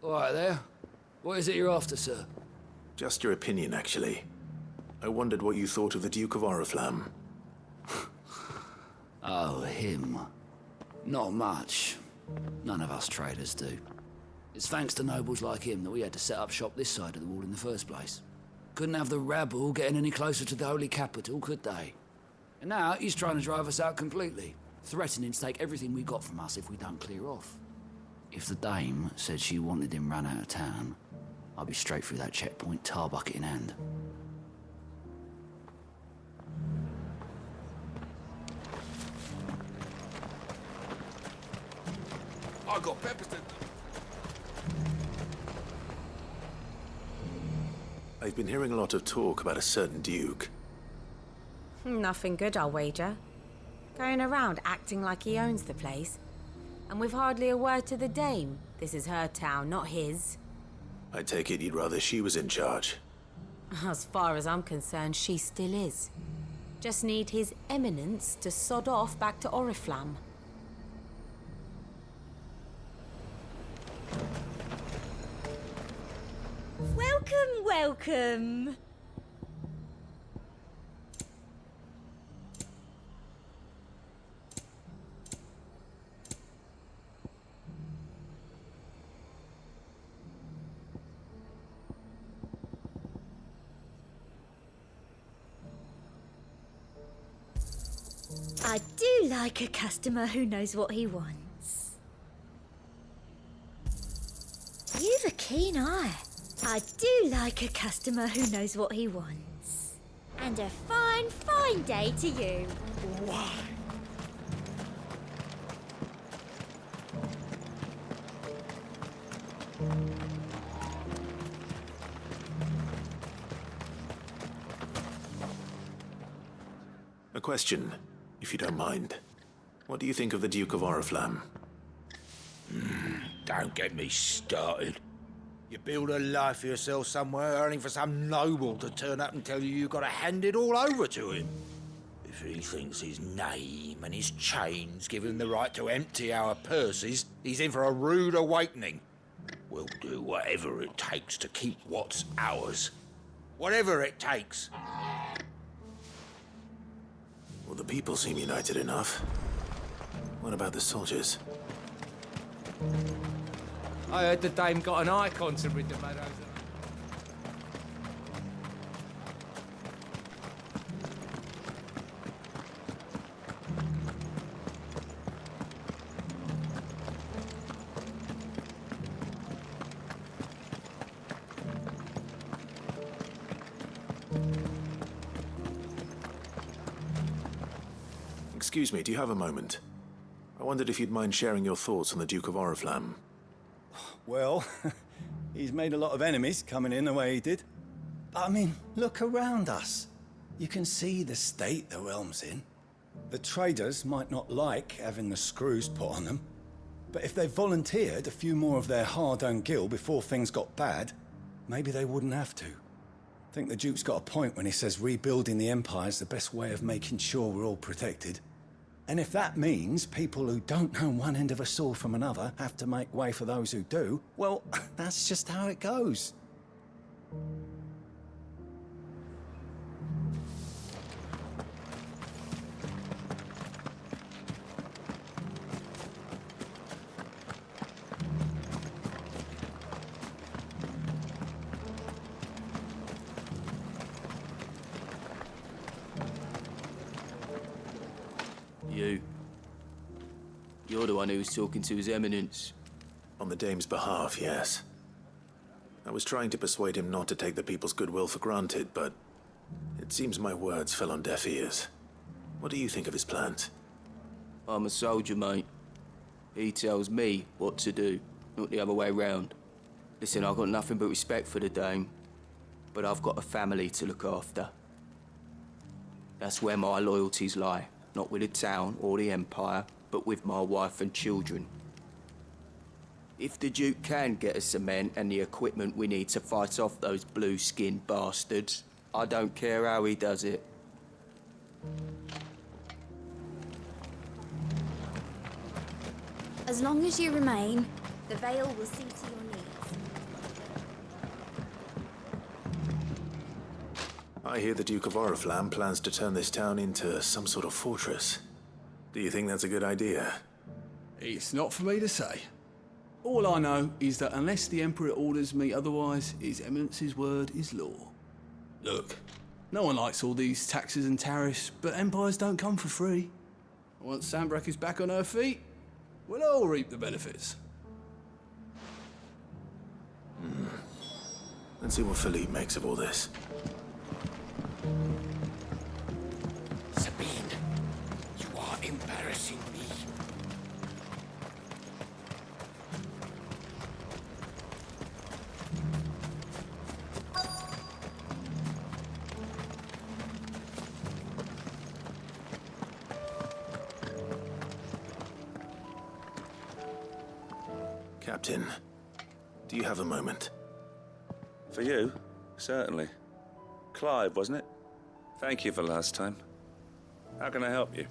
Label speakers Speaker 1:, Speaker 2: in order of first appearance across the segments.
Speaker 1: All right there. What is it you're after, sir?
Speaker 2: Just your opinion, actually. I wondered what you thought of the Duke of Oriflamme.
Speaker 1: Oh, him. Not much. None of us traders do. It's thanks to nobles like him that we had to set up shop this side of the wall in the first place. Couldn't have the rabble getting any closer to the holy capital, could they? And now he's trying to drive us out completely, threatening to take everything we got from us if we don't clear off. If the dame said she wanted him run out of town, I'd be straight through that checkpoint, tar bucket in hand.
Speaker 3: I got Pepperton.
Speaker 2: I've been hearing a lot of talk about a certain duke.
Speaker 4: Nothing good, I'll wager. Going around acting like he owns the place. And with hardly a word to the dame. This is her town, not his.
Speaker 2: I take it you'd rather she was in charge.
Speaker 4: As far as I'm concerned, she still is. Just need his eminence to sod off back to Oriflamme.
Speaker 5: Welcome, welcome! I do like a customer who knows what he wants. You've a keen eye. I do like a customer who knows what he wants. And a fine, fine day to you.
Speaker 3: Why?
Speaker 2: A question, if you don't mind. What do you think of the Duke of Oriflamme?
Speaker 3: Don't get me started. You build a life for yourself somewhere, only for some noble to turn up and tell you you've got to hand it all over to him. If he thinks his name and his chains give him the right to empty our purses, he's in for a rude awakening. We'll do whatever it takes to keep what's ours. Whatever it takes.
Speaker 2: Well, the people seem united enough. What about the soldiers?
Speaker 6: I heard the dame got an icon to rid the meadows.
Speaker 2: Excuse me, do you have a moment? I wondered if you'd mind sharing your thoughts on the Duke of Oriflamme.
Speaker 7: Well, he's made a lot of enemies coming in the way he did. But I mean, look around us. You can see the state the realm's in. The traders might not like having the screws put on them, but if they volunteered a few more of their hard-earned gil before things got bad, maybe they wouldn't have to. I think the Duke's got a point when he says rebuilding the Empire's the best way of making sure we're all protected. And if that means people who don't know one end of a sword from another have to make way for those who do, well, that's just how it goes.
Speaker 8: You're the one who was talking to His Eminence.
Speaker 2: On the dame's behalf, yes. I was trying to persuade him not to take the people's goodwill for granted, but it seems my words fell on deaf ears. What do you think of his plans?
Speaker 8: I'm a soldier, mate. He tells me what to do, not the other way round. Listen, I've got nothing but respect for the dame, but I've got a family to look after. That's where my loyalties lie, not with the town or the Empire, but with my wife and children. If the Duke can get us the men and the equipment we need to fight off those blue-skinned bastards, I don't care how he does it.
Speaker 5: As long as you remain, the Veil will see to your needs.
Speaker 2: I hear the Duke of Oriflamme plans to turn this town into some sort of fortress. Do you think that's a good idea?
Speaker 9: It's not for me to say. All I know is that unless the Emperor orders me otherwise, His Eminence's word is law. Look, no one likes all these taxes and tariffs, but empires don't come for free. Once Sandbreck is back on her feet, we'll all reap the benefits.
Speaker 2: Let's see what Philippe makes of all this.
Speaker 3: Sabine, you are embarrassing me.
Speaker 2: Captain, do you have a moment?
Speaker 10: For you? Certainly. Clive, wasn't it? Thank you for last time. How can I help you?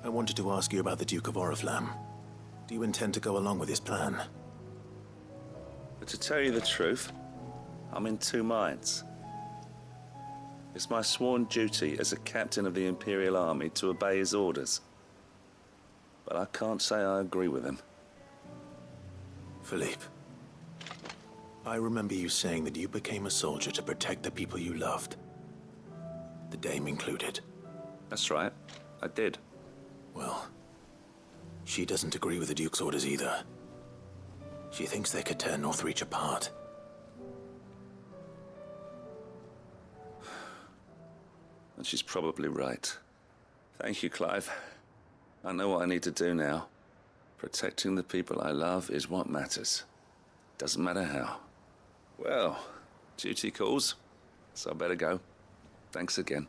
Speaker 2: I wanted to ask you about the Duke of Oriflamme. Do you intend to go along with his plan?
Speaker 10: But to tell you the truth, I'm in two minds. It's my sworn duty as a captain of the Imperial Army to obey his orders. But I can't say I agree with him.
Speaker 2: Philippe, I remember you saying that you became a soldier to protect the people you loved. The Dame included.
Speaker 10: That's right, I did.
Speaker 2: Well, she doesn't agree with the Duke's orders either. She thinks they could tear Northreach apart.
Speaker 10: And she's probably right. Thank you, Clive. I know what I need to do now. Protecting the people I love is what matters. Doesn't matter how. Well, duty calls, so I better go. Thanks again.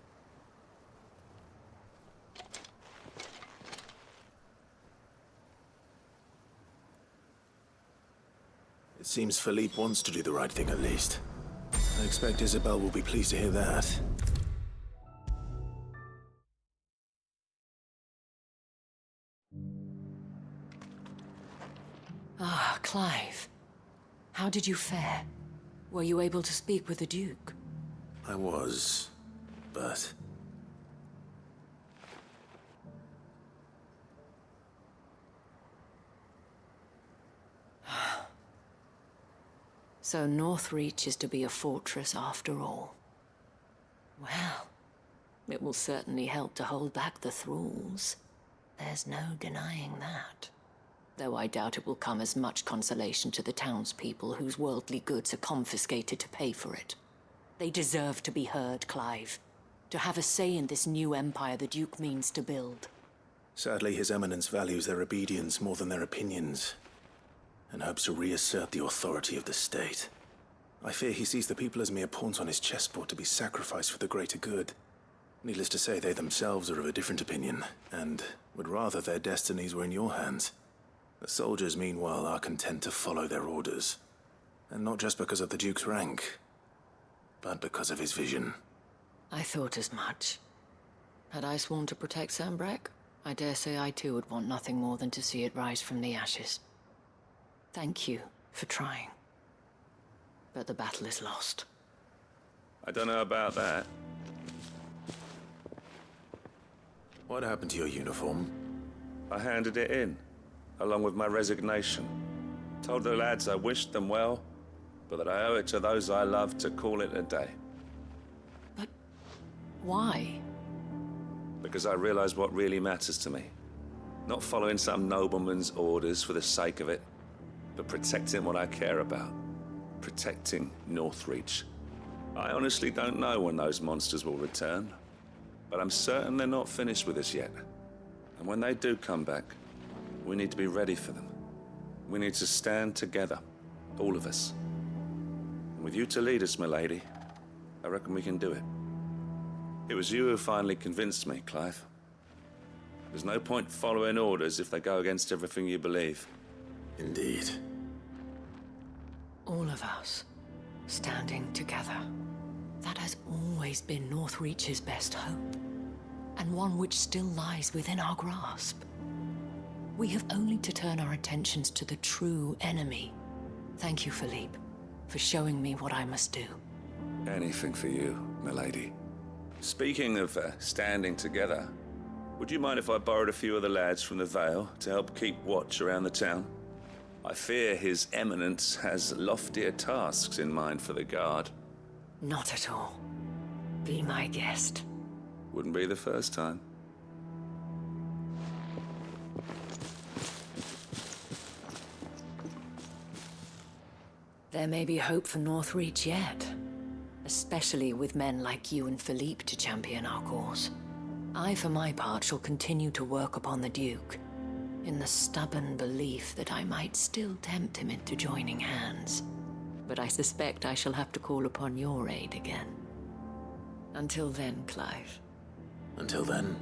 Speaker 2: It seems Philippe wants to do the right thing at least. I expect Isabel will be pleased to hear that.
Speaker 11: Ah, Clive. How did you fare? Were you able to speak with the Duke?
Speaker 2: I was, but...
Speaker 11: So Northreach is to be a fortress after all. Well, it will certainly help to hold back the thralls. There's no denying that. Though I doubt it will come as much consolation to the townspeople whose worldly goods are confiscated to pay for it. They deserve to be heard, Clive. To have a say in this new empire the Duke means to build.
Speaker 2: Sadly, His Eminence values their obedience more than their opinions, and hopes to reassert the authority of the state. I fear he sees the people as mere pawns on his chessboard to be sacrificed for the greater good. Needless to say, they themselves are of a different opinion, and would rather their destinies were in your hands. The soldiers, meanwhile, are content to follow their orders. And not just because of the Duke's rank, but because of his vision.
Speaker 11: I thought as much. Had I sworn to protect Sandbreck, I dare say I too would want nothing more than to see it rise from the ashes. Thank you for trying. But the battle is lost.
Speaker 10: I don't know about that.
Speaker 2: What happened to your uniform?
Speaker 10: I handed it in, along with my resignation. Told the lads I wished them well, but that I owe it to those I love to call it a day.
Speaker 11: But why?
Speaker 10: Because I realized what really matters to me. Not following some nobleman's orders for the sake of it, but protecting what I care about. Protecting Northreach. I honestly don't know when those monsters will return, but I'm certain they're not finished with us yet. And when they do come back, we need to be ready for them. We need to stand together, all of us. And with you to lead us, milady, I reckon we can do it. It was you who finally convinced me, Clive. There's no point following orders if they go against everything you believe.
Speaker 2: Indeed.
Speaker 11: All of us, standing together. That has always been Northreach's best hope, and one which still lies within our grasp. We have only to turn our attentions to the true enemy. Thank you, Philippe, for showing me what I must do.
Speaker 10: Anything for you, milady. Speaking of standing together, would you mind if I borrowed a few of the lads from the Vale to help keep watch around the town? I fear His Eminence has loftier tasks in mind for the guard.
Speaker 11: Not at all. Be my guest.
Speaker 10: Wouldn't be the first time.
Speaker 11: There may be hope for Northreach yet. Especially with men like you and Philippe to champion our cause. I, for my part, shall continue to work upon the Duke, in the stubborn belief that I might still tempt him into joining hands. But I suspect I shall have to call upon your aid again. Until then, Clive.
Speaker 2: Until then.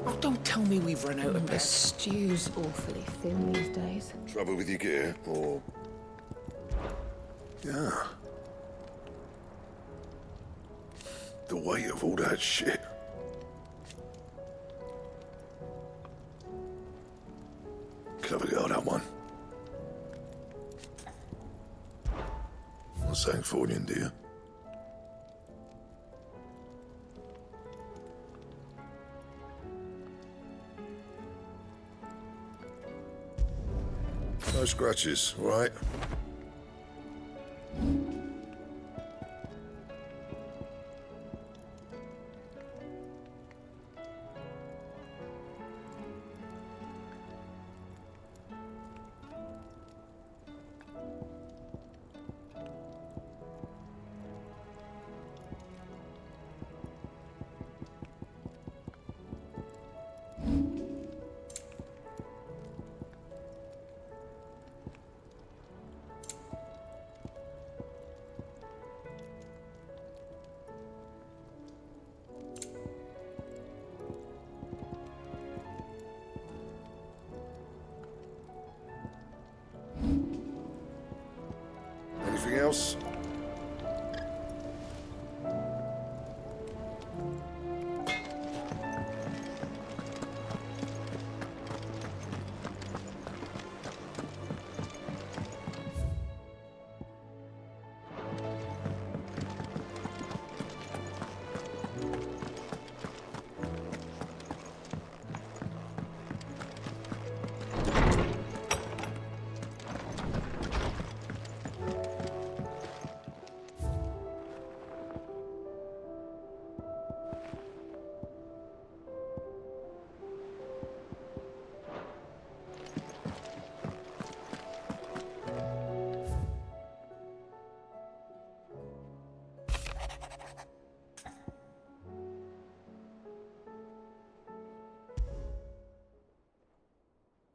Speaker 3: Oh, don't tell me we've run out of
Speaker 11: The
Speaker 3: bed.
Speaker 11: stew's awfully thin these days.
Speaker 12: Trouble with your gear, or... Yeah. The weight of all that shit. Clever girl, that one. What's that for you, dear? No scratches, all right? Anything else?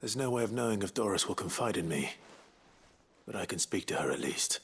Speaker 2: There's no way of knowing if Doris will confide in me, but I can speak to her at least.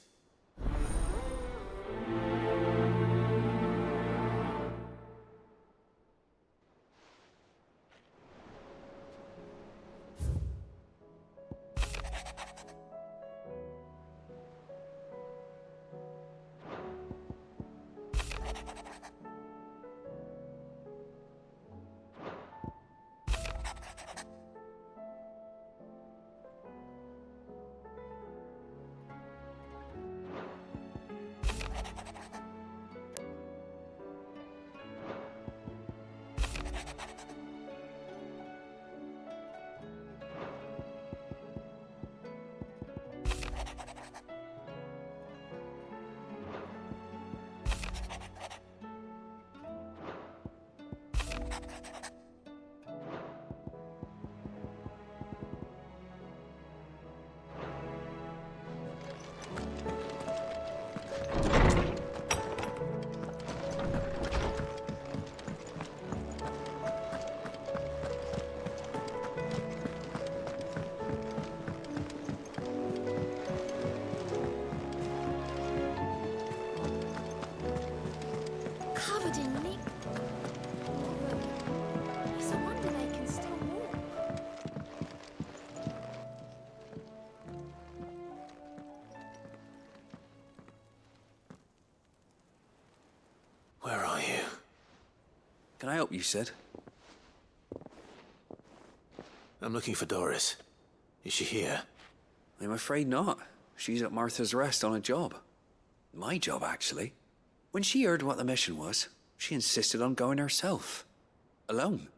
Speaker 10: Can I help you, Sid?
Speaker 2: I'm looking for Doris. Is she here?
Speaker 10: I'm afraid not. She's at Martha's Rest on a job. My job, actually. When she heard what the mission was, she insisted on going herself. Alone.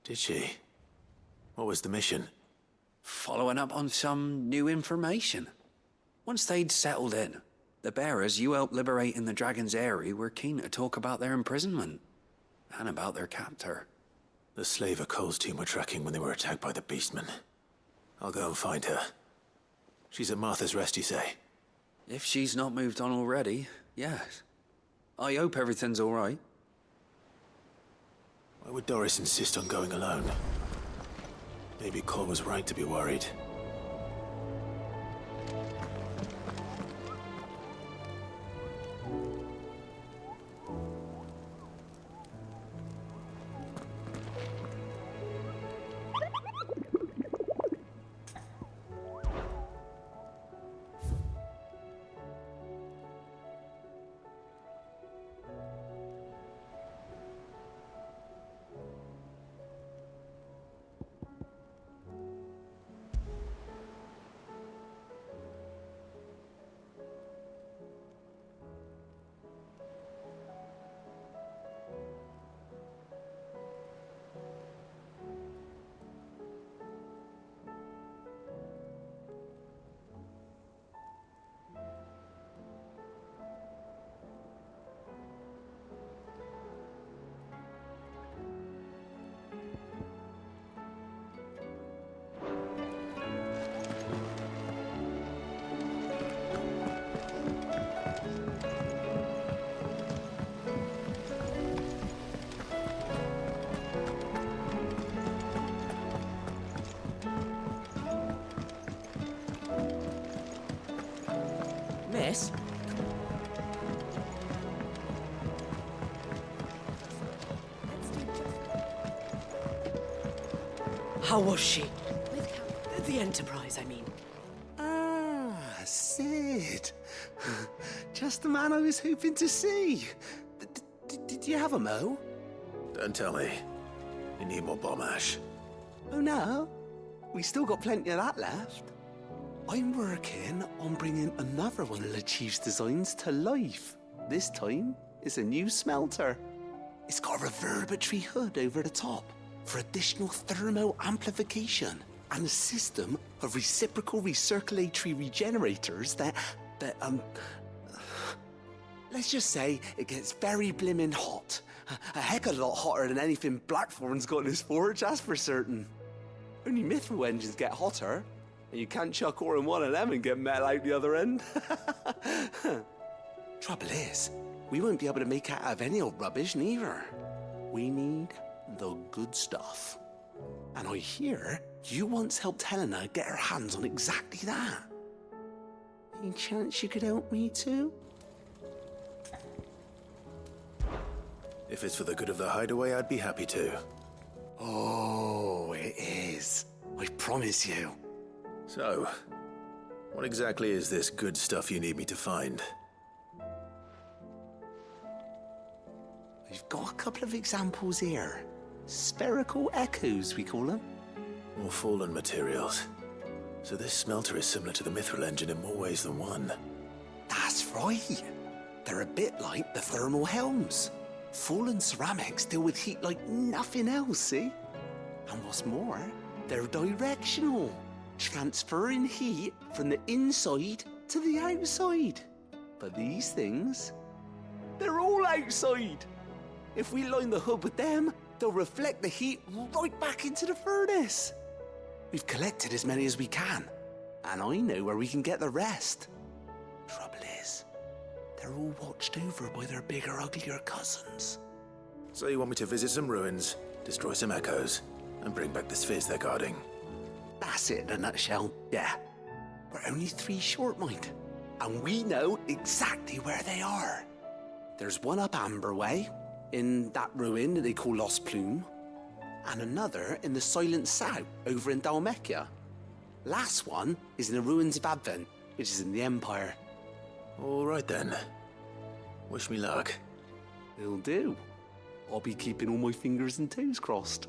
Speaker 2: Did she? What was the mission?
Speaker 10: Following up on some new information. Once they'd settled in, the bearers you helped liberate in the Dragon's Eyrie were keen to talk about their imprisonment. And about their captor.
Speaker 2: The slaver Cole's team were tracking when they were attacked by the Beastmen. I'll go and find her. She's at Martha's Rest, you say?
Speaker 10: If she's not moved on already, yes. I hope everything's all right.
Speaker 2: Why would Doris insist on going alone? Maybe Cole was right to be worried.
Speaker 13: Miss? How was she? The Enterprise, I mean.
Speaker 14: Ah, Sid. Just the man I was hoping to see. Did you have a mo?
Speaker 2: Don't tell me. You need more bomb ash.
Speaker 14: Oh, no? We still got plenty of that left. I'm working on bringing another one of the Chief's designs to life. This time, it's a new smelter. It's got a reverberatory hood over the top for additional thermal amplification and a system of reciprocal recirculatory regenerators that let's just say it gets very blimmin' hot. A heck of a lot hotter than anything Blackthorn's got in his forge, that's for certain. Only mithril engines get hotter, and you can't chuck ore in one of them and get metal out the other end. Trouble is, we won't be able to make out of any old rubbish neither. We need the good stuff. And I hear you once helped Helena get her hands on exactly that. Any chance you could help me too?
Speaker 2: If it's for the good of the hideaway, I'd be happy to.
Speaker 14: Oh, it is. I promise you.
Speaker 2: So, what exactly is this good stuff you need me to find?
Speaker 14: We've got a couple of examples here. Spherical echoes, we call them.
Speaker 2: More fallen materials. So this smelter is similar to the mithril engine in more ways than one.
Speaker 14: That's right. They're a bit like the thermal helms. Fallen ceramics deal with heat like nothing else, see? And what's more, they're directional, transferring heat from the inside to the outside. But these things, they're all outside. If we line the hood with them, they'll reflect the heat right back into the furnace. We've collected as many as we can, and I know where we can get the rest. Trouble is, they're all watched over by their bigger, uglier cousins.
Speaker 2: So you want me to visit some ruins, destroy some echoes, and bring back the spheres they're guarding?
Speaker 14: That's it in a nutshell, yeah. We're only 3 short, mind, and we know exactly where they are. There's one up Amber Way, in that ruin that they call Lost Plume, and another in the Silent South, over in Dalmekia. Last one is in the ruins of Advent, which is in the Empire.
Speaker 2: All right then. Wish me luck.
Speaker 14: Will do. I'll be keeping all my fingers and toes crossed.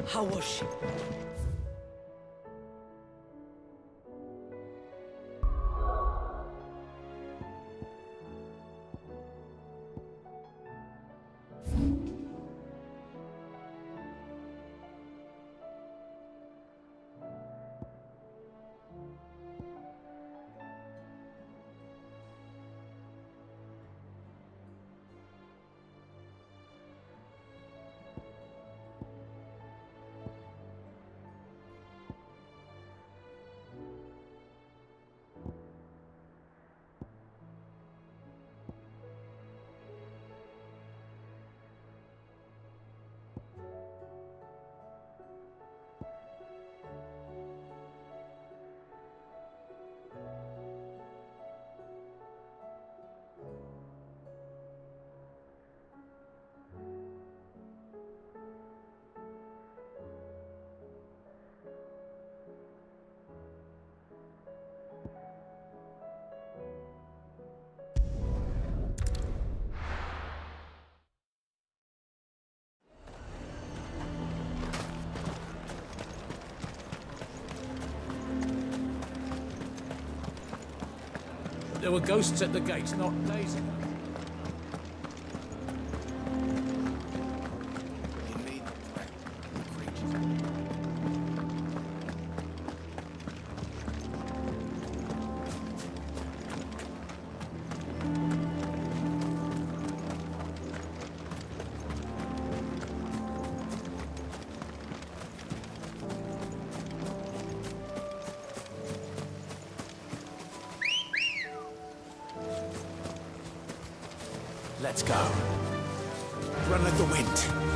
Speaker 13: How was she?
Speaker 6: There were ghosts at the gates not days ago.
Speaker 3: You need the threat. The creatures Let's go. Run like the wind.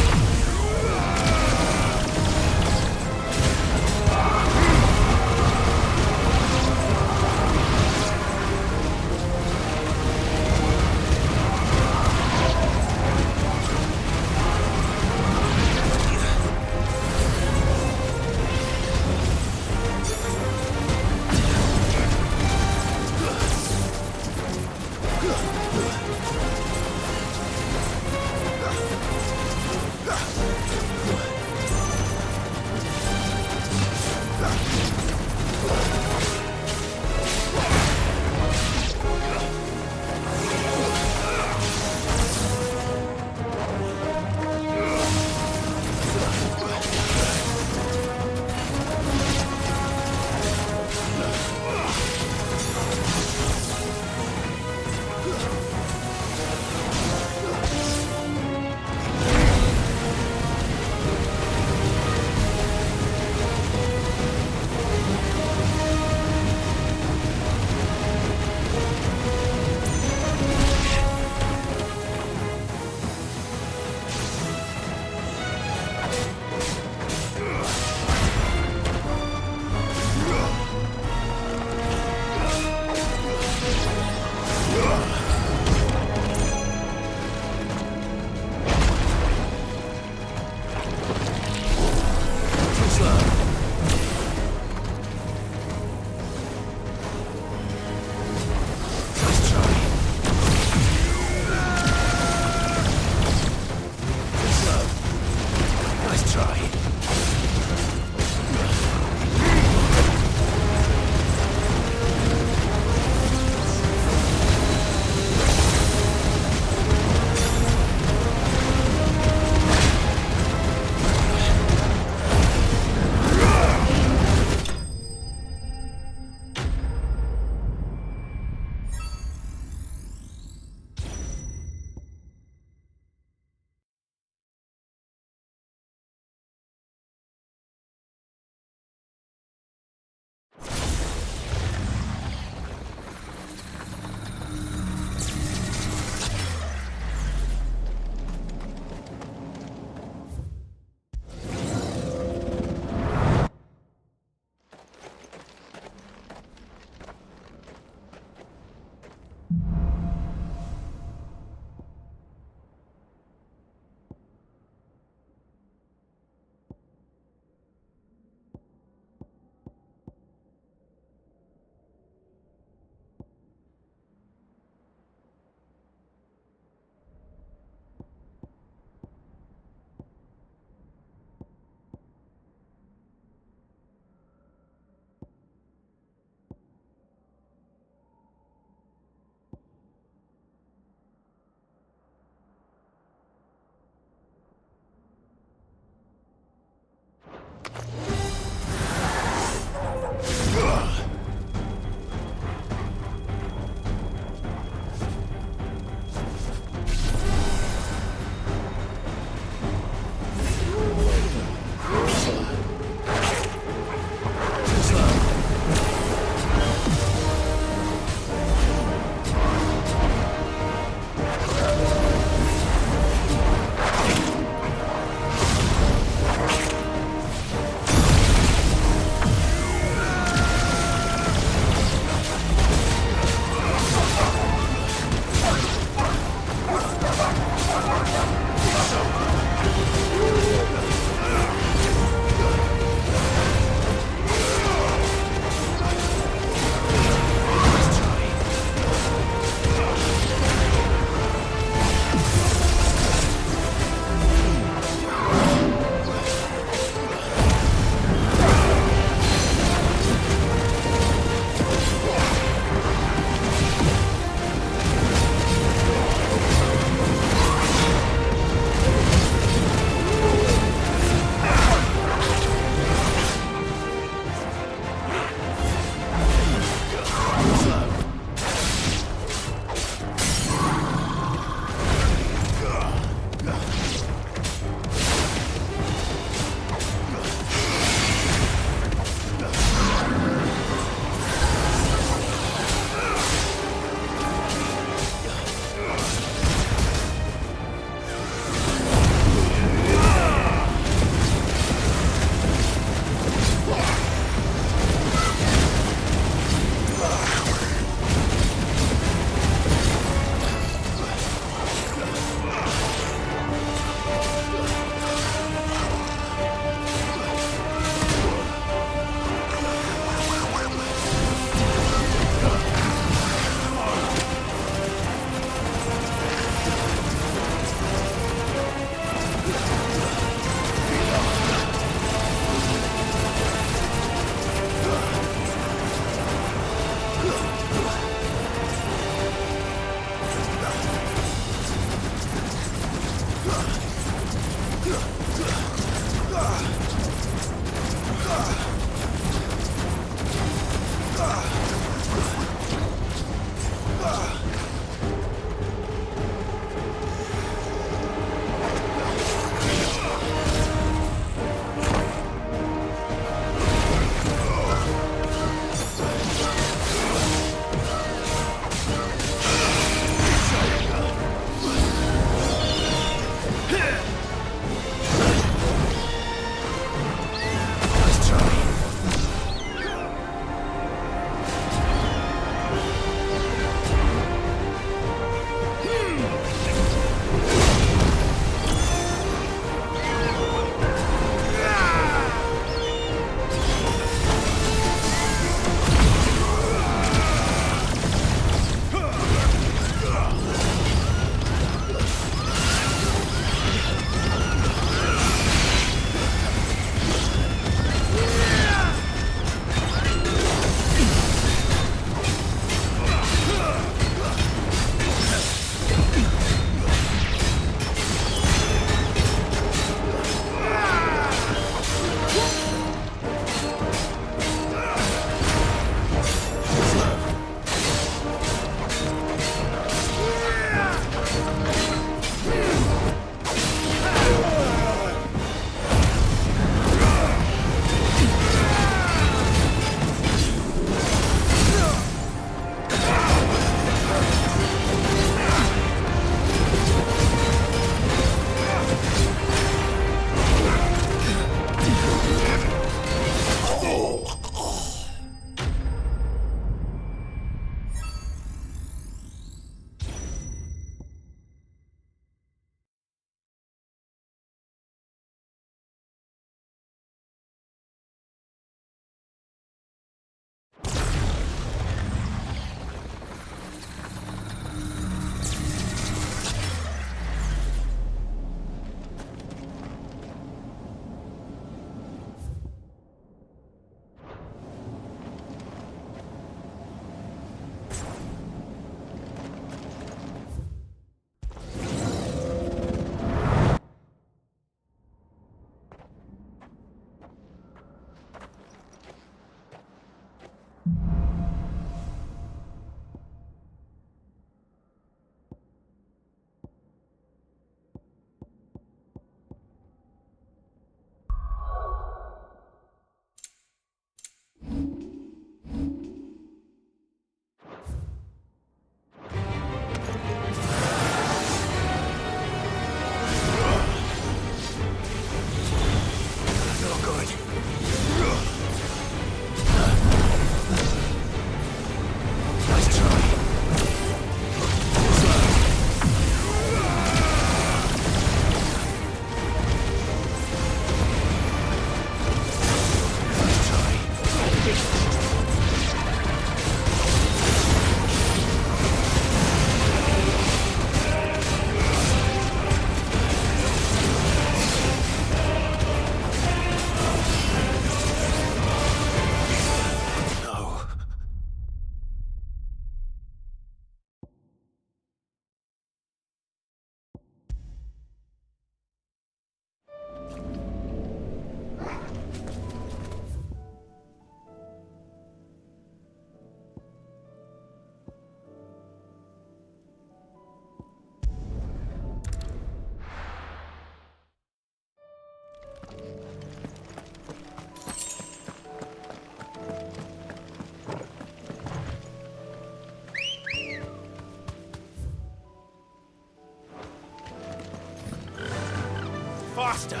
Speaker 3: faster!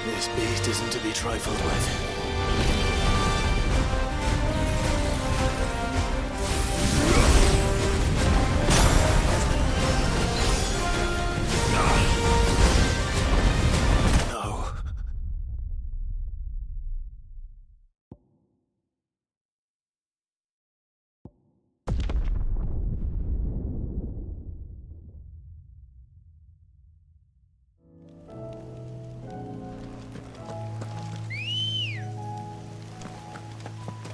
Speaker 2: This beast isn't to be trifled with.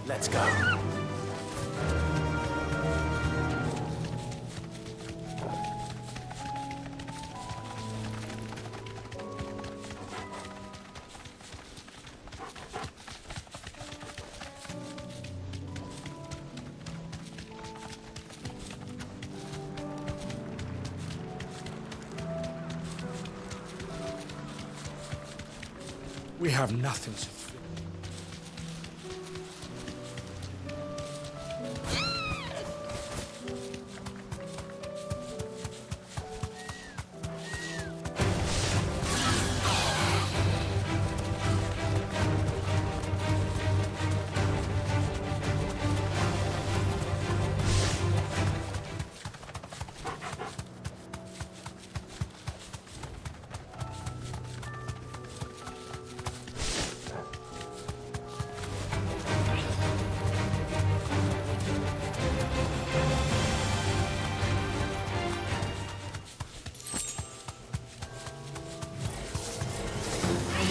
Speaker 2: Let's go.
Speaker 3: We have nothing to fear.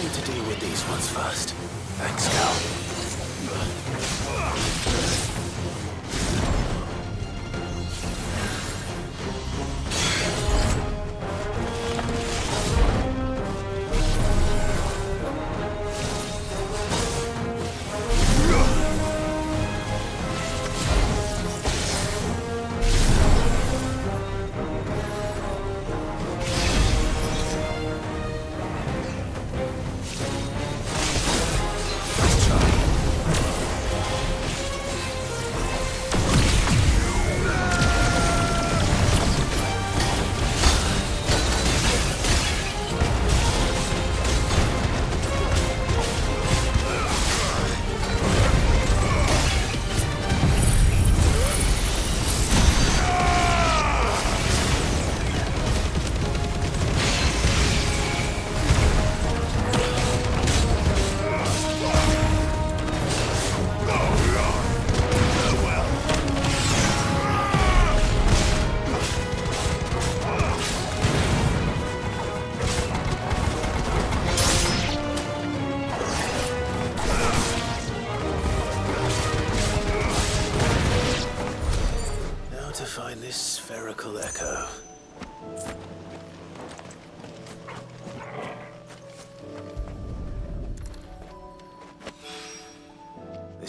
Speaker 2: To deal with these ones first. Thanks, Cal.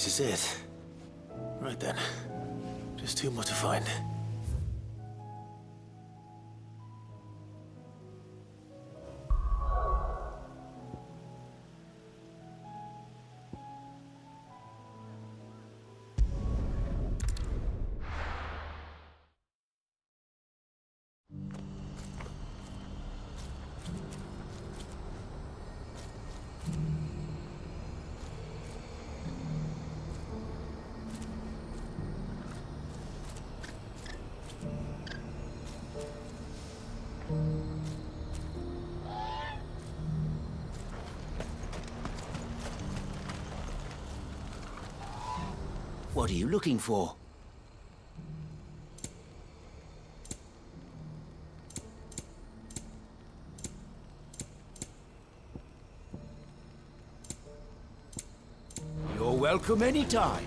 Speaker 2: this is it. Right then. Just two more to find.
Speaker 3: What are you looking for? You're welcome anytime.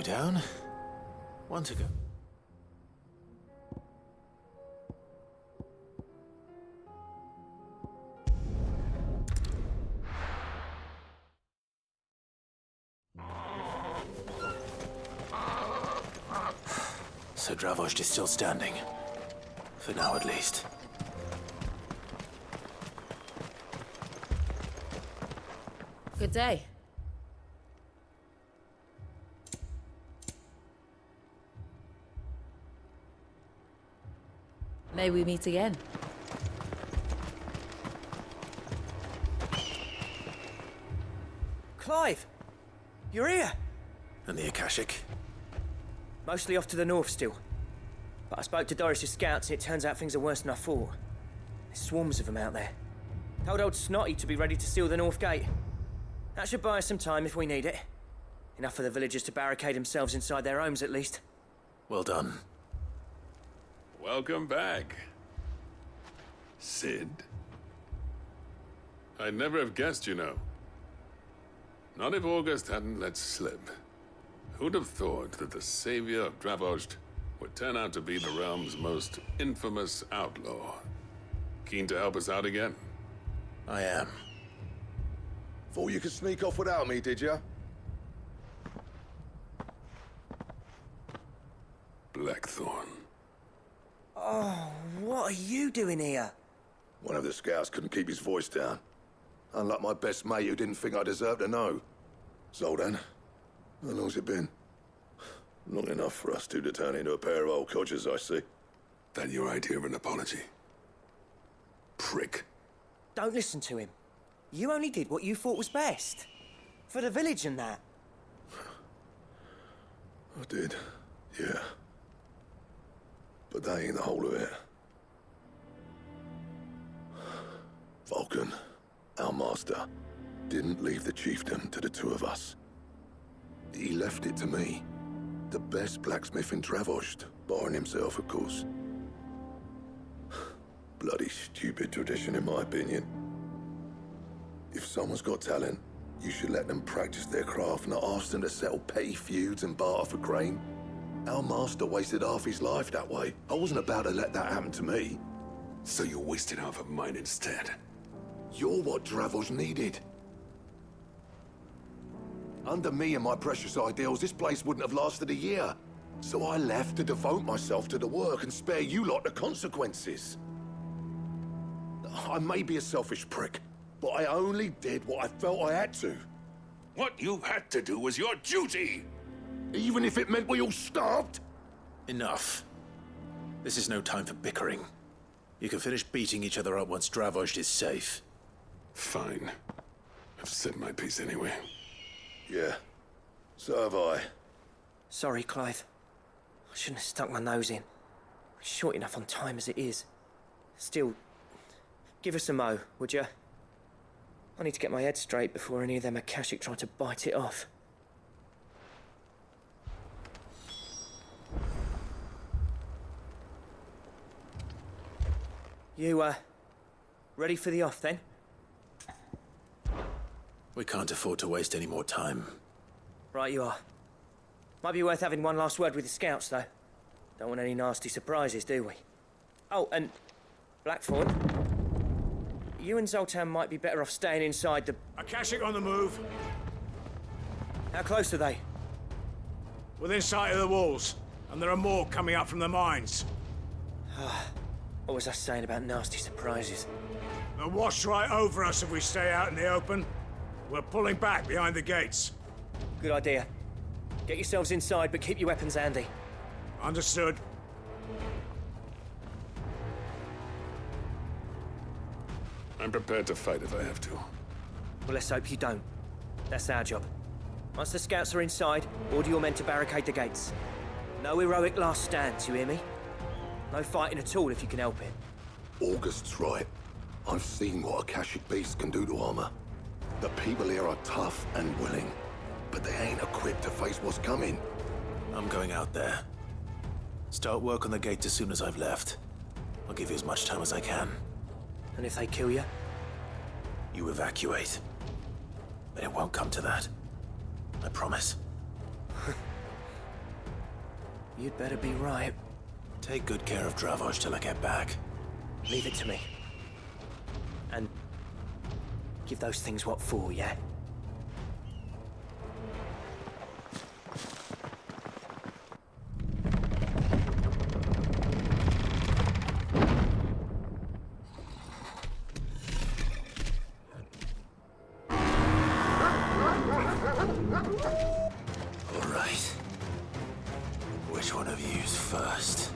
Speaker 2: Down. One to go. So Dravost is still standing. For now, at least.
Speaker 4: Good day. May we meet again.
Speaker 15: Clive! You're here!
Speaker 2: And the Akashic?
Speaker 15: Mostly off to the north still. But I spoke to Doris's scouts and it turns out things are worse than I thought. There's swarms of them out there. Told old Snotty to be ready to seal the north gate. That should buy us some time if we need it. Enough for the villagers to barricade themselves inside their homes at least.
Speaker 2: Well done.
Speaker 16: Welcome back, Sid. I'd never have guessed, you know. Not if August hadn't let slip. Who'd have thought that the savior of Dravost would turn out to be the realm's most infamous outlaw? Keen to help us out again?
Speaker 2: I am.
Speaker 12: Thought you could sneak off without me, did ya?
Speaker 16: Blackthorn.
Speaker 15: Oh, what are you doing here?
Speaker 12: One of the scouts couldn't keep his voice down. Unlike my best mate who didn't think I deserved to know. So then, how long's it been? Long enough for us two to turn into a pair of old codgers, I see.
Speaker 16: That your idea of an apology? Prick.
Speaker 15: Don't listen to him. You only did what you thought was best. For the village and that.
Speaker 12: I did, yeah. But that ain't the whole of it. Vulcan, our master, didn't leave the chiefdom to the two of us. He left it to me, the best blacksmith in Dravost, barring himself, of course. Bloody stupid tradition, in my opinion. If someone's got talent, you should let them practice their craft, not ask them to settle petty feuds and barter for grain. Our master wasted half his life that way. I wasn't about to let that happen to me.
Speaker 16: So you wasted half of mine instead?
Speaker 12: You're what Dravost needed. Under me and my precious ideals, this place wouldn't have lasted a year. So I left to devote myself to the work and spare you lot the consequences. I may be a selfish prick, but I only did what I felt I had to.
Speaker 16: What you had to do was your duty!
Speaker 12: Even if it meant we all starved?
Speaker 2: Enough. This is no time for bickering. You can finish beating each other up once Dravost is safe.
Speaker 16: Fine. I've said my piece anyway.
Speaker 12: Yeah. So have I.
Speaker 15: Sorry, Clive. I shouldn't have stuck my nose in. We're short enough on time as it is. Still, give us a mo, would you? I need to get my head straight before any of them Akashic try to bite it off. You, ready for the off, then?
Speaker 2: We can't afford to waste any more time.
Speaker 15: Right you are. Might be worth having one last word with the scouts, though. Don't want any nasty surprises, do we? Oh, and Blackthorn, you and Zoltan might be better off staying inside the...
Speaker 6: Akashic on the move.
Speaker 15: How close are they?
Speaker 6: Within sight of the walls, and there are more coming up from the mines.
Speaker 15: What was I saying about nasty surprises?
Speaker 6: They'll wash right over us if we stay out in the open. We're pulling back behind the gates.
Speaker 15: Good idea. Get yourselves inside, but keep your weapons handy.
Speaker 6: Understood.
Speaker 16: I'm prepared to fight if I have to.
Speaker 15: Well, let's hope you don't. That's our job. Once the scouts are inside, order your men to barricade the gates. No heroic last stands, you hear me? No fighting at all if you can help it.
Speaker 12: August's right. I've seen what Akashic beasts can do to armor. The people here are tough and willing, but they ain't equipped to face what's coming.
Speaker 2: I'm going out there. Start work on the gate as soon as I've left. I'll give you as much time as I can.
Speaker 15: And if they kill you?
Speaker 2: You evacuate. But it won't come to that. I promise.
Speaker 15: You'd better be right.
Speaker 2: Take good care of Dravost till I get back.
Speaker 15: Leave it to me. And give those things what for, yeah?
Speaker 2: All right. Which one of you's first?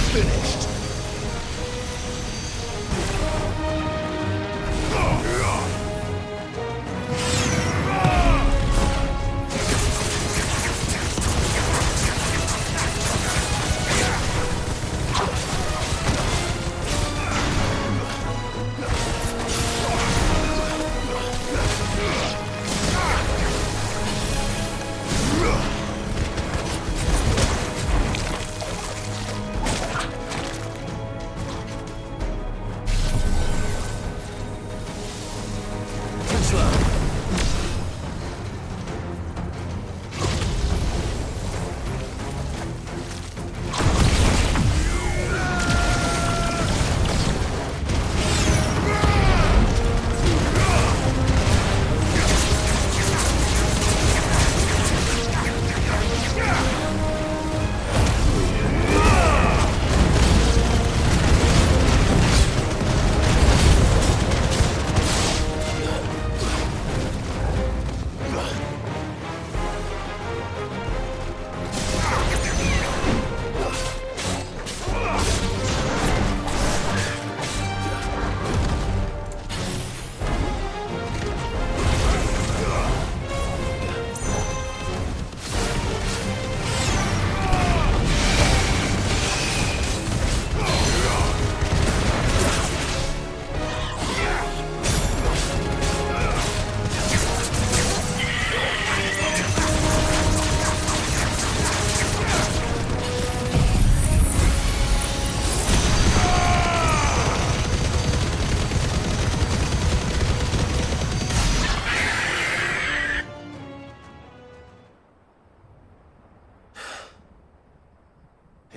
Speaker 12: finished.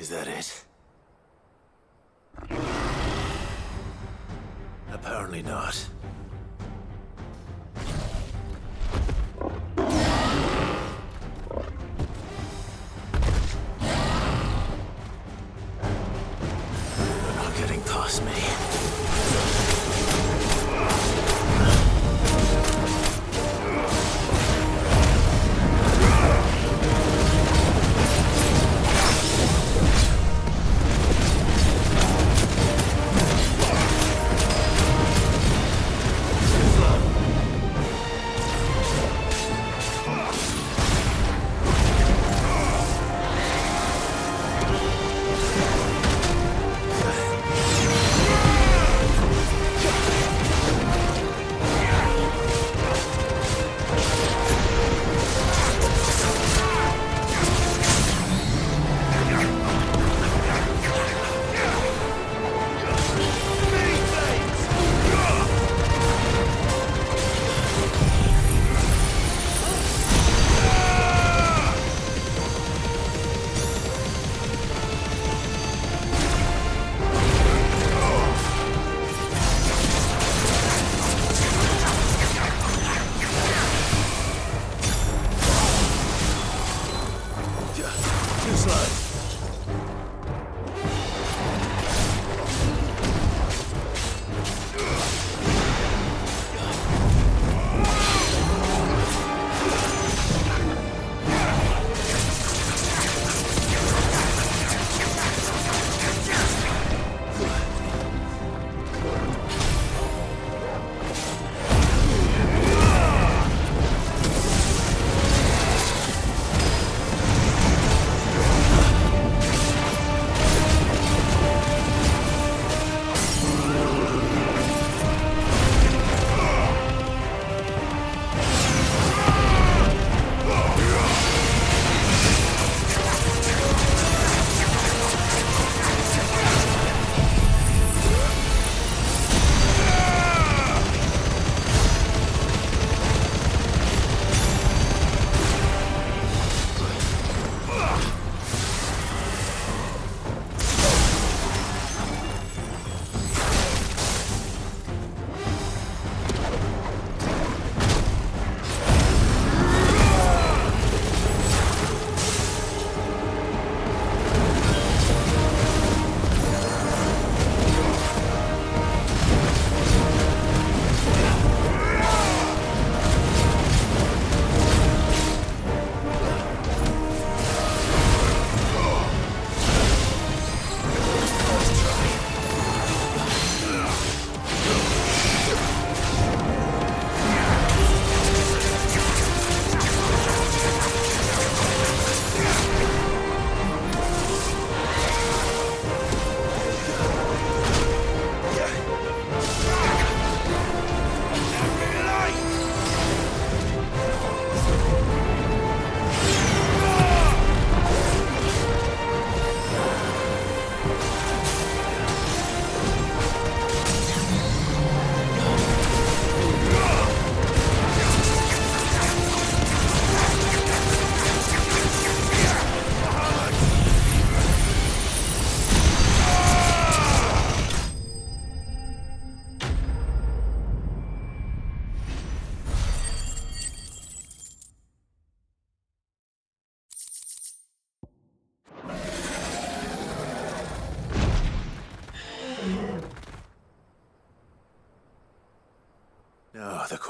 Speaker 2: Is that it? Apparently not. They're not getting past me.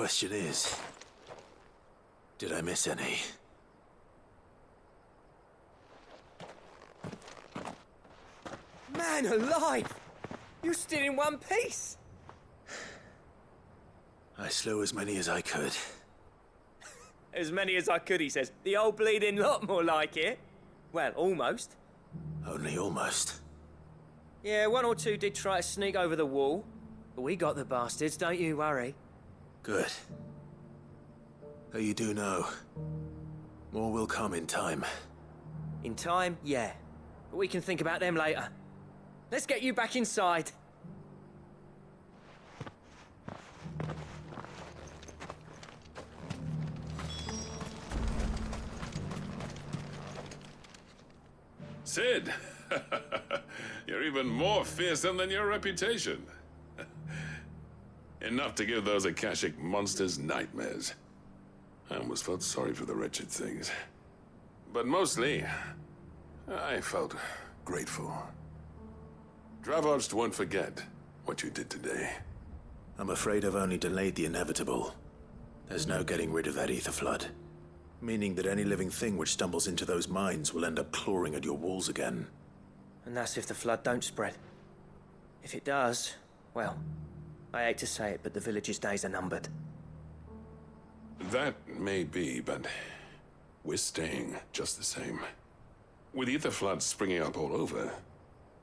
Speaker 2: question is, did I miss any?
Speaker 15: Man alive! You're still in one piece!
Speaker 2: I slew as many as I could.
Speaker 15: As many as I could, he says. The old bleeding lot, more like it. Well, almost.
Speaker 2: Only almost.
Speaker 15: Yeah, one or two did try to sneak over the wall. But we got the bastards, don't you worry.
Speaker 2: Good. Though you do know, more will come in time.
Speaker 15: In time, yeah. But we can think about them later. Let's get you back inside.
Speaker 16: Sid! You're even more fearsome than your reputation. Enough to give those Akashic monsters nightmares. I almost felt sorry for the wretched things. But mostly, I felt grateful. Dravost won't forget what you did today.
Speaker 2: I'm afraid I've only delayed the inevitable. There's no getting rid of that ether flood. Meaning that any living thing which stumbles into those mines will end up clawing at your walls again.
Speaker 15: And that's if the flood don't spread. If it does, well, I hate to say it, but the village's days are numbered.
Speaker 16: That may be, but we're staying just the same. With ether floods springing up all over,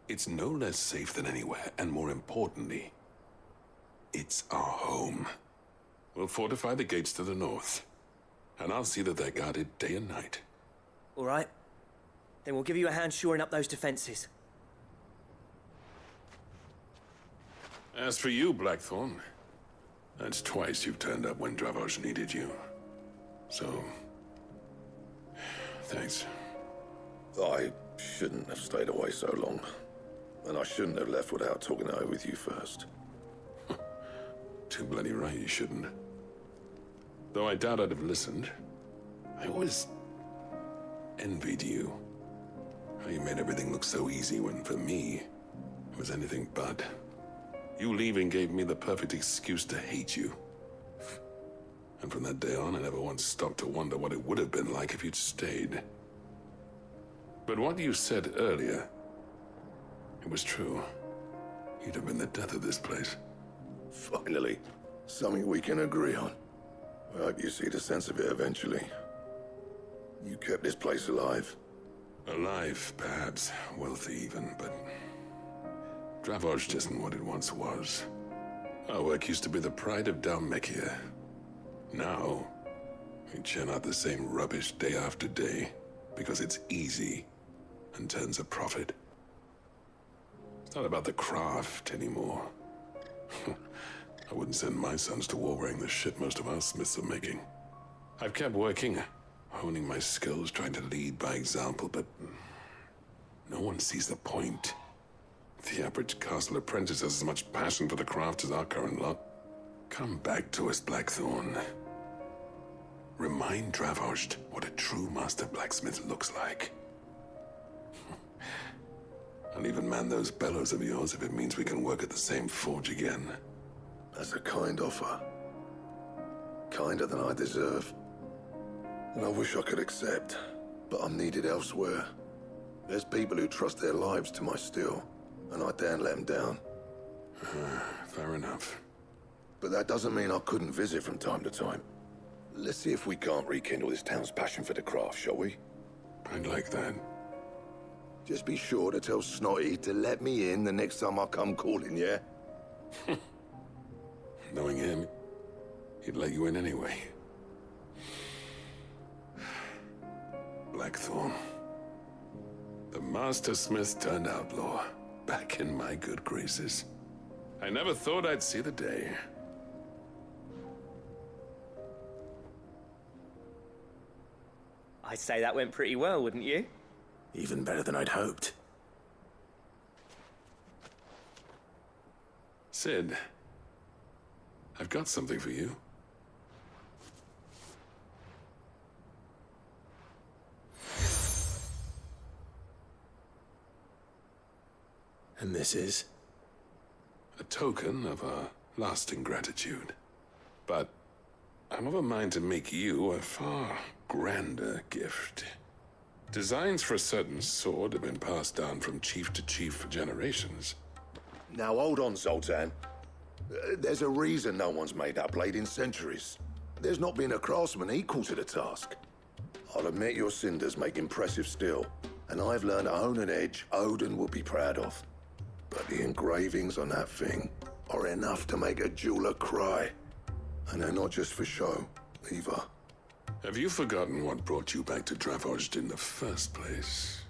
Speaker 16: it's no less safe than anywhere, and more importantly, it's our home. We'll fortify the gates to the north, and I'll see that they're guarded day and night.
Speaker 15: All right. Then we'll give you a hand shoring up those defenses.
Speaker 16: As for you, Blackthorn, that's twice you've turned up when Dravosh needed you. So, thanks.
Speaker 12: I shouldn't have stayed away so long. And I shouldn't have left without talking it over with you first.
Speaker 16: Too bloody right you shouldn't. Though I doubt I'd have listened. I always envied you. How you made everything look so easy when, for me, it was anything but. You leaving gave me the perfect excuse to hate you. And from that day on, I never once stopped to wonder what it would have been like if you'd stayed. But what you said earlier, it was true. You'd have been the death of this place.
Speaker 12: Finally, something we can agree on. I hope you see the sense of it eventually. You kept this place alive.
Speaker 16: Alive, perhaps. Wealthy even, but Dravosh isn't what it once was. Our work used to be the pride of Dalmekia. Now, we churn out the same rubbish day after day because it's easy and turns a profit. It's not about the craft anymore. I wouldn't send my sons to war wearing the shit most of our smiths are making. I've kept working, honing my skills, trying to lead by example, but no one sees the point. The average castle apprentice has as much passion for the craft as our current lot. Come back to us, Blackthorn. Remind Dravosh what a true master blacksmith looks like. I'll even man those bellows of yours if it means we can work at the same forge again.
Speaker 12: That's a kind offer. Kinder than I deserve. And I wish I could accept, but I'm needed elsewhere. There's people who trust their lives to my steel, and I daren't let them down.
Speaker 16: Fair enough.
Speaker 12: But that doesn't mean I couldn't visit from time to time. Let's see if we can't rekindle this town's passion for the craft, shall we?
Speaker 16: I'd like that.
Speaker 12: Just be sure to tell Snotty to let me in the next time I come calling, yeah?
Speaker 16: Knowing him, he'd let you in anyway. Blackthorn. The Master Smith turned outlaw, back in my good graces. I never thought I'd see the day.
Speaker 15: I'd say that went pretty well, wouldn't you?
Speaker 2: Even better than I'd hoped.
Speaker 16: Sid, I've got something for you.
Speaker 2: And this is?
Speaker 16: A token of our lasting gratitude. But I'm of a mind to make you a far grander gift. Designs for a certain sword have been passed down from chief to chief for generations.
Speaker 12: Now hold on, Zoltan. There's a reason no one's made that blade in centuries. There's not been a craftsman equal to the task. I'll admit your cinders make impressive steel, and I've learned to hone an edge Odin will be proud of. But the engravings on that thing are enough to make a jeweler cry. And they're not just for show, either.
Speaker 16: Have you forgotten what brought you back to Dravozd in the first place?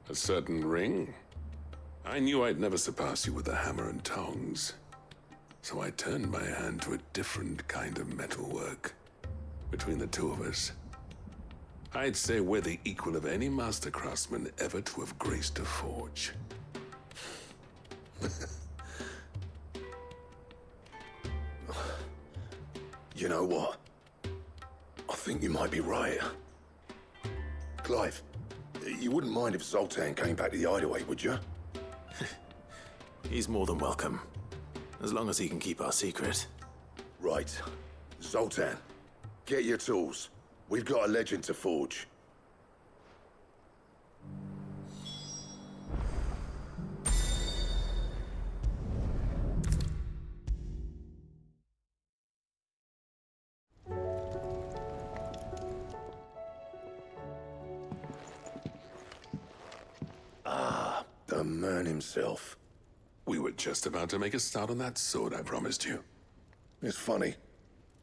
Speaker 16: A certain ring? I knew I'd never surpass you with the hammer and tongs. So I turned my hand to a different kind of metalwork. Between the two of us, I'd say we're the equal of any master craftsman ever to have graced a forge.
Speaker 12: You know what? I think you might be right. Clive, you wouldn't mind if Zoltan came back to the Hideaway, would you?
Speaker 2: He's more than welcome. As long as he can keep our secret.
Speaker 12: Right. Zoltan, get your tools. We've got a legend to forge. The man himself.
Speaker 16: We were just about to make a start on that sword I promised you.
Speaker 12: It's funny,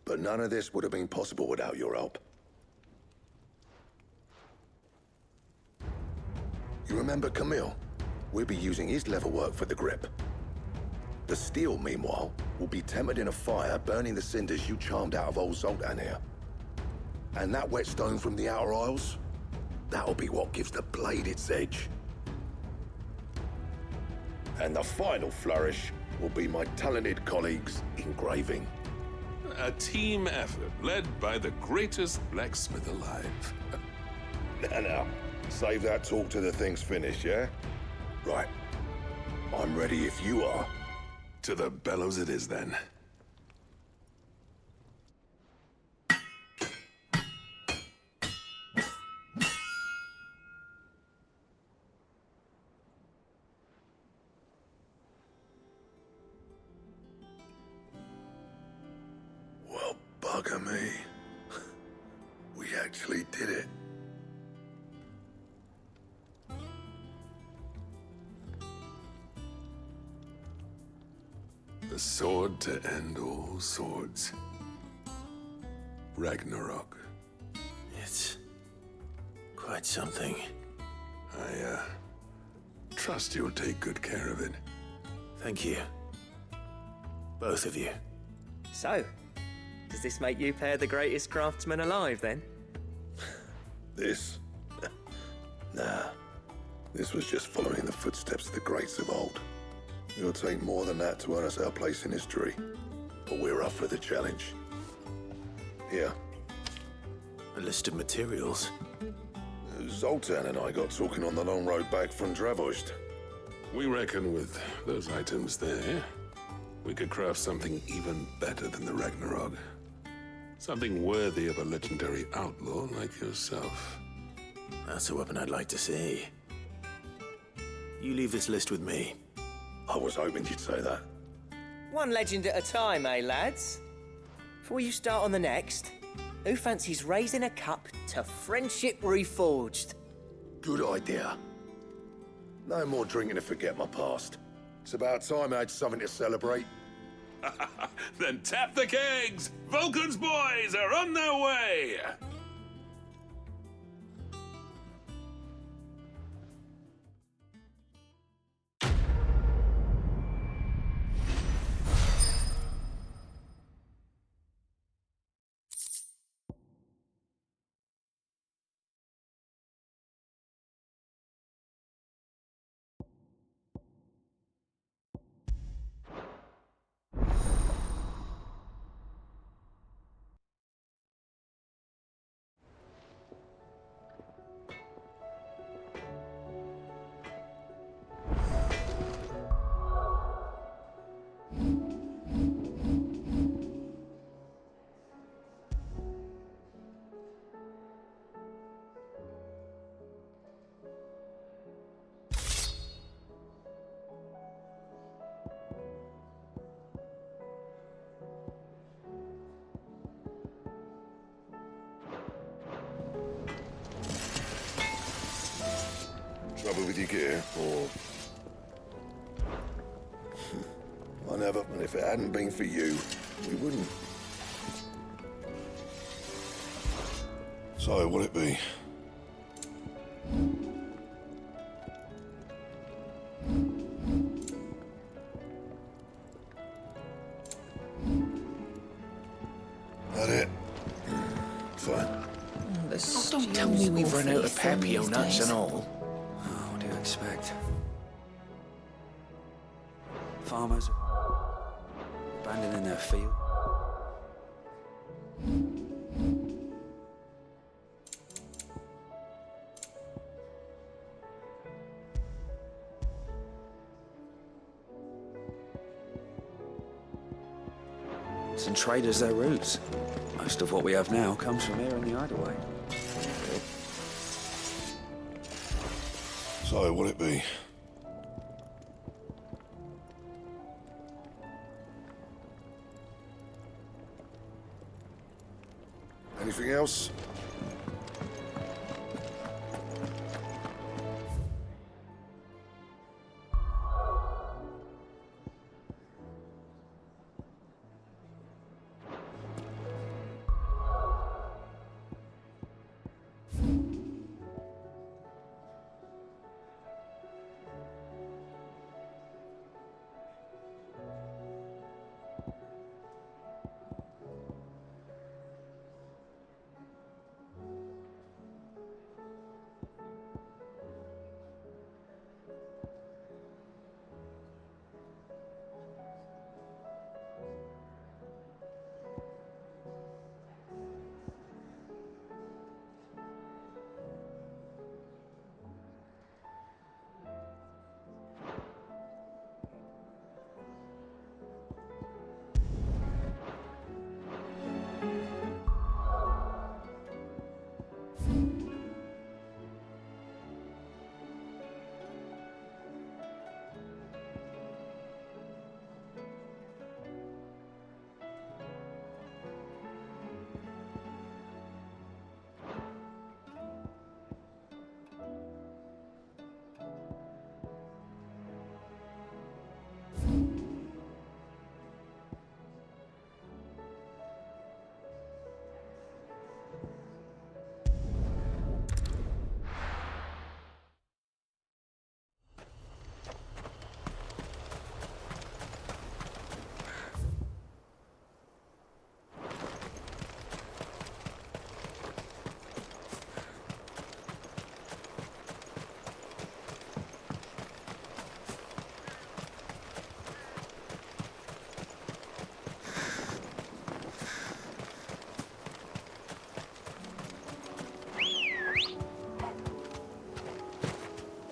Speaker 12: but none of this would have been possible without your help. You remember Camille? We'll be using his leather work for the grip. The steel, meanwhile, will be tempered in a fire, burning the cinders you charmed out of old Zoltan here. And that whetstone from the Outer Isles? That'll be what gives the blade its edge. And the final flourish will be my talented colleagues engraving.
Speaker 16: A team effort led by the greatest blacksmith alive.
Speaker 12: Now, save that talk till the thing's finished, yeah? Right. I'm ready if you are.
Speaker 16: To the bellows it is, then.
Speaker 12: Well, bugger me. We actually did it.
Speaker 16: The sword to end all swords. Ragnarok.
Speaker 2: It's quite something.
Speaker 16: I trust you'll take good care of it.
Speaker 2: Thank you. Both of you.
Speaker 15: So, does this make you pair the greatest craftsmen alive, then?
Speaker 12: This? Nah. This was just following the footsteps of the greats of old. It'll take more than that to earn us our place in history. But we're up for the challenge. Here.
Speaker 2: A list of materials.
Speaker 12: Zoltan and I got talking on the long road back from Dravozd.
Speaker 16: We reckon with those items there, we could craft something even better than the Ragnarok. Something worthy of a legendary outlaw like yourself.
Speaker 2: That's a weapon I'd like to see. You leave this list with me.
Speaker 12: I was hoping you'd say that.
Speaker 15: One legend at a time, eh, lads? Before you start on the next, who fancies raising a cup to friendship reforged?
Speaker 12: Good idea. No more drinking to forget my past. It's about time I had something to celebrate.
Speaker 16: Then tap the kegs! Vulcan's boys are on their way!
Speaker 12: over with your gear, or... I never, and if it hadn't been for you, we wouldn't. So, what'll it be? That it? Fine.
Speaker 3: Oh, don't tell me we've run out of papio nuts and all.
Speaker 17: Oh, what do you expect? Farmers abandoning their field. And traders their roots. Most of what we have now comes from here in the hideaway.
Speaker 12: So, what'll it be? Anything else?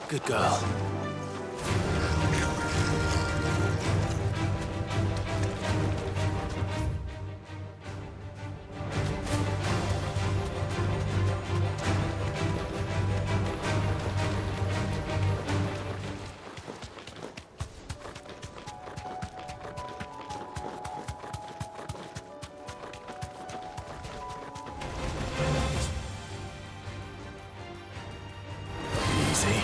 Speaker 17: Good girl.
Speaker 12: Easy.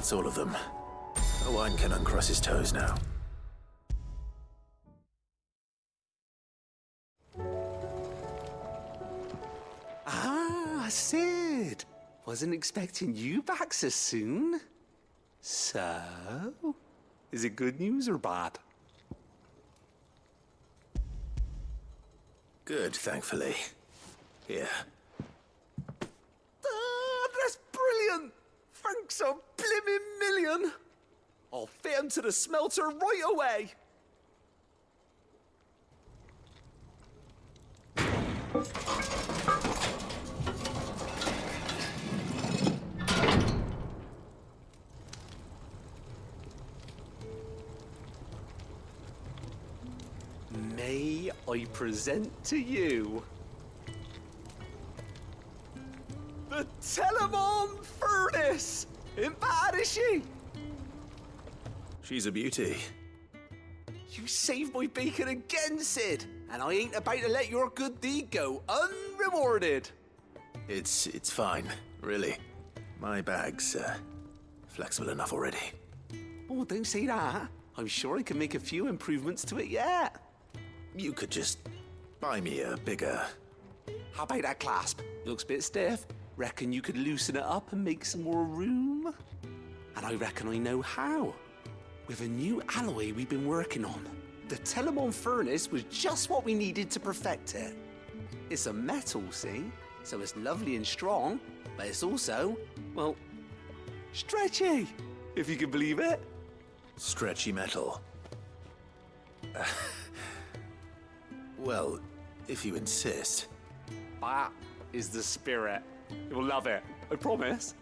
Speaker 2: That's all of them. Owen can uncross his toes now.
Speaker 14: Ah, Sid! Wasn't expecting you back so soon. So, is it good news or bad?
Speaker 2: Good, thankfully. Here.
Speaker 14: Ah, that's brilliant! Thanks a blimmin' million! I'll fit him to the smelter right away! May I present to you the Telemon Furnace! Ain't bad, is she?
Speaker 2: She's a beauty.
Speaker 14: You saved my bacon again, Sid, and I ain't about to let your good deed go unrewarded.
Speaker 2: It's fine, really. My bag's flexible enough already.
Speaker 14: Oh, don't say that. I'm sure I can make a few improvements to it yet.
Speaker 2: You could just buy me a bigger...
Speaker 14: How about that clasp? Looks a bit stiff. Reckon you could loosen it up and make some more room? And I reckon I know how. With a new alloy we've been working on. The Telemon Furnace was just what we needed to perfect it. It's a metal, see? So it's lovely and strong, but it's also, well, stretchy, if you can believe it.
Speaker 2: Stretchy metal. Well, if you insist.
Speaker 14: That is the spirit. You'll love it, I promise.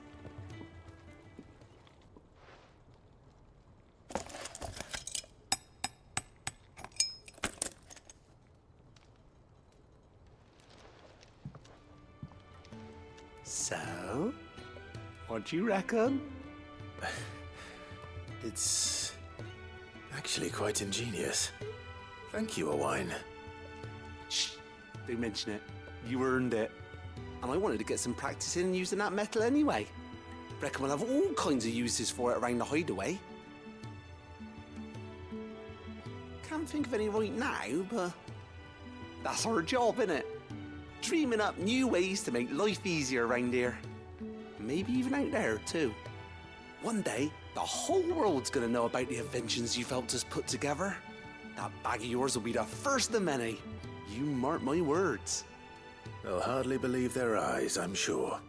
Speaker 14: So, what do you reckon?
Speaker 2: It's actually quite ingenious. Thank you, Owen.
Speaker 14: Shh, don't mention it. You earned it. And I wanted to get some practice in using that metal anyway. Reckon we'll have all kinds of uses for it around the hideaway. Can't think of any right now, but that's our job, innit? Dreaming up new ways to make life easier around here. Maybe even out there, too. One day, the whole world's gonna know about the inventions you've helped us put together. That bag of yours will be the first of many. You mark my words.
Speaker 2: They'll hardly believe their eyes, I'm sure.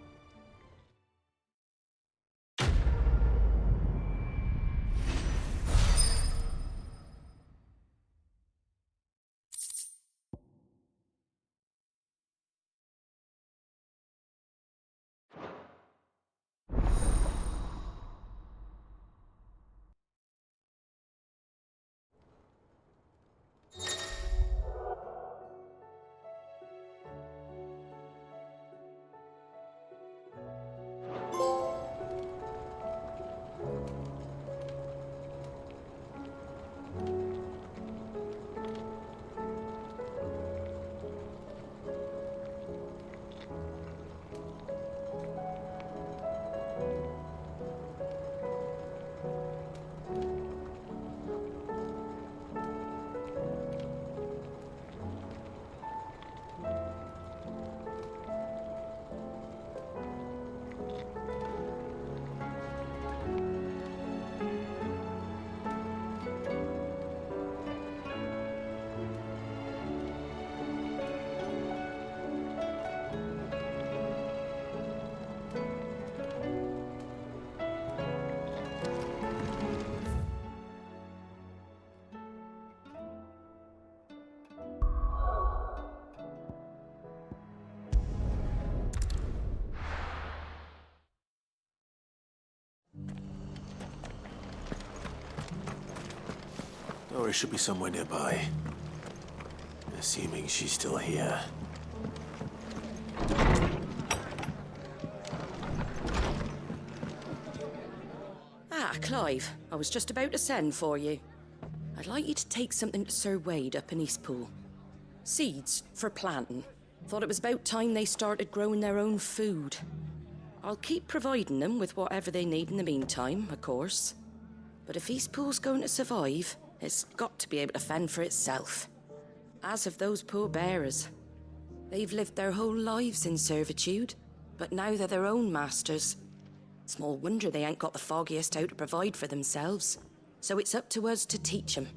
Speaker 2: Dora should be somewhere nearby. Assuming she's still here.
Speaker 13: Ah, Clive. I was just about to send for you. I'd like you to take something to Sir Wade up in Eastpool. Seeds for planting. Thought it was about time they started growing their own food. I'll keep providing them with whatever they need in the meantime, of course. But if Eastpool's going to survive, it's got to be able to fend for itself. As of those poor bearers. They've lived their whole lives in servitude, but now they're their own masters. Small wonder they ain't got the foggiest how to provide for themselves. So it's up to us to teach them.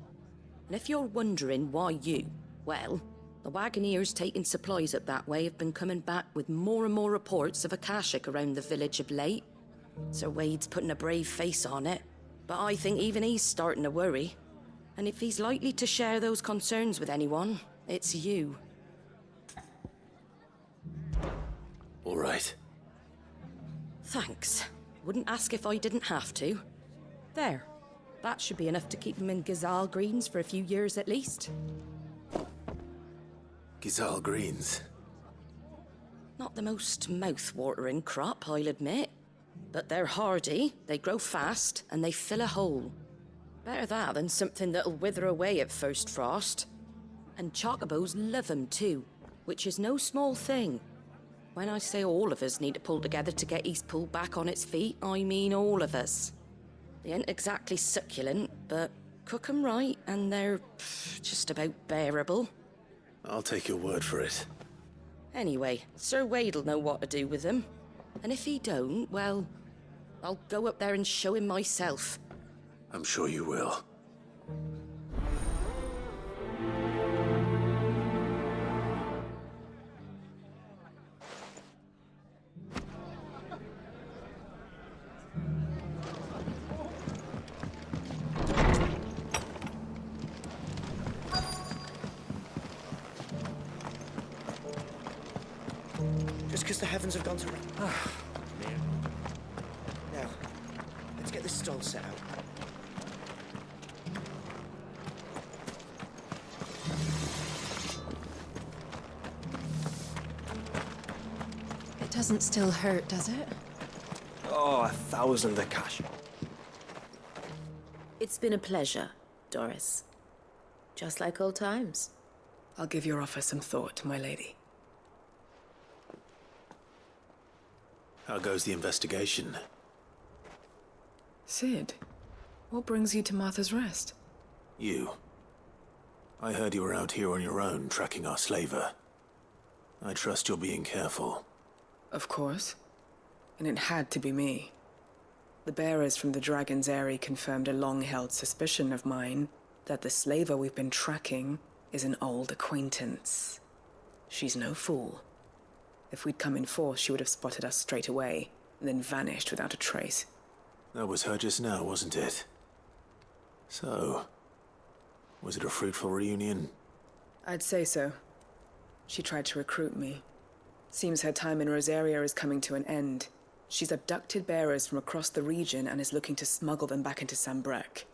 Speaker 13: And if you're wondering why you, well, the Wagoneers taking supplies up that way have been coming back with more and more reports of Akashic around the village of late. Sir Wade's putting a brave face on it, but I think even he's starting to worry. And if he's likely to share those concerns with anyone, it's you.
Speaker 2: All right.
Speaker 13: Thanks. Wouldn't ask if I didn't have to. There. That should be enough to keep him in Gazal Greens for a few years at least.
Speaker 2: Gazal Greens.
Speaker 13: Not the most mouth-watering crop, I'll admit. But they're hardy, they grow fast, and they fill a hole. Better that than something that'll wither away at first frost. And chocobos love 'em too, which is no small thing. When I say all of us need to pull together to get Eastpool back on its feet, I mean all of us. They ain't exactly succulent, but cook 'em right and they're just about bearable.
Speaker 2: I'll take your word for it.
Speaker 13: Anyway, Sir Wade'll know what to do with them. And if he don't, well, I'll go up there and show him myself.
Speaker 2: I'm sure you will.
Speaker 15: Just because the heavens have gone to... Now, let's get this stall set out.
Speaker 18: It doesn't still hurt, does it?
Speaker 15: Oh, 1,000 the cash.
Speaker 19: It's been a pleasure, Doris. Just like old times.
Speaker 18: I'll give your offer some thought, my lady.
Speaker 2: How goes the investigation?
Speaker 18: Sid, what brings you to Martha's Rest?
Speaker 2: You. I heard you were out here on your own, tracking our slaver. I trust you're being careful.
Speaker 18: Of course. And it had to be me. The bearers from the Dragon's Eyrie confirmed a long-held suspicion of mine that the slaver we've been tracking is an old acquaintance. She's no fool. If we'd come in force, she would have spotted us straight away, and then vanished without a trace.
Speaker 2: That was her just now, wasn't it? So, was it a fruitful reunion?
Speaker 18: I'd say so. She tried to recruit me. Seems her time in Rosaria is coming to an end. She's abducted bearers from across the region and is looking to smuggle them back into Sambrec.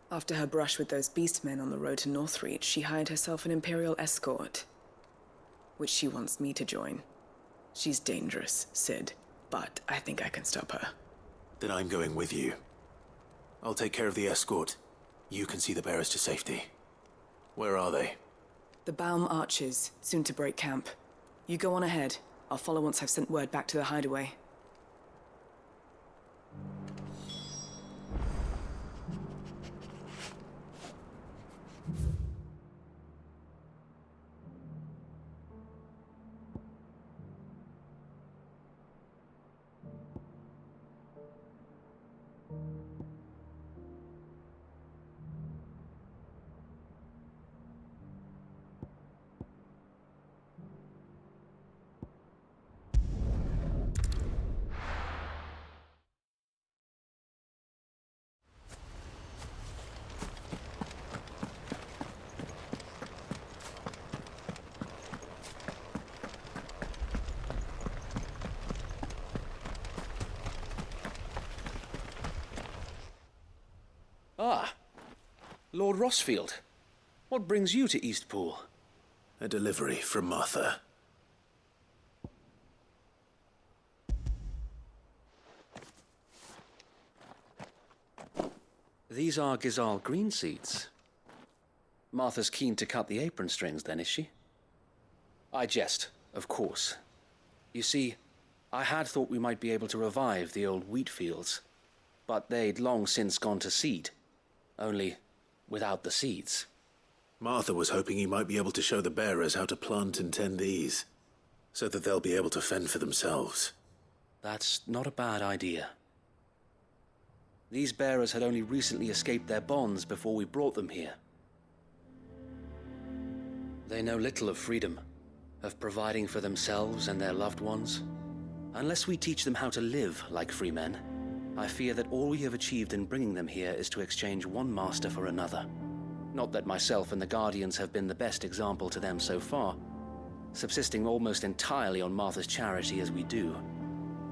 Speaker 18: After her brush with those beastmen on the road to Northreach, she hired herself an Imperial escort, which she wants me to join. She's dangerous, Sid, but I think I can stop her.
Speaker 2: Then I'm going with you. I'll take care of the escort. You can see the bearers to safety. Where are they?
Speaker 18: The Baum Archers, soon to break camp. You go on ahead. I'll follow once I've sent word back to the hideaway.
Speaker 15: Ah, Lord Rossfield. What brings you to Eastpool?
Speaker 2: A delivery from Martha.
Speaker 20: These are Gazal green seeds. Martha's keen to cut the apron strings, then, is she? I jest, of course. You see, I had thought we might be able to revive the old wheat fields, but they'd long since gone to seed, only without the seeds.
Speaker 2: Martha was hoping he might be able to show the bearers how to plant and tend these, so that they'll be able to fend for themselves.
Speaker 20: That's not a bad idea. These bearers had only recently escaped their bonds before we brought them here. They know little of freedom, of providing for themselves and their loved ones. Unless we teach them how to live like free men, I fear that all we have achieved in bringing them here is to exchange one master for another. Not that myself and the Guardians have been the best example to them so far, subsisting almost entirely on Martha's charity as we do.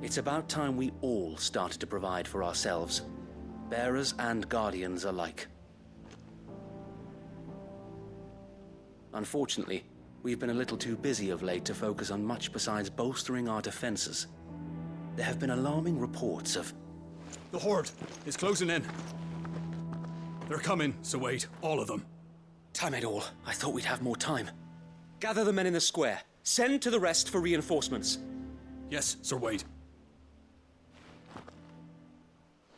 Speaker 20: It's about time we all started to provide for ourselves, bearers and Guardians alike. Unfortunately, we've been a little too busy of late to focus on much besides bolstering our defenses. There have been alarming reports of...
Speaker 9: The Horde is closing in. They're coming, so wait, all of them.
Speaker 20: Damn it all, I thought we'd have more time. Gather the men in the square. Send to the rest for reinforcements.
Speaker 9: Yes, Sir Wade.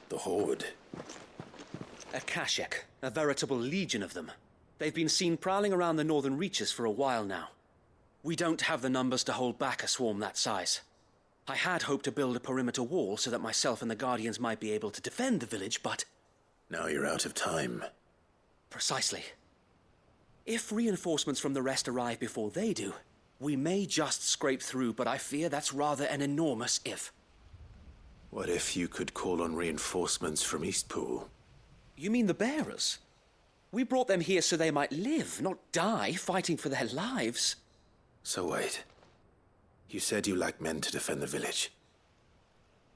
Speaker 2: The Horde.
Speaker 20: A Kashek, a veritable legion of them. They've been seen prowling around the northern reaches for a while now. We don't have the numbers to hold back a swarm that size. I had hoped to build a perimeter wall so that myself and the Guardians might be able to defend the village, but...
Speaker 2: Now you're out of time.
Speaker 20: Precisely. If reinforcements from the rest arrive before they do, we may just scrape through, but I fear that's rather an enormous if.
Speaker 2: What if you could call on reinforcements from Eastpool?
Speaker 20: You mean the bearers? We brought them here so they might live, not die, fighting for their lives.
Speaker 2: So wait. You said you lacked men to defend the village.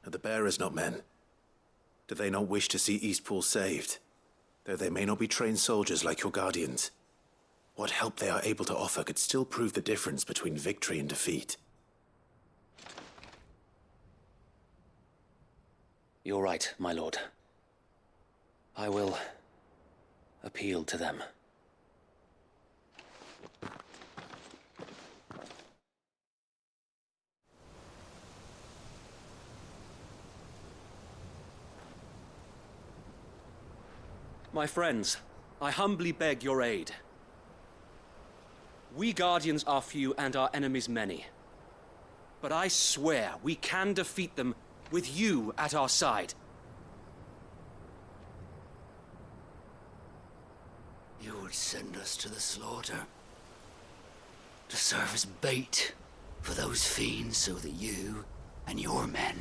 Speaker 2: Are the bearers not men? Do they not wish to see Eastpool saved? Though they may not be trained soldiers like your Guardians. What help they are able to offer could still prove the difference between victory and defeat.
Speaker 20: You're right, my lord. I will appeal to them. My friends, I humbly beg your aid. We Guardians are few and our enemies many. But I swear we can defeat them with you at our side.
Speaker 1: You would send us to the slaughter, to serve as bait for those fiends so that you and your men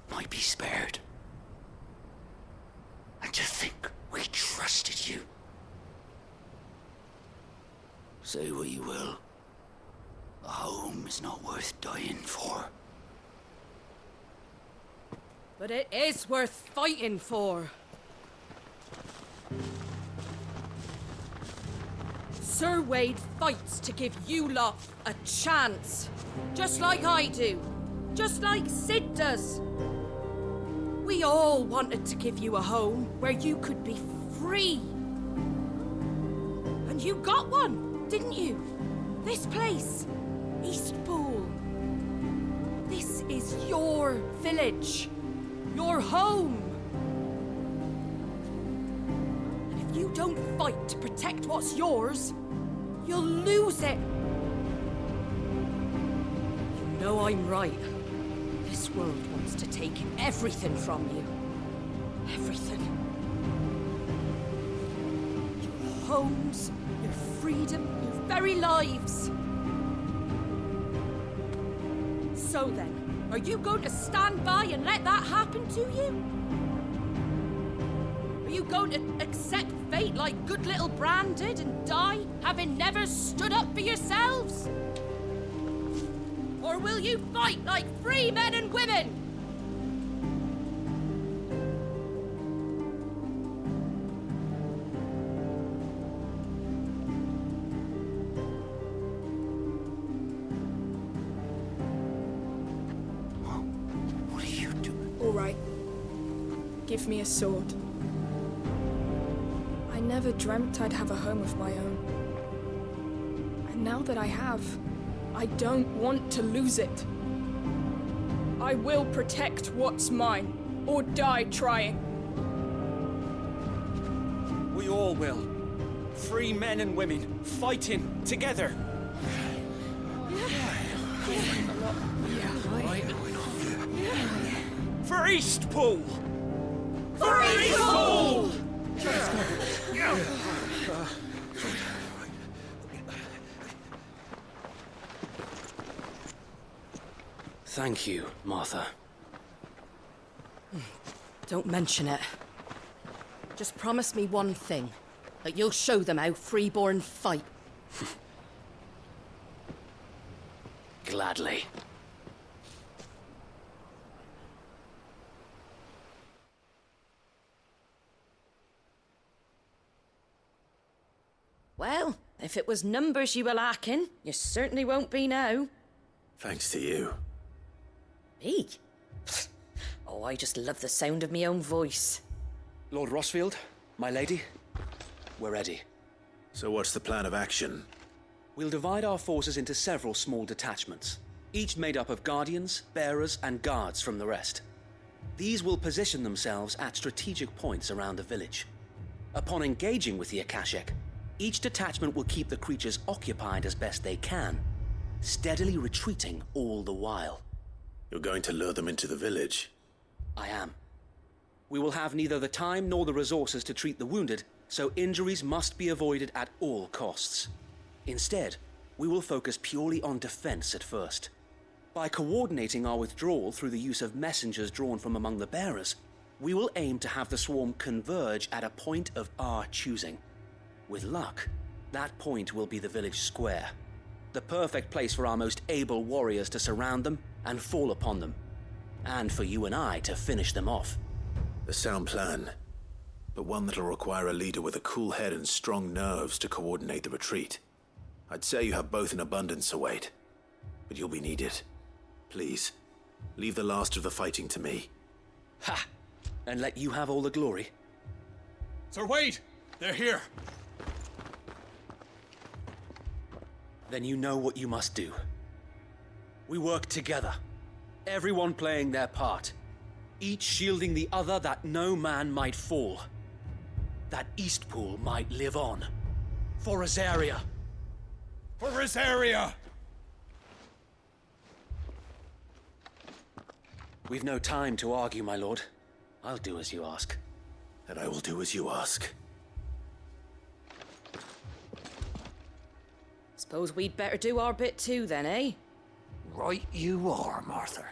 Speaker 1: might be spared. And to think we trusted you. Say what you will, a home is not worth dying for.
Speaker 13: But it is worth fighting for. Sir Wade fights to give you lot a chance. Just like I do. Just like Sid does. We all wanted to give you a home where you could be free. And you got one, didn't you? This place, Eastpool. This is your village. Your home. And if you don't fight to protect what's yours, you'll lose it. You know I'm right. This world wants to take everything from you. Everything. Your homes, your freedom, your very lives. So then, are you going to stand by and let that happen to you? Are you going to accept fate like good little Bran did and die, having never stood up for yourselves? Or will you fight like free men and women?
Speaker 1: What are you doing?
Speaker 21: All right. Give me a sword. I never dreamt I'd have a home of my own. And now that I have, I don't want to lose it. I will protect what's mine, or die trying.
Speaker 15: We all will. Free men and women, fighting together. For Eastpool! For Eastpool!
Speaker 20: Thank you, Martha.
Speaker 13: Don't mention it. Just promise me one thing. That you'll show them how freeborn fight.
Speaker 20: Gladly.
Speaker 13: Well, if it was numbers you were lacking, you certainly won't be now.
Speaker 2: Thanks to you.
Speaker 13: Me? Oh, I just love the sound of my own voice.
Speaker 20: Lord Rossfield, my lady, we're ready.
Speaker 2: So what's the plan of action?
Speaker 20: We'll divide our forces into several small detachments, each made up of guardians, bearers, and guards from the rest. These will position themselves at strategic points around the village. Upon engaging with the Akashic, each detachment will keep the creatures occupied as best they can, steadily retreating all the while.
Speaker 2: You're going to lure them into the village?
Speaker 20: I am. We will have neither the time nor the resources to treat the wounded, so injuries must be avoided at all costs. Instead, we will focus purely on defense at first. By coordinating our withdrawal through the use of messengers drawn from among the bearers, we will aim to have the swarm converge at a point of our choosing. With luck, that point will be the village square, the perfect place for our most able warriors to surround them and fall upon them, and for you and I to finish them off.
Speaker 2: A sound plan, but one that'll require a leader with a cool head and strong nerves to coordinate the retreat. I'd say you have both in abundance, await, but you'll be needed. Please, leave the last of the fighting to me.
Speaker 20: Ha! And let you have all the glory?
Speaker 9: Sir Wade! They're here!
Speaker 20: Then you know what you must do. We work together, everyone playing their part, each shielding the other that no man might fall, that Eastpool might live on. For Rosaria!
Speaker 9: For Rosaria!
Speaker 20: We've no time to argue, my lord. I'll do as you ask.
Speaker 2: And I will do as you ask.
Speaker 13: Suppose we'd better do our bit too then, eh?
Speaker 3: Right you are, Martha.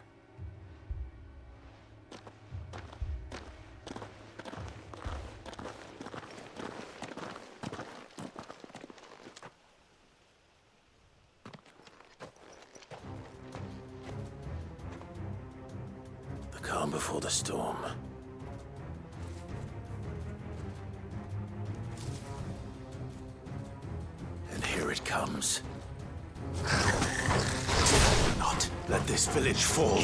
Speaker 2: The calm before the storm. And here it comes. Do not let this village fall.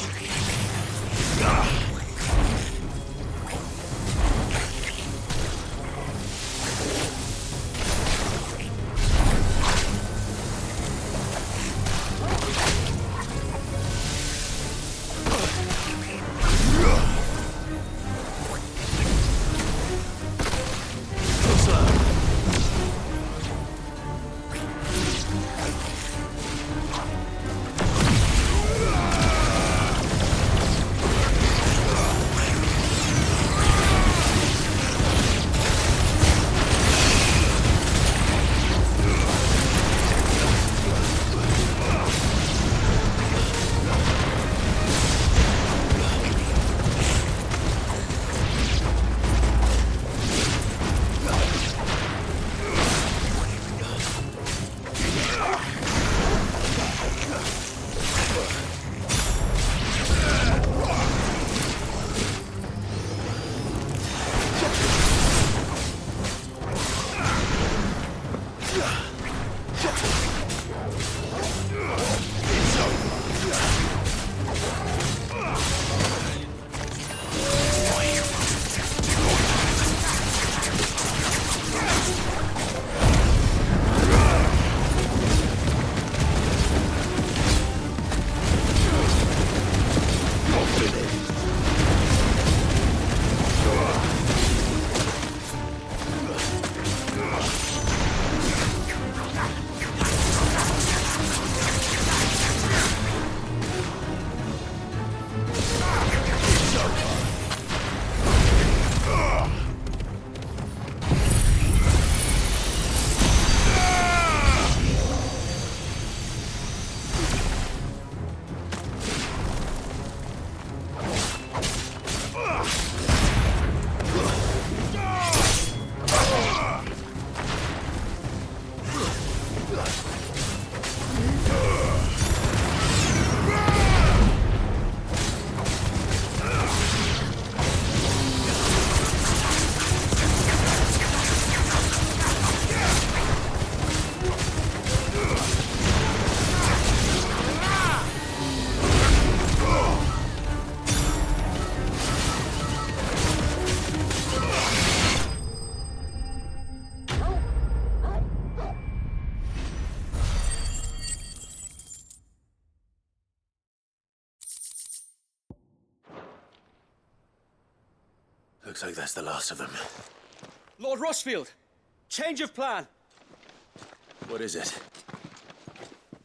Speaker 2: Looks like that's the last of them.
Speaker 20: Lord Rossfield! Change of plan!
Speaker 2: What is it?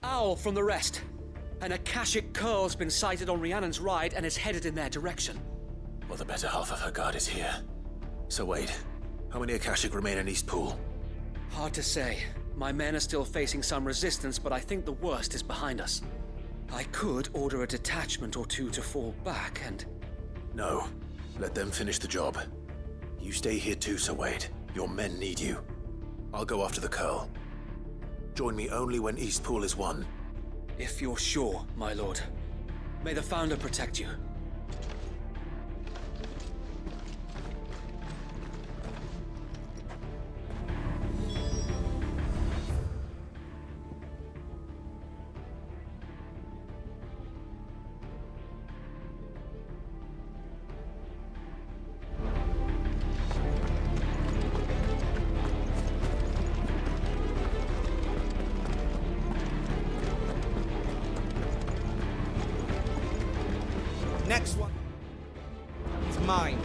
Speaker 20: Owl from the rest. An Akashic Curl's been sighted on Rhiannon's ride and is headed in their direction.
Speaker 2: Well, the better half of her guard is here. So wait, how many Akashic remain in East Pool?
Speaker 20: Hard to say. My men are still facing some resistance, but I think the worst is behind us. I could order a detachment or two to fall back and...
Speaker 2: No. Let them finish the job. You stay here too, Sir Wade. Your men need you. I'll go after the Curl. Join me only when East Pool is won.
Speaker 20: If you're sure, my lord. May the Founder protect you.
Speaker 7: Next one. It's mine.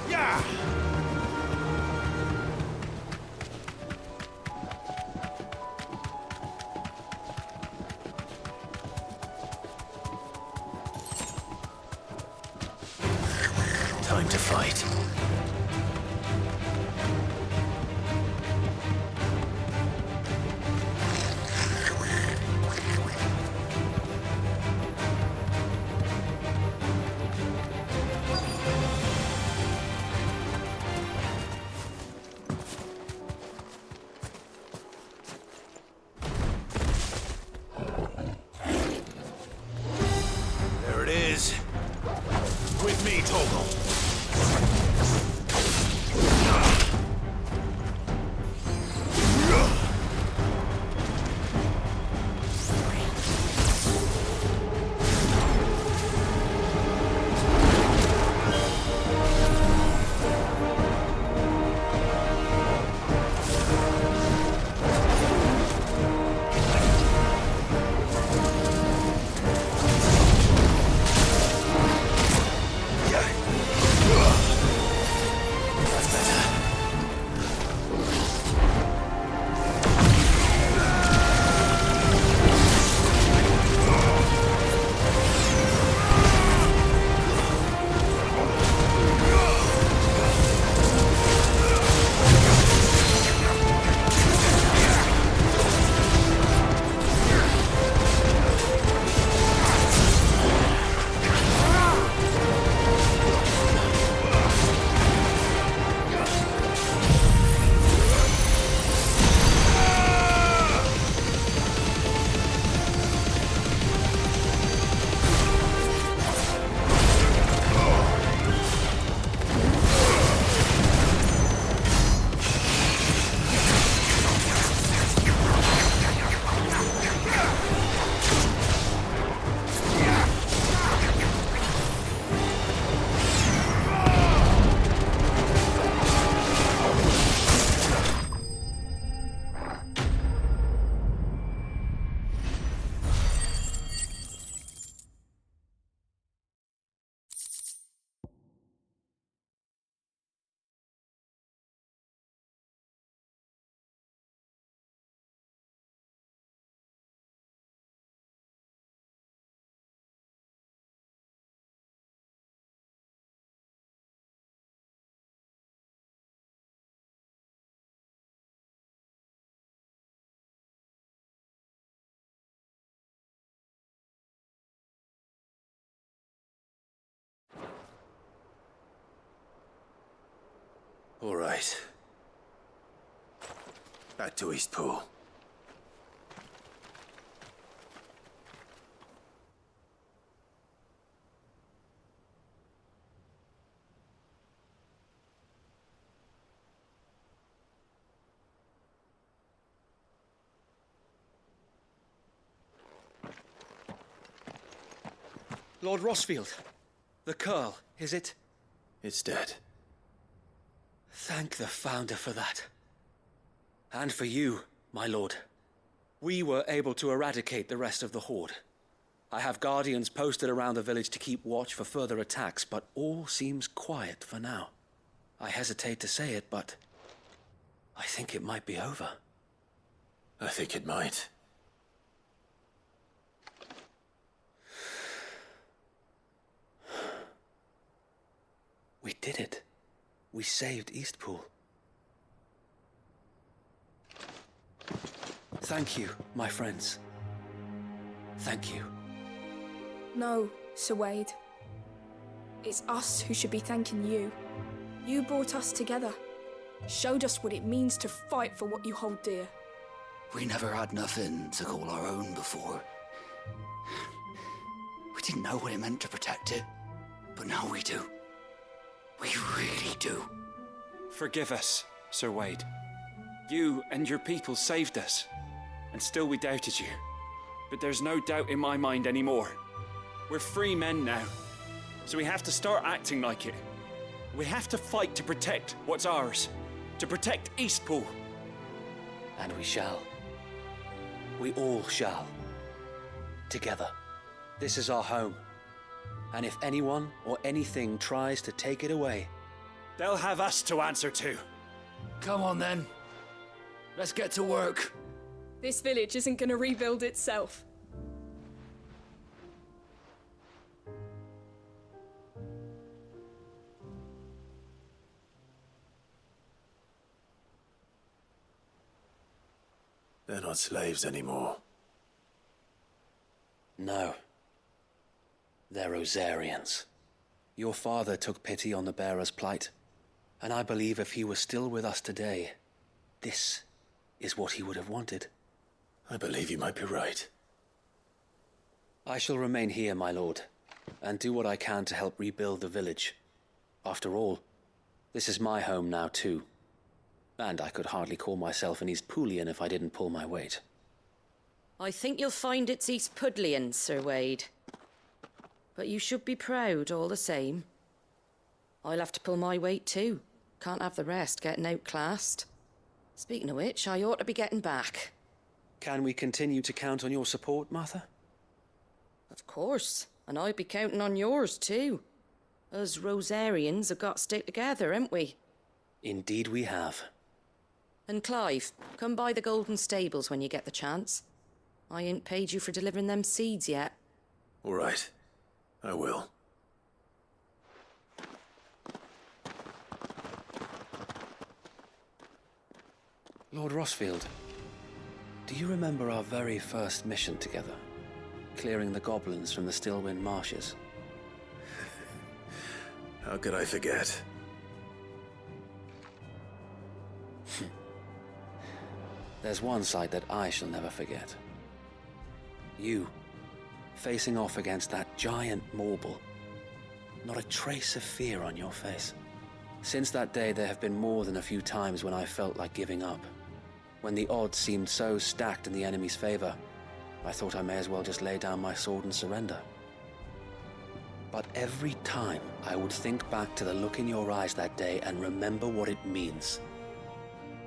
Speaker 7: Yeah!
Speaker 2: Time to fight. There it is. With me, Torgal. All right. Back to Eastpool.
Speaker 20: Lord Rossfield, the Curl, is it?
Speaker 2: It's dead.
Speaker 20: Thank the Founder for that. And for you, my lord. We were able to eradicate the rest of the Horde. I have guardians posted around the village to keep watch for further attacks, but all seems quiet for now. I hesitate to say it, but I think it might be over.
Speaker 2: I think it might.
Speaker 20: We did it. We saved Eastpool. Thank you, my friends. Thank you.
Speaker 21: No, Sir Wade. It's us who should be thanking you. You brought us together. Showed us what it means to fight for what you hold dear.
Speaker 1: We never had nothing to call our own before. We didn't know what it meant to protect it, but now we do. We really do.
Speaker 8: Forgive us, Sir Wade. You and your people saved us, and still we doubted you. But there's no doubt in my mind anymore. We're free men now, so we have to start acting like it. We have to fight to protect what's ours, to protect Eastpool.
Speaker 20: And we shall. We all shall. Together. This is our home. And if anyone or anything tries to take it away,
Speaker 8: they'll have us to answer to.
Speaker 1: Come on then. Let's get to work.
Speaker 21: This village isn't gonna rebuild itself.
Speaker 2: They're not slaves anymore.
Speaker 20: No. They're Rosarians. Your father took pity on the bearer's plight, and I believe if he was still with us today, this is what he would have wanted.
Speaker 2: I believe you might be right.
Speaker 20: I shall remain here, my lord, and do what I can to help rebuild the village. After all, this is my home now too, and I could hardly call myself an Eastpoolian if I didn't pull my weight.
Speaker 13: I think you'll find it's Eastpudlian, Sir Wade. But you should be proud all the same. I'll have to pull my weight too. Can't have the rest getting outclassed. Speaking of which, I ought to be getting back.
Speaker 20: Can we continue to count on your support, Martha?
Speaker 13: Of course, and I'd be counting on yours too. Us Rosarians have got to stick together, haven't we?
Speaker 20: Indeed we have.
Speaker 13: And Clive, come by the Golden Stables when you get the chance. I ain't paid you for delivering them seeds yet.
Speaker 2: All right. I will.
Speaker 20: Lord Rossfield, do you remember our very first mission together? Clearing the goblins from the Stillwind marshes?
Speaker 2: How could I forget?
Speaker 20: There's one sight that I shall never forget. You, facing off against that giant Morble. Not a trace of fear on your face. Since that day, there have been more than a few times when I felt like giving up. When the odds seemed so stacked in the enemy's favor, I thought I may as well just lay down my sword and surrender. But every time, I would think back to the look in your eyes that day and remember what it means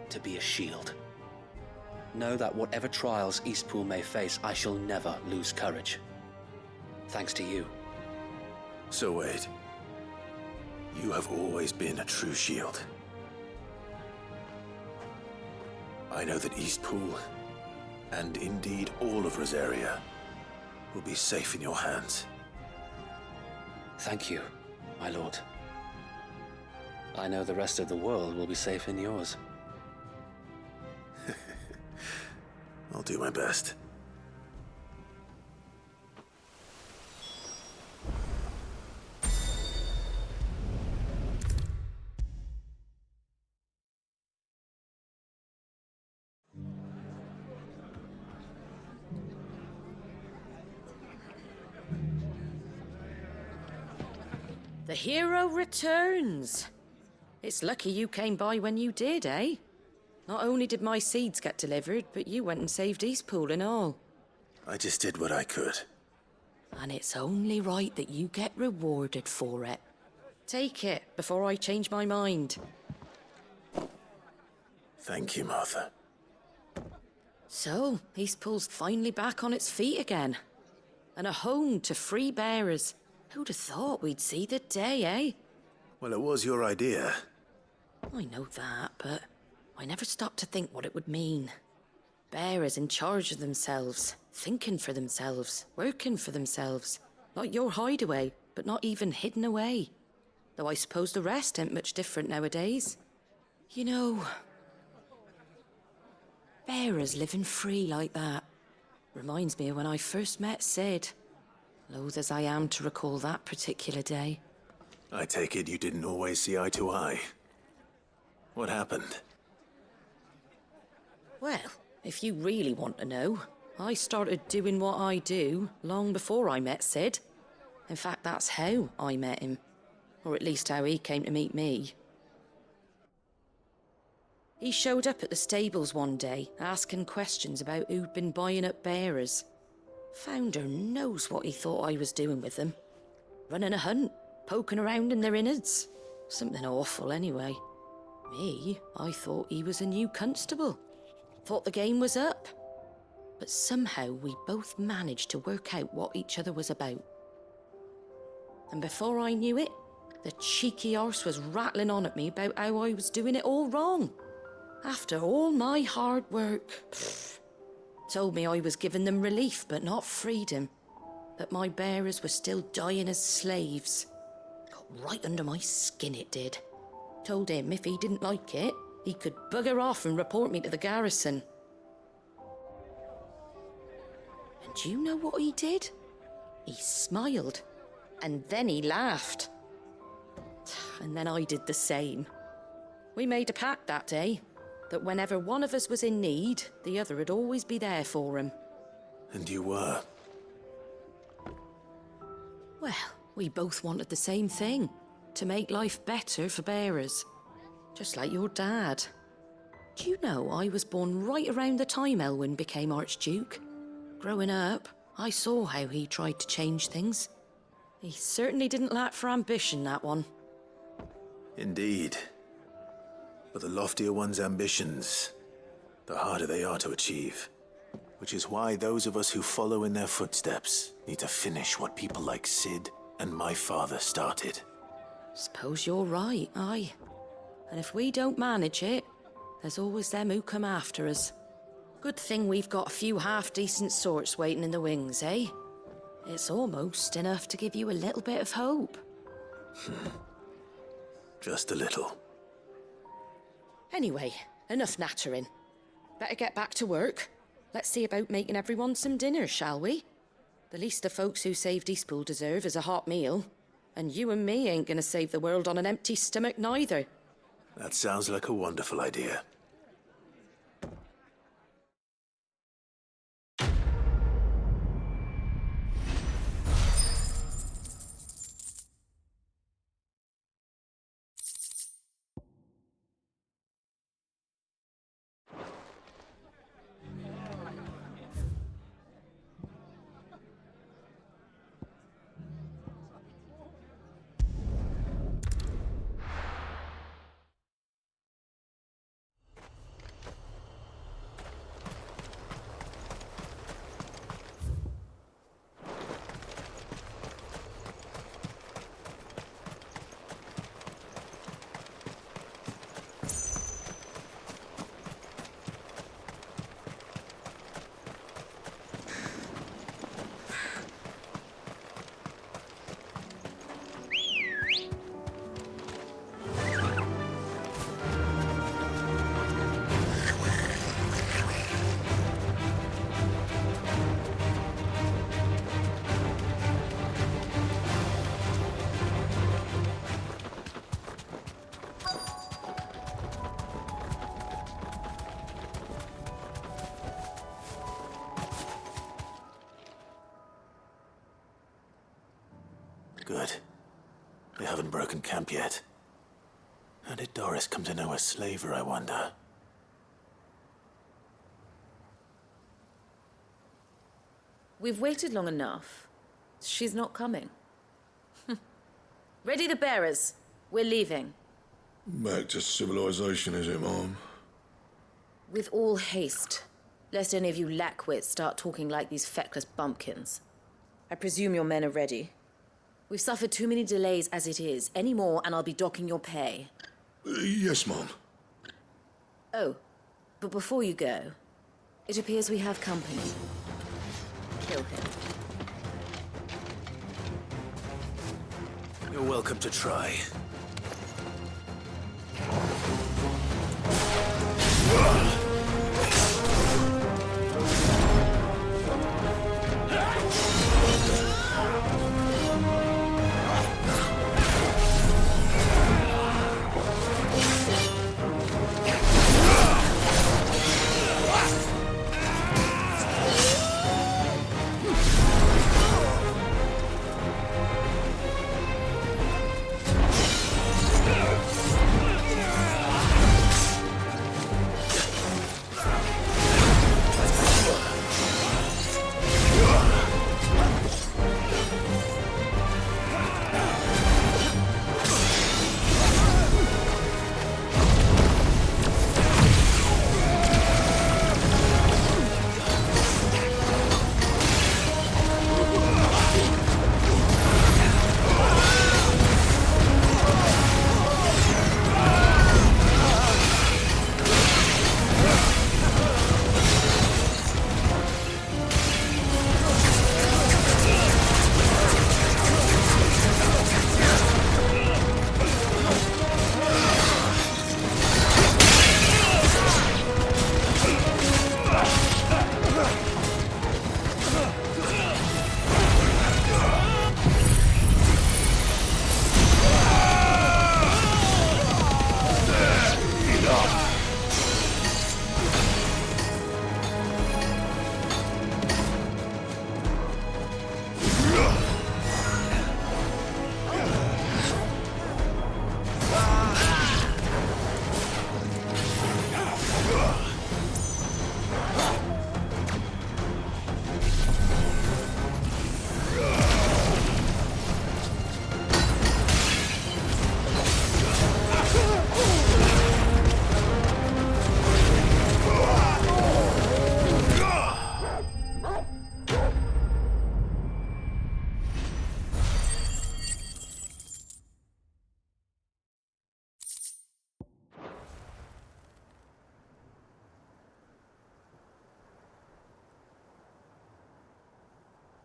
Speaker 20: to be a shield. Know that whatever trials Eastpool may face, I shall never lose courage. Thanks to you.
Speaker 2: So Wade, you have always been a true shield. I know that Eastpool, and indeed all of Rosaria, will be safe in your hands.
Speaker 20: Thank you, my lord. I know the rest of the world will be safe in yours.
Speaker 2: I'll do my best.
Speaker 13: The hero returns. It's lucky you came by when you did, eh? Not only did my seeds get delivered, but you went and saved Eastpool and all.
Speaker 2: I just did what I could.
Speaker 13: And it's only right that you get rewarded for it. Take it before I change my mind.
Speaker 2: Thank you, Martha.
Speaker 13: So, Eastpool's finally back on its feet again. And a home to free bearers. Who'd have thought we'd see the day, eh?
Speaker 2: Well, it was your idea.
Speaker 13: I know that, but I never stopped to think what it would mean. Bearers in charge of themselves, thinking for themselves, working for themselves. Like your hideaway, but not even hidden away. Though I suppose the rest ain't much different nowadays. You know, bearers living free like that reminds me of when I first met Sid. Loath as I am to recall that particular day.
Speaker 2: I take it you didn't always see eye to eye. What happened?
Speaker 13: Well, if you really want to know, I started doing what I do long before I met Sid. In fact, that's how I met him. Or at least how he came to meet me. He showed up at the stables one day, asking questions about who'd been buying up bearers. Founder knows what he thought I was doing with them. Running a hunt, poking around in their innards. Something awful, anyway. Me, I thought he was a new constable. Thought the game was up. But somehow we both managed to work out what each other was about. And before I knew it, the cheeky arse was rattling on at me about how I was doing it all wrong. After all my hard work. Told me I was giving them relief, but not freedom. That my bearers were still dying as slaves. Got right under my skin, it did. Told him if he didn't like it, he could bugger off and report me to the garrison. And do you know what he did? He smiled. And then he laughed. And then I did the same. We made a pact that day, that whenever one of us was in need, the other would always be there for him.
Speaker 2: And you were?
Speaker 13: Well, we both wanted the same thing, to make life better for bearers. Just like your dad. Do you know I was born right around the time Elwyn became Archduke? Growing up, I saw how he tried to change things. He certainly didn't lack for ambition, that one.
Speaker 2: Indeed. But the loftier one's ambitions, the harder they are to achieve. Which is why those of us who follow in their footsteps need to finish what people like Sid and my father started.
Speaker 13: Suppose you're right, aye. And if we don't manage it, there's always them who come after us. Good thing we've got a few half-decent sorts waiting in the wings, eh? It's almost enough to give you a little bit of hope.
Speaker 2: Just a little.
Speaker 13: Anyway, enough nattering. Better get back to work. Let's see about making everyone some dinner, shall we? The least the folks who saved Eastpool deserve is a hot meal. And you and me ain't gonna save the world on an empty stomach neither.
Speaker 2: That sounds like a wonderful idea. Good. They haven't broken camp yet. How did Doris come to know a slaver, I wonder?
Speaker 4: We've waited long enough. She's not coming. Ready the bearers. We're leaving.
Speaker 12: Back to civilization, is it, Mom?
Speaker 4: With all haste, lest any of you lackwits start talking like these feckless bumpkins. I presume your men are ready. We've suffered too many delays as it is. Any more and I'll be docking your pay.
Speaker 12: Yes, Mom.
Speaker 4: Oh, but before you go, it appears we have company. Kill him.
Speaker 2: You're welcome to try.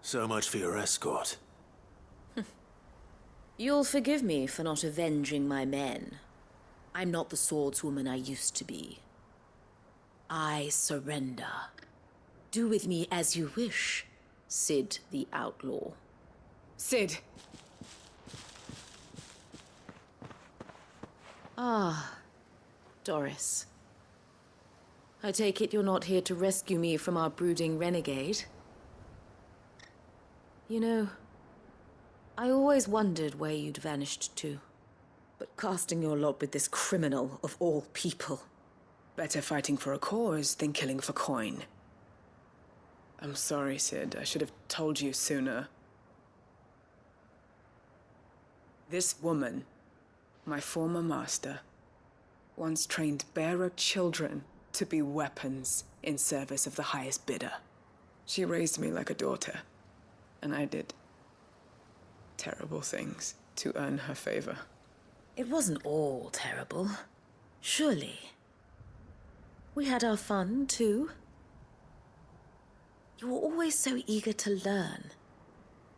Speaker 2: So much for your escort.
Speaker 4: You'll forgive me for not avenging my men. I'm not the swordswoman I used to be. I surrender. Do with me as you wish, Sid the Outlaw.
Speaker 18: Sid!
Speaker 4: Ah, Doris. I take it you're not here to rescue me from our brooding renegade? You know, I always wondered where you'd vanished to. But casting your lot with this criminal of all people.
Speaker 18: Better fighting for a cause than killing for coin. I'm sorry, Sid. I should have told you sooner. This woman, my former master, once trained bearer children to be weapons in service of the highest bidder. She raised me like a daughter. And I did terrible things to earn her favor.
Speaker 4: It wasn't all terrible, surely. We had our fun, too. You were always so eager to learn,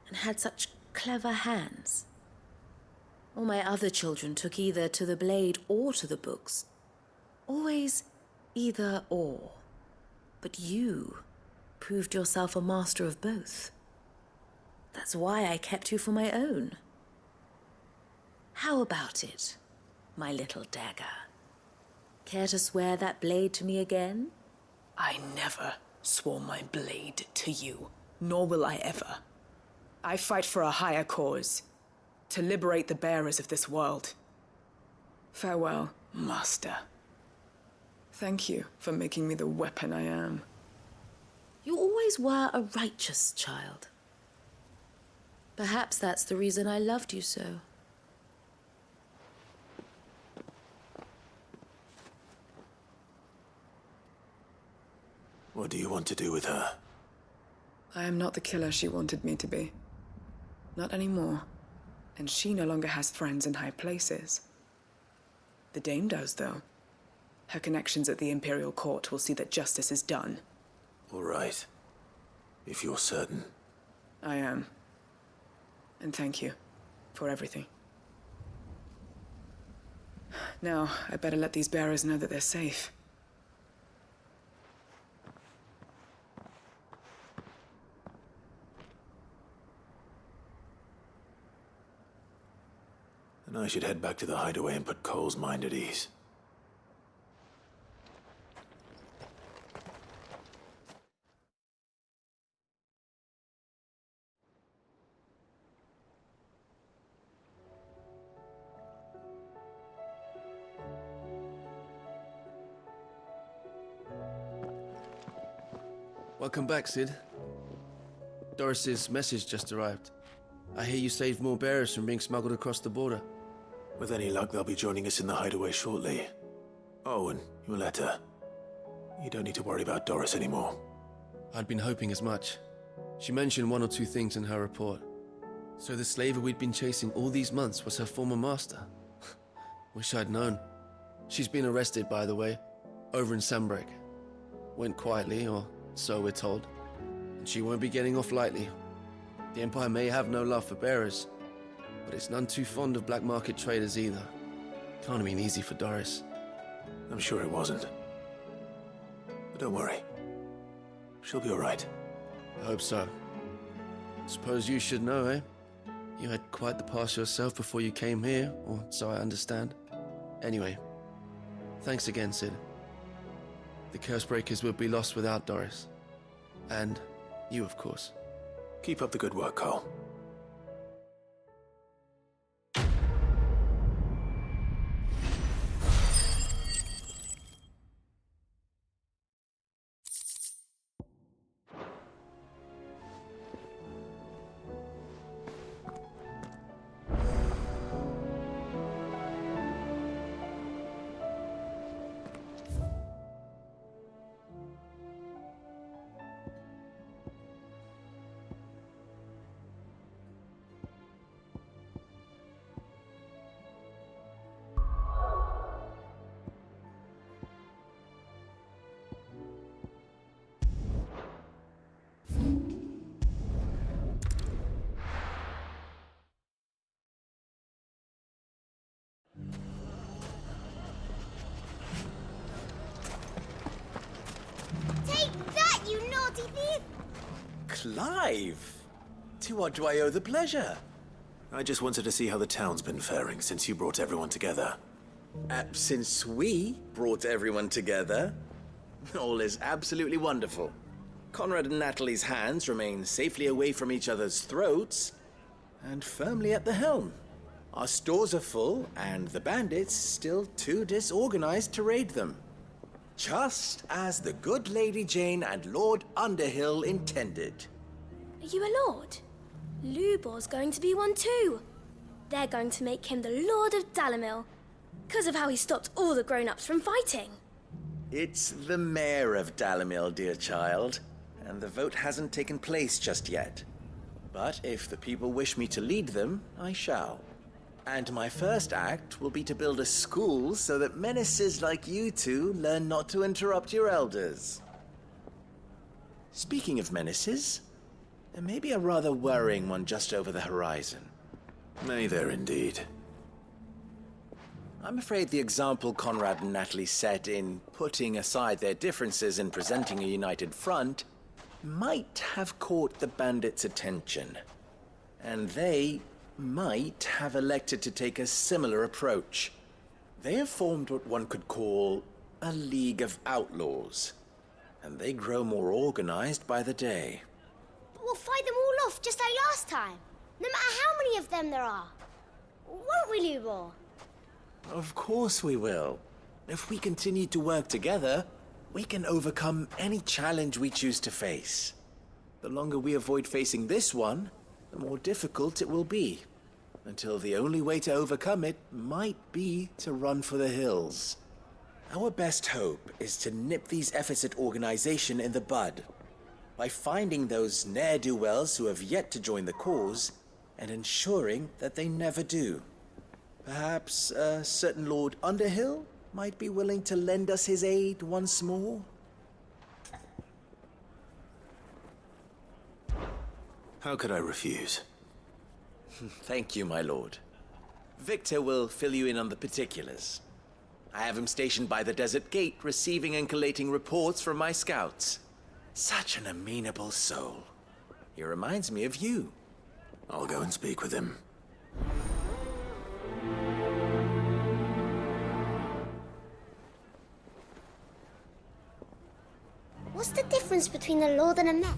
Speaker 4: and had such clever hands. All my other children took either to the blade or to the books. Always either or. But you proved yourself a master of both. That's why I kept you for my own. How about it, my little dagger? Care to swear that blade to me again?
Speaker 18: I never swore my blade to you, nor will I ever. I fight for a higher cause. to liberate the bearers of this world. Farewell, Master. Thank you for making me the weapon I am.
Speaker 4: You always were a righteous child. Perhaps that's the reason I loved you so.
Speaker 2: What do you want to do with her?
Speaker 18: I am not the killer she wanted me to be. Not anymore. And she no longer has friends in high places. The Dame does, though. Her connections at the Imperial Court will see that justice is done.
Speaker 2: All right. If you're certain.
Speaker 18: I am. And thank you for everything. Now, I better let these bearers know that they're safe.
Speaker 2: And I should head back to the hideaway and put Cole's mind at ease.
Speaker 5: Welcome back, Sid. Doris's message just arrived. I hear you saved more bearers from being smuggled across the border.
Speaker 2: With any luck, they'll be joining us in the hideaway shortly. Oh, and your letter. You don't need to worry about Doris anymore.
Speaker 5: I'd been hoping as much. She mentioned one or two things in her report. So the slaver we'd been chasing all these months was her former master. Wish I'd known. She's been arrested, by the way, over in Sambrek. Went quietly, or so we're told. And she won't be getting off lightly. The Empire may have no love for bearers, but it's none too fond of black market traders either. Can't have been easy for Doris.
Speaker 2: I'm sure it wasn't. But don't worry. She'll be all right.
Speaker 5: I hope so. Suppose you should know, eh? You had quite the past yourself before you came here, or so I understand. Anyway, thanks again, Sid. The Cursebreakers would be lost without Doris. And you, of course.
Speaker 2: Keep up the good work, Cole.
Speaker 22: Clive! To what do I owe the pleasure?
Speaker 2: I just wanted to see how the town's been faring since you brought everyone together.
Speaker 22: Since we brought everyone together, all is absolutely wonderful. Conrad and Natalie's hands remain safely away from each other's throats and firmly at the helm. Our stores are full, and the bandits still too disorganized to raid them. Just as the good Lady Jane and Lord Underhill intended.
Speaker 23: Are you a lord? Lubor's going to be one too. They're going to make him the Lord of Dalamil, because of how he stopped all the grown-ups from fighting.
Speaker 22: It's the mayor of Dalamil, dear child, and the vote hasn't taken place just yet. But if the people wish me to lead them, I shall. And my first act will be to build a school so that menaces like you two learn not to interrupt your elders. Speaking of menaces, there may be a rather worrying one just over the horizon.
Speaker 2: May there indeed.
Speaker 22: I'm afraid the example Conrad and Natalie set in putting aside their differences and presenting a united front might have caught the bandits' attention. And they might have elected to take a similar approach. They have formed what one could call a League of Outlaws, and they grow more organized by the day.
Speaker 24: But we'll fight them all off just like last time, no matter how many of them there are.
Speaker 23: Won't we, Lubor?
Speaker 22: Of course we will. If we continue to work together, we can overcome any challenge we choose to face. The longer we avoid facing this one, the more difficult it will be. Until the only way to overcome it might be to run for the hills. Our best hope is to nip these efforts at organization in the bud by finding those ne'er-do-wells who have yet to join the cause and ensuring that they never do. Perhaps a certain Lord Underhill might be willing to lend us his aid once more?
Speaker 2: How could I refuse?
Speaker 22: Thank you, my lord. Victor will fill you in on the particulars. I have him stationed by the desert gate, receiving and collating reports from my scouts. Such an amenable soul. He reminds me of you.
Speaker 2: I'll go and speak with him.
Speaker 23: What's the difference between a lord and a man?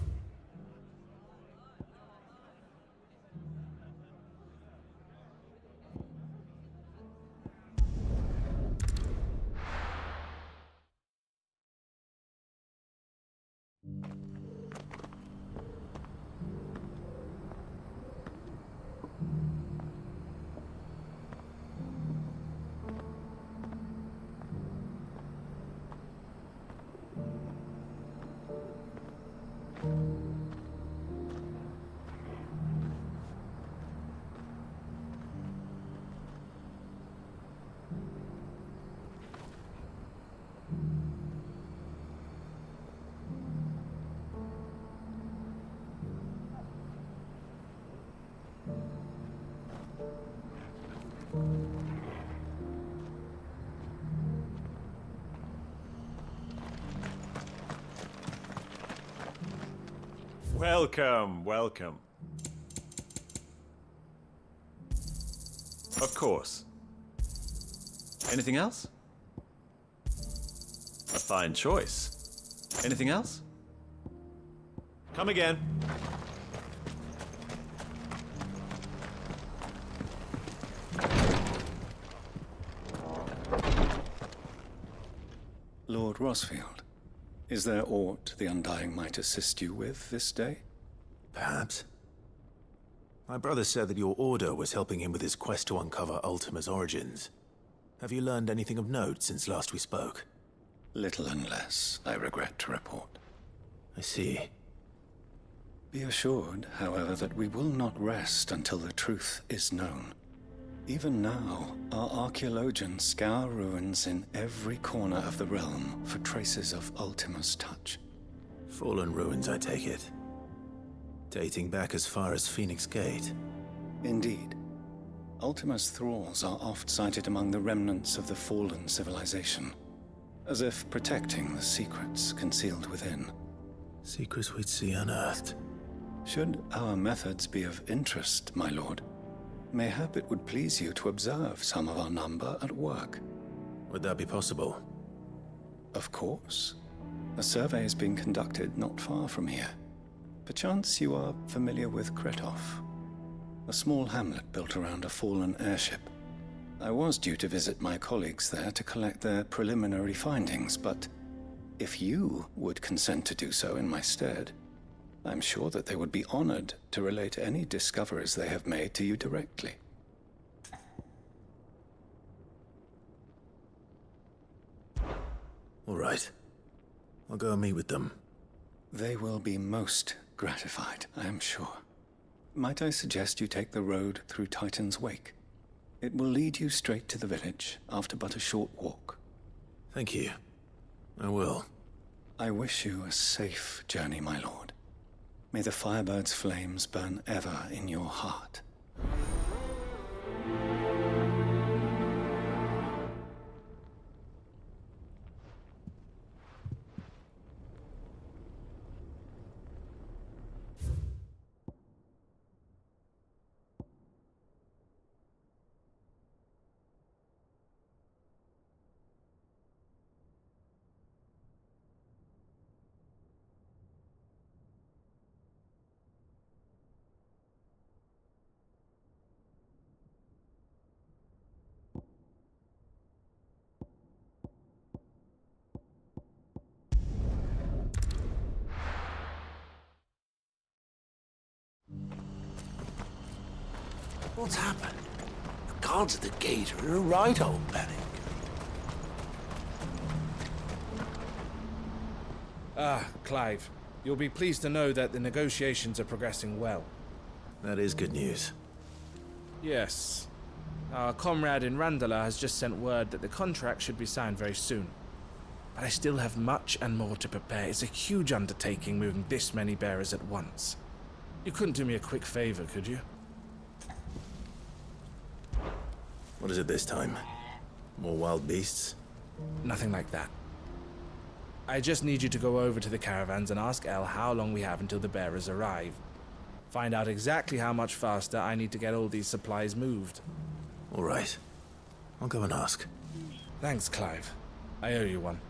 Speaker 6: Welcome, welcome. Of course. Anything else? A fine choice. Anything else? Come again.
Speaker 10: Lord Rosfield, is there aught the Undying might assist you with this day?
Speaker 2: Perhaps. My brother said that your order was helping him with his quest to uncover Ultima's origins. Have you learned anything of note since last we spoke?
Speaker 10: Little unless, I regret to report.
Speaker 2: I see.
Speaker 10: Be assured, however, that we will not rest until the truth is known. Even now, our archaeologians scour ruins in every corner of the realm for traces of Ultima's touch.
Speaker 2: Fallen ruins, I take it. Dating back as far as Phoenix Gate.
Speaker 10: Indeed. Ultima's thralls are oft sighted among the remnants of the fallen civilization, as if protecting the secrets concealed within.
Speaker 2: Secrets we'd see unearthed.
Speaker 10: Should our methods be of interest, my lord, mayhap it would please you to observe some of our number at work.
Speaker 2: Would that be possible?
Speaker 10: Of course. A survey is being conducted not far from here. Perchance you are familiar with Kretov, a small hamlet built around a fallen airship. I was due to visit my colleagues there to collect their preliminary findings, but if you would consent to do so in my stead, I'm sure that they would be honored to relate any discoveries they have made to you directly.
Speaker 2: All right. I'll go and meet with them.
Speaker 10: They will be most gratified, I am sure. Might I suggest you take the road through Titan's Wake? It will lead you straight to the village after but a short walk.
Speaker 2: Thank you. I will.
Speaker 10: I wish you a safe journey, my lord. May the Firebird's flames burn ever in your heart.
Speaker 3: What's happened? The guards at the gate are in a right old panic.
Speaker 11: Clive. You'll be pleased to know that the negotiations are progressing well.
Speaker 2: That is good news.
Speaker 11: Yes. Our comrade in Randala has just sent word that the contract should be signed very soon. But I still have much and more to prepare. It's a huge undertaking moving this many bearers at once. You couldn't do me a quick favor, could you?
Speaker 2: What is it this time? More wild beasts?
Speaker 11: Nothing like that. I just need you to go over to the caravans and ask El how long we have until the bearers arrive. Find out exactly how much faster I need to get all these supplies moved.
Speaker 2: All right. I'll go and ask.
Speaker 11: Thanks, Clive. I owe you one.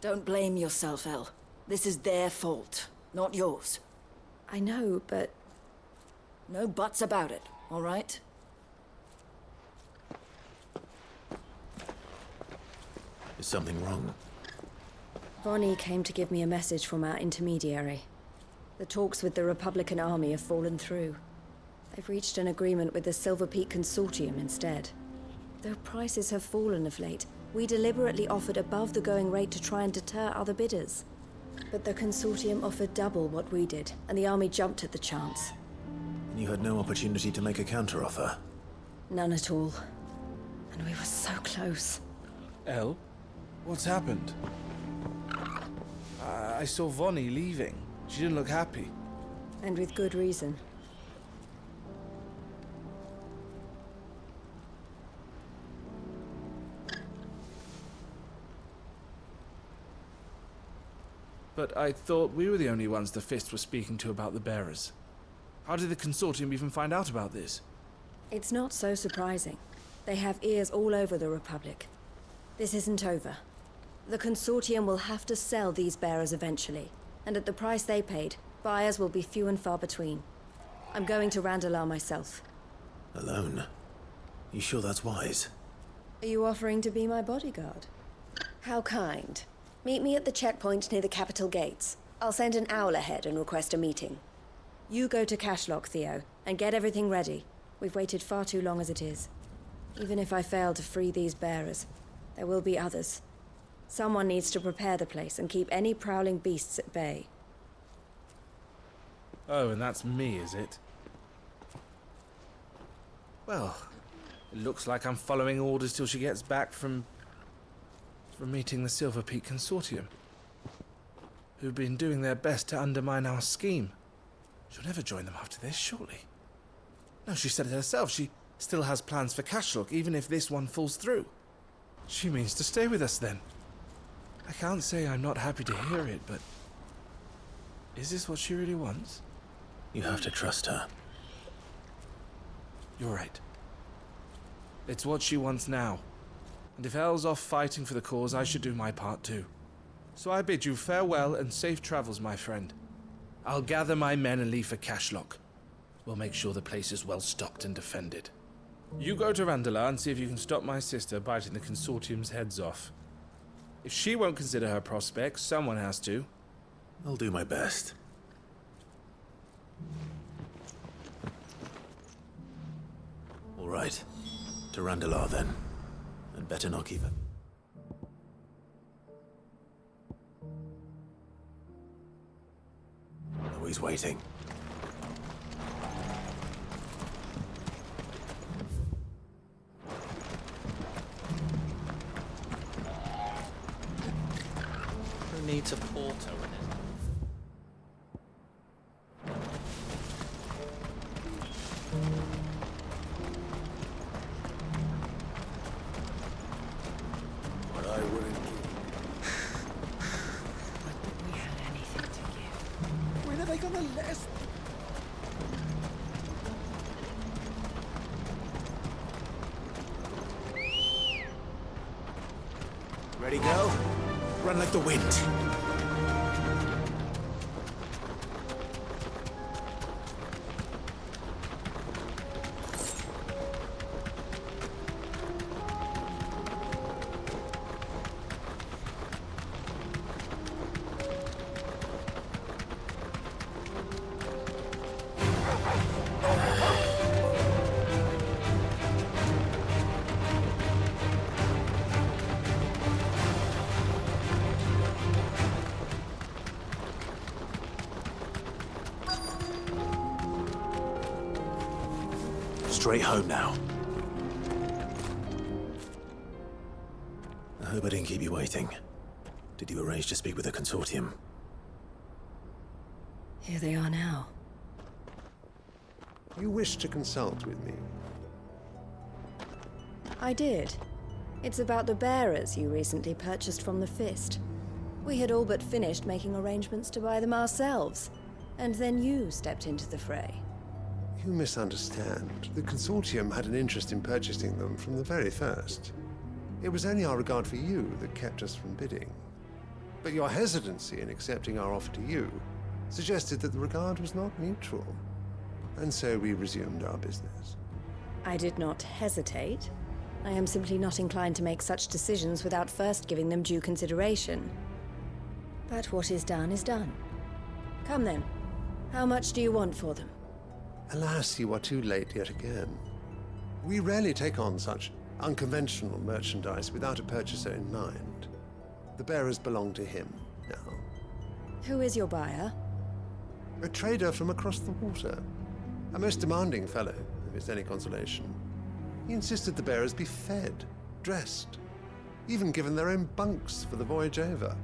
Speaker 16: Don't blame yourself, El. This is their fault, not yours.
Speaker 4: I know, but...
Speaker 16: No buts about it, all right?
Speaker 2: Is something wrong?
Speaker 4: Vonnie came to give me a message from our intermediary. The talks with the Republican army have fallen through. They've reached an agreement with the Silver Peak Consortium instead. Though prices have fallen of late, we deliberately offered above the going rate to try and deter other bidders. But the Consortium offered double what we did, and the army jumped at the chance.
Speaker 2: You had no opportunity to make a counteroffer?
Speaker 4: None at all. And we were so close.
Speaker 11: El? What's happened? I saw Vonnie leaving. She didn't look happy.
Speaker 4: And with good reason.
Speaker 11: But I thought we were the only ones the Fist were speaking to about the bearers. How did the Consortium even find out about this?
Speaker 4: It's not so surprising. They have ears all over the Republic. This isn't over. The Consortium will have to sell these bearers eventually, and at the price they paid, buyers will be few and far between. I'm going to Randalar myself.
Speaker 2: Alone? You sure that's wise?
Speaker 4: Are you offering to be my bodyguard? How kind. Meet me at the checkpoint near the capital gates. I'll send an owl ahead and request a meeting. You go to Cashlock, Theo, and get everything ready. We've waited far too long as it is. Even if I fail to free these bearers, there will be others. Someone needs to prepare the place and keep any prowling beasts at bay.
Speaker 11: Oh, and that's me, is it? Well, it looks like I'm following orders till she gets back from meeting the Silver Peak Consortium, who've been doing their best to undermine our scheme. She'll never join them after this, surely. No, she said it herself. She still has plans for Cashlock, even if this one falls through. She means to stay with us, then. I can't say I'm not happy to hear it, but... is this what she really wants?
Speaker 2: You have to trust her.
Speaker 11: You're right. It's what she wants now. And if El's off fighting for the cause, I should do my part too. So I bid you farewell and safe travels, my friend. I'll gather my men and leave for Cashlock. We'll make sure the place is well stocked and defended. You go to Randalar and see if you can stop my sister biting the Consortium's heads off. If she won't consider her prospects, someone has to.
Speaker 2: I'll do my best. All right. To Randalar, then. And better not keep it. Oh, he's waiting.
Speaker 14: Who needs a porto in it?
Speaker 12: But I wouldn't
Speaker 16: We had anything to give.
Speaker 14: When are they gonna let us?
Speaker 2: Ready, go? Run like the wind. straight home now. I hope I didn't keep you waiting. Did you arrange to speak with the consortium?
Speaker 13: Here they are now.
Speaker 15: You wish to consult with me?
Speaker 17: I did. It's about the bearers you recently purchased from the Fist. We had all but finished making arrangements to buy them ourselves, and then you stepped into the fray.
Speaker 15: You misunderstand. The consortium had an interest in purchasing them from the very first. It was only our regard for you that kept us from bidding. But your hesitancy in accepting our offer to you suggested that the regard was not mutual. And so we resumed our business.
Speaker 17: I did not hesitate. I am simply not inclined to make such decisions without first giving them due consideration. But what is done is done. Come then. How much do you want for them?
Speaker 15: Alas, you are too late yet again. We rarely take on such unconventional merchandise without a purchaser in mind. The bearers belong to him now.
Speaker 17: Who is your buyer?
Speaker 15: A trader from across the water. A most demanding fellow, if it's any consolation. He insisted the bearers be fed, dressed, even given their own bunks for the voyage over.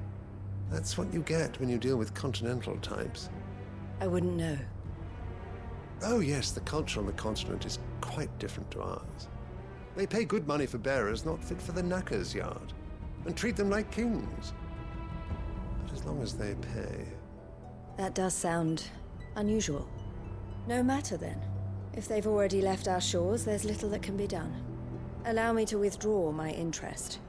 Speaker 15: That's what you get when you deal with continental types.
Speaker 17: I wouldn't know.
Speaker 15: Oh yes, the culture on the continent is quite different to ours. They pay good money for bearers not fit for the knacker's yard, and treat them like kings. But as long as they pay...
Speaker 17: That does sound unusual. No matter then. If they've already left our shores, there's little that can be done. Allow me to withdraw my interest.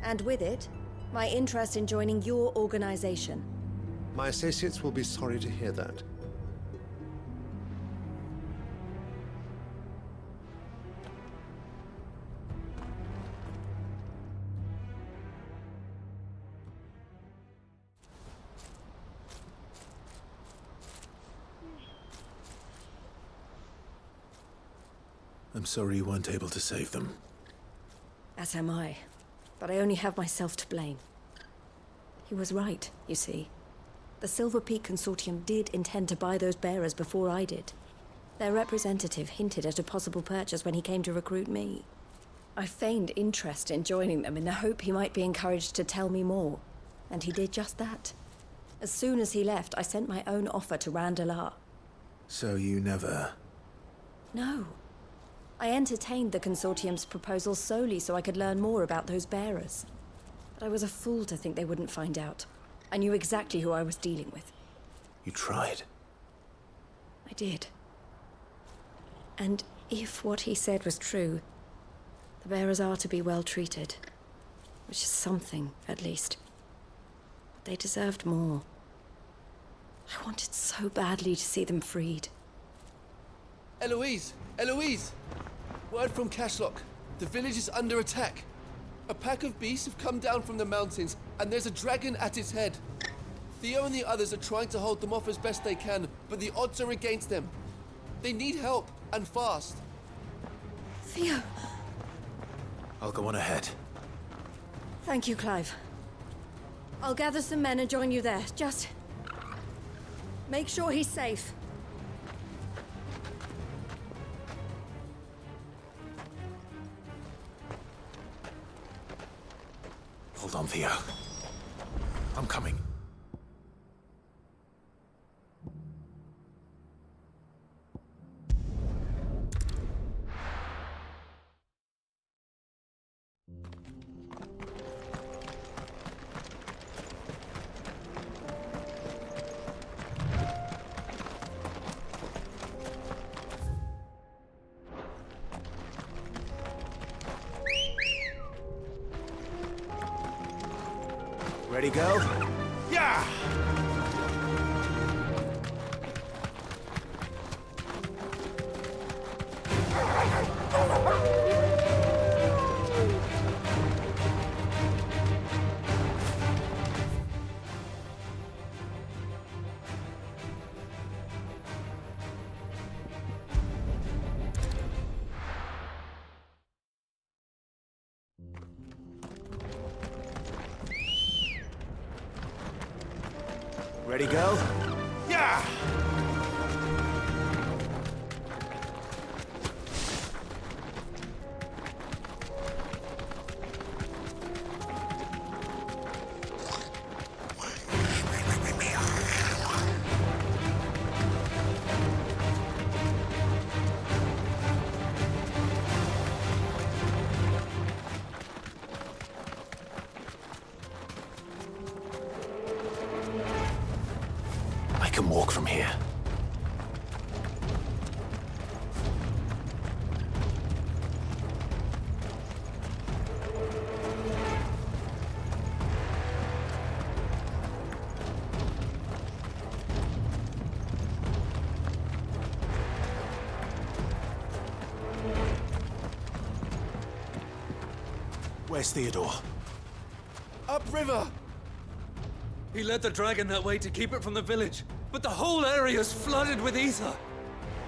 Speaker 17: And with it, my interest in joining your organization.
Speaker 15: My associates will be sorry to hear that.
Speaker 2: I'm sorry you weren't able to save them.
Speaker 17: As am I. But I only have myself to blame. He was right, you see. The Silver Peak Consortium did intend to buy those bearers before I did. Their representative hinted at a possible purchase when he came to recruit me. I feigned interest in joining them in the hope he might be encouraged to tell me more. And he did just that. As soon as he left, I sent my own offer to Randalar.
Speaker 2: So you never...
Speaker 17: No. I entertained the Consortium's proposal solely so I could learn more about those bearers. But I was a fool to think they wouldn't find out. I knew exactly who I was dealing with.
Speaker 2: You tried.
Speaker 17: I did. And if what he said was true, the bearers are to be well treated. Which is something, at least. But they deserved more. I wanted so badly to see them freed.
Speaker 5: Eloise! Eloise! Word from Cashlock. The village is under attack. A pack of beasts have come down from the mountains, and there's a dragon at its head. Theo and the others are trying to hold them off as best they can, but the odds are against them. They need help, and fast.
Speaker 17: Theo!
Speaker 2: I'll go on ahead.
Speaker 17: Thank you, Clive. I'll gather some men and join you there. Just... make sure he's safe.
Speaker 2: Hold on, Theo. I'm coming. Ready, go?
Speaker 3: Yeah!
Speaker 2: Ready, go?
Speaker 3: Yeah!
Speaker 2: can walk from here. Where's Theodore?
Speaker 5: Upriver! He led the dragon that way to keep it from the village, but the whole area's flooded with ether.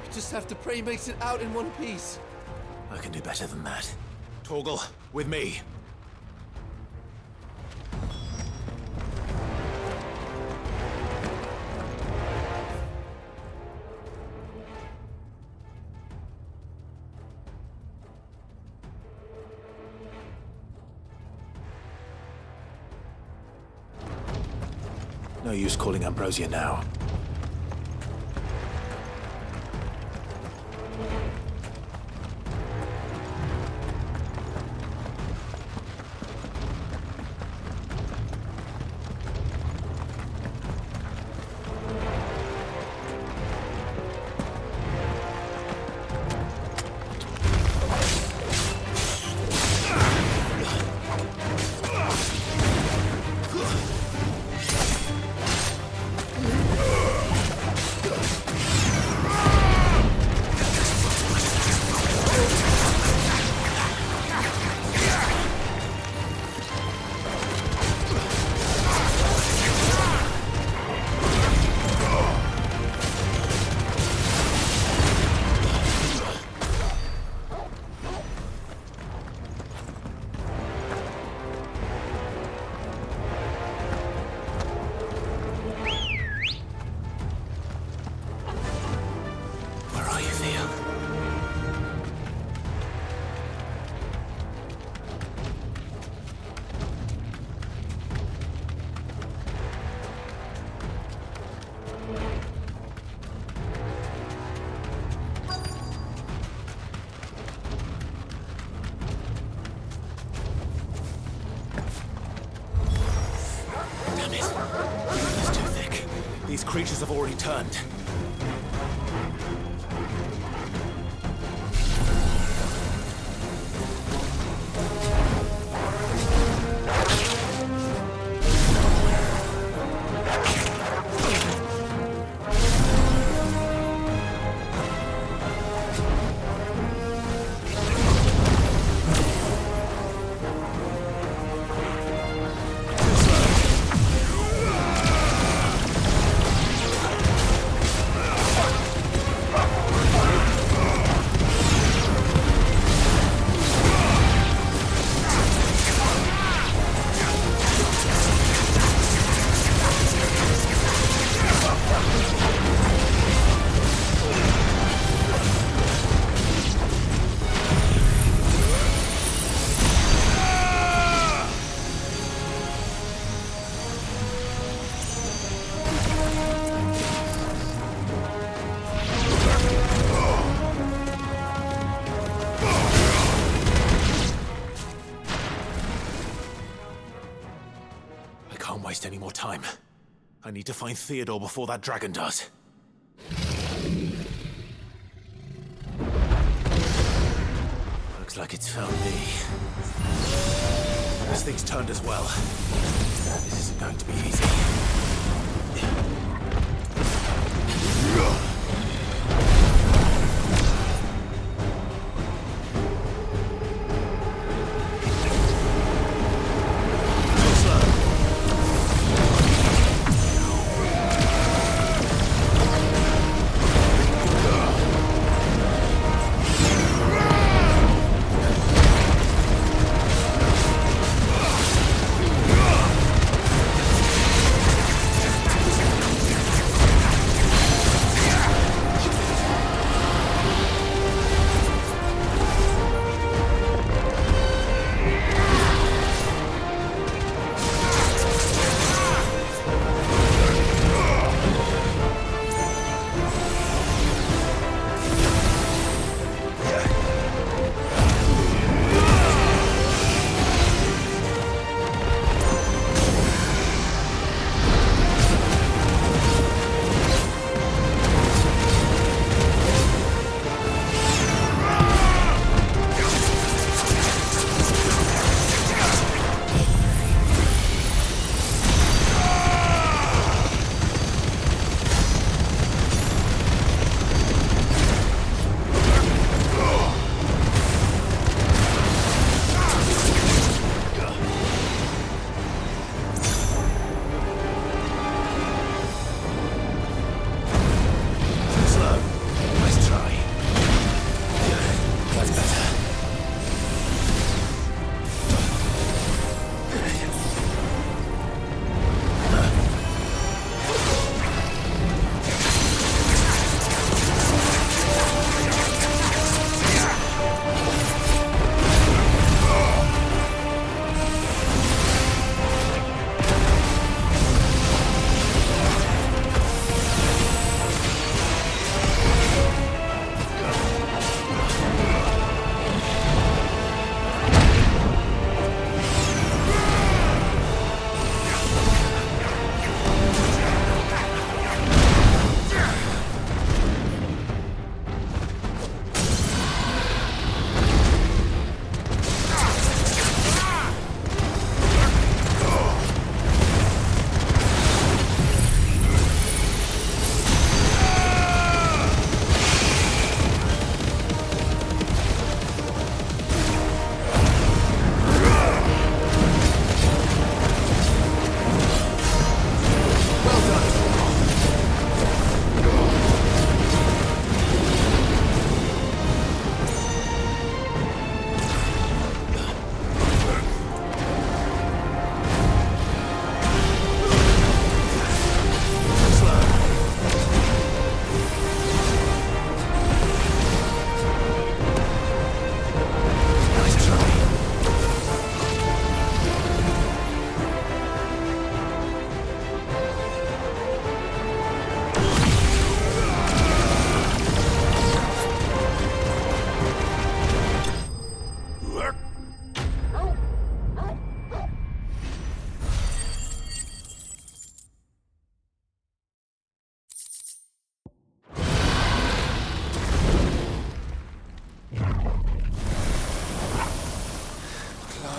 Speaker 5: We just have to pray he makes it out in one piece.
Speaker 2: I can do better than that. Torgal, with me. No use calling Ambrosia now. These creatures have already turned. Any more time. I need to find Theodore before that dragon does. Looks like it's found me. This thing's turned as well. This isn't going to be easy.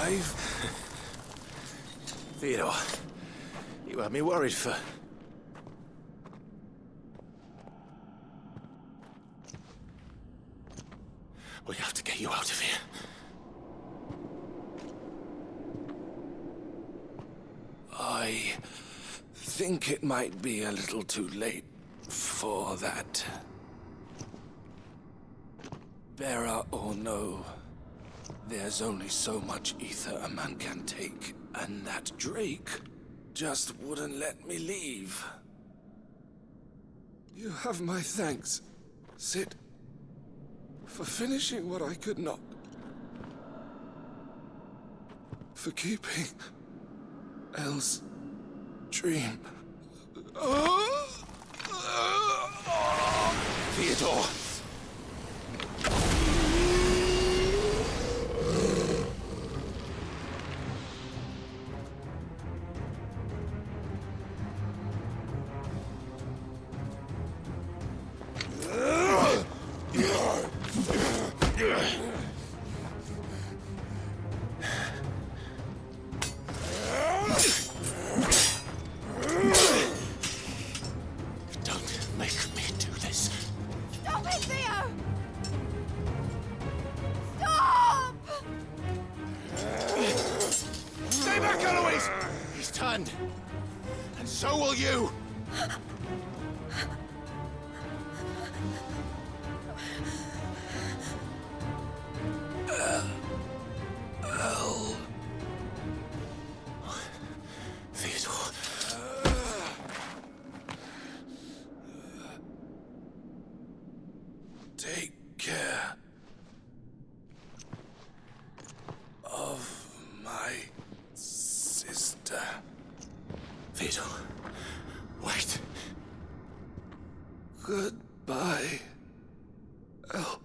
Speaker 2: Clive. Theodore, you had me worried for... We have to get you out of here.
Speaker 7: I think it might be a little too late for that. Bearer or no, there's only so much ether a man can take, and that Drake just wouldn't let me leave. You have my thanks, Sid, for finishing what I could not. For keeping Elle's dream.
Speaker 2: Theodore!
Speaker 7: Don't make me do this.
Speaker 9: Stop it, Theo! Stop!
Speaker 2: Stay back, Eloise! He's turned. And so will you! Theodore.
Speaker 7: Take care of my sister.
Speaker 2: Theodore, wait.
Speaker 7: Goodbye, Elle.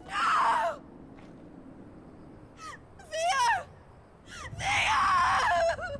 Speaker 9: No! Theo! Theo!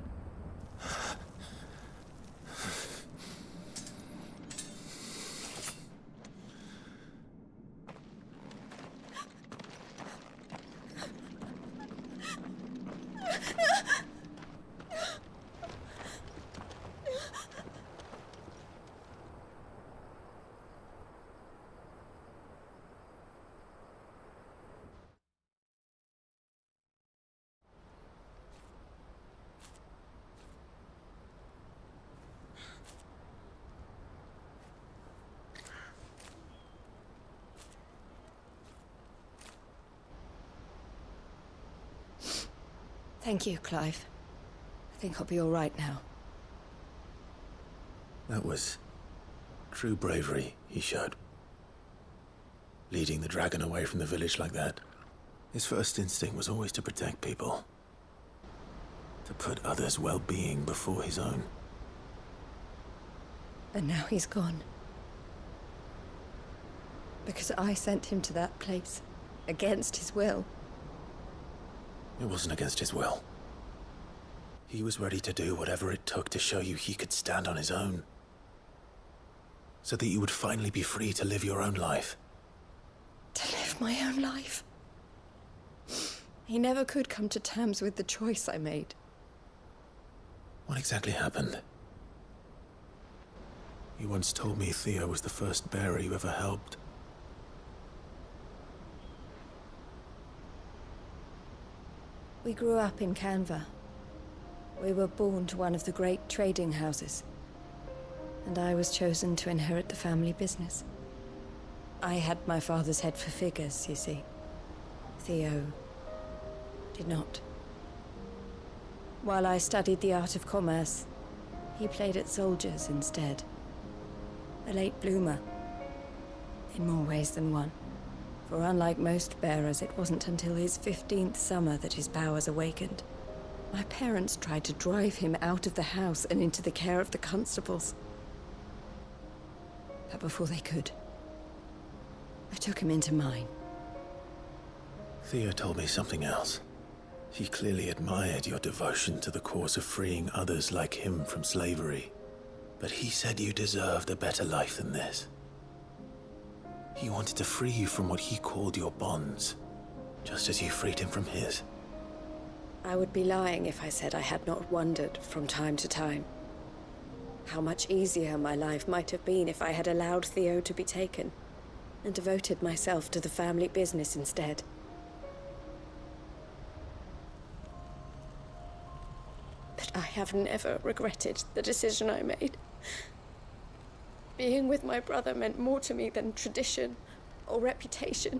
Speaker 17: Thank you, Clive. I think I'll be all right now.
Speaker 2: That was true bravery he showed. Leading the dragon away from the village like that. His first instinct was always to protect people. To put others' well-being before his own.
Speaker 17: And now he's gone. Because I sent him to that place, against his will.
Speaker 2: It wasn't against his will. He was ready to do whatever it took to show you he could stand on his own. So that you would finally be free to live your own life.
Speaker 17: To live my own life. He never could come to terms with the choice I made.
Speaker 2: What exactly happened? You once told me Theo was the first bearer you ever helped.
Speaker 17: We grew up in Canva. We were born to one of the great trading houses. And I was chosen to inherit the family business. I had my father's head for figures, you see. Theo did not. While I studied the art of commerce, he played at soldiers instead. A late bloomer, in more ways than one. For unlike most bearers, it wasn't until his 15th summer that his powers awakened. My parents tried to drive him out of the house and into the care of the constables. But before they could, I took him into mine.
Speaker 2: Theo told me something else. He clearly admired your devotion to the cause of freeing others like him from slavery. But he said you deserved a better life than this. He wanted to free you from what he called your bonds, just as you freed him from his.
Speaker 17: I would be lying if I said I had not wondered from time to time how much easier my life might have been if I had allowed Theo to be taken and devoted myself to the family business instead. But I have never regretted the decision I made. Being with my brother meant more to me than tradition or reputation.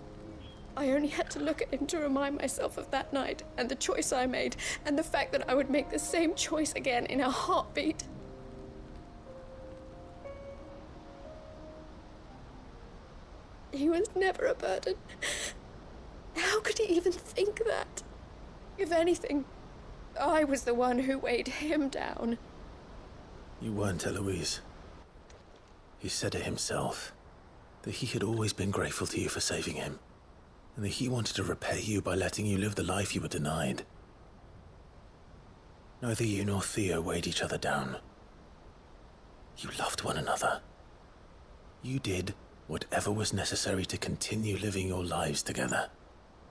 Speaker 17: I only had to look at him to remind myself of that night and the choice I made and the fact that I would make the same choice again in a heartbeat. He was never a burden. How could he even think that? If anything, I was the one who weighed him down.
Speaker 2: You weren't, Eloise. He said it himself, that he had always been grateful to you for saving him, and that he wanted to repay you by letting you live the life you were denied. Neither you nor Theo weighed each other down. You loved one another. You did whatever was necessary to continue living your lives together,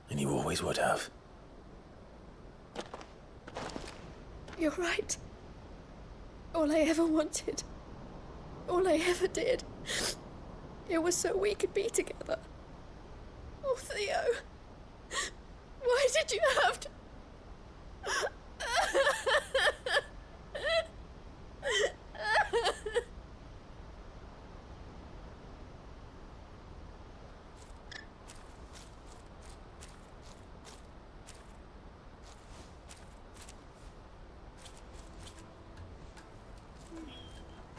Speaker 2: and you always would have.
Speaker 17: You're right. All I ever wanted, all I ever did, it was so we could be together. Oh, Theo, why did you have to...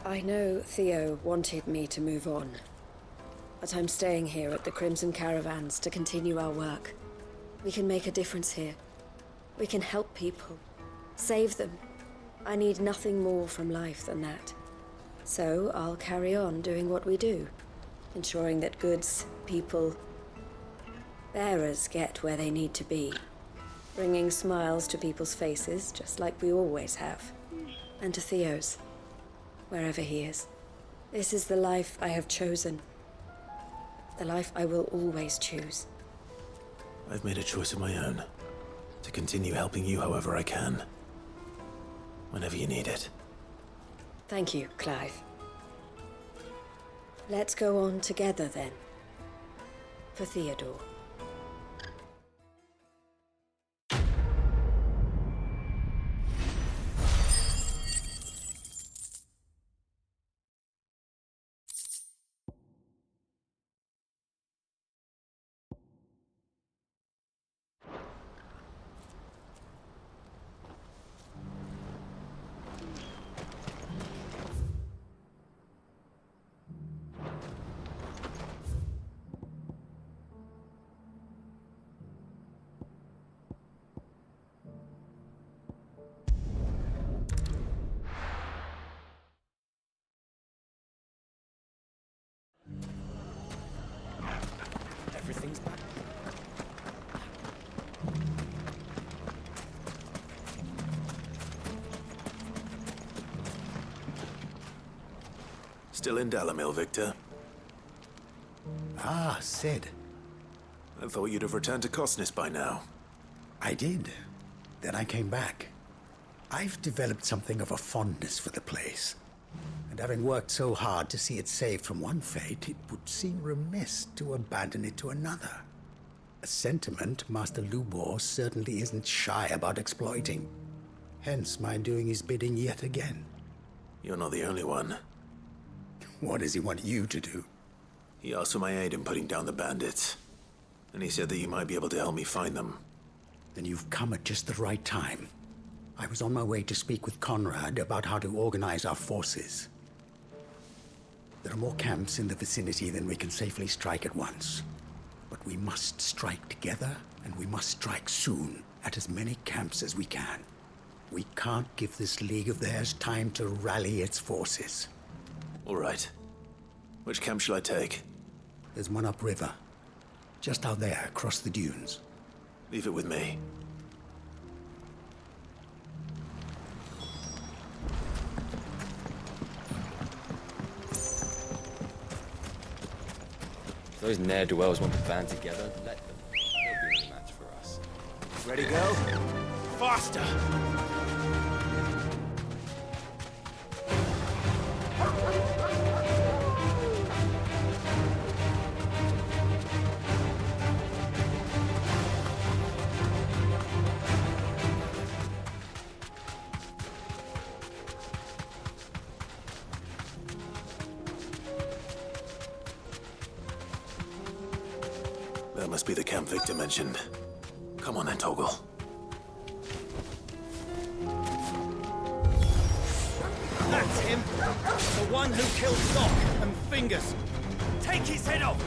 Speaker 17: I know Theo wanted me to move on, but I'm staying here at the Crimson Caravans to continue our work. We can make a difference here. We can help people, save them. I need nothing more from life than that. So I'll carry on doing what we do, ensuring that goods, people, bearers get where they need to be, bringing smiles to people's faces, just like we always have, and to Theo's, wherever he is. This is the life I have chosen. The life I will always choose.
Speaker 2: I've made a choice of my own, to continue helping you however I can, whenever you need it.
Speaker 17: Thank you, Clive. Let's go on together then, for Theodore.
Speaker 3: Everything's back.
Speaker 2: Still in Dalamil, Victor?
Speaker 1: Ah, Sid.
Speaker 2: I thought you'd have returned to Cosnis by now.
Speaker 1: I did. Then I came back. I've developed something of a fondness for the place. And having worked so hard to see it saved from one fate, it would seem remiss to abandon it to another. A sentiment Master Lubor certainly isn't shy about exploiting. Hence my doing his bidding yet again.
Speaker 2: You're not the only one.
Speaker 1: What does he want you to do?
Speaker 2: He asked for my aid in putting down the bandits. And he said that you might be able to help me find them.
Speaker 1: Then you've come at just the right time. I was on my way to speak with Conrad about how to organize our forces. There are more camps in the vicinity than we can safely strike at once. But we must strike together, and we must strike soon at as many camps as we can. We can't give this league of theirs time to rally its forces.
Speaker 2: All right. Which camp shall I take?
Speaker 1: There's one upriver. Just out there, across the dunes.
Speaker 2: Leave it with me.
Speaker 20: Those ne'er-do-wells want to band together. Let them. They'll be no match for us.
Speaker 3: Ready, go? Faster!
Speaker 2: That must be the camp Victor mentioned. Come on then, Toggle.
Speaker 3: That's him! The one who killed Doc and Fingers! Take his head off!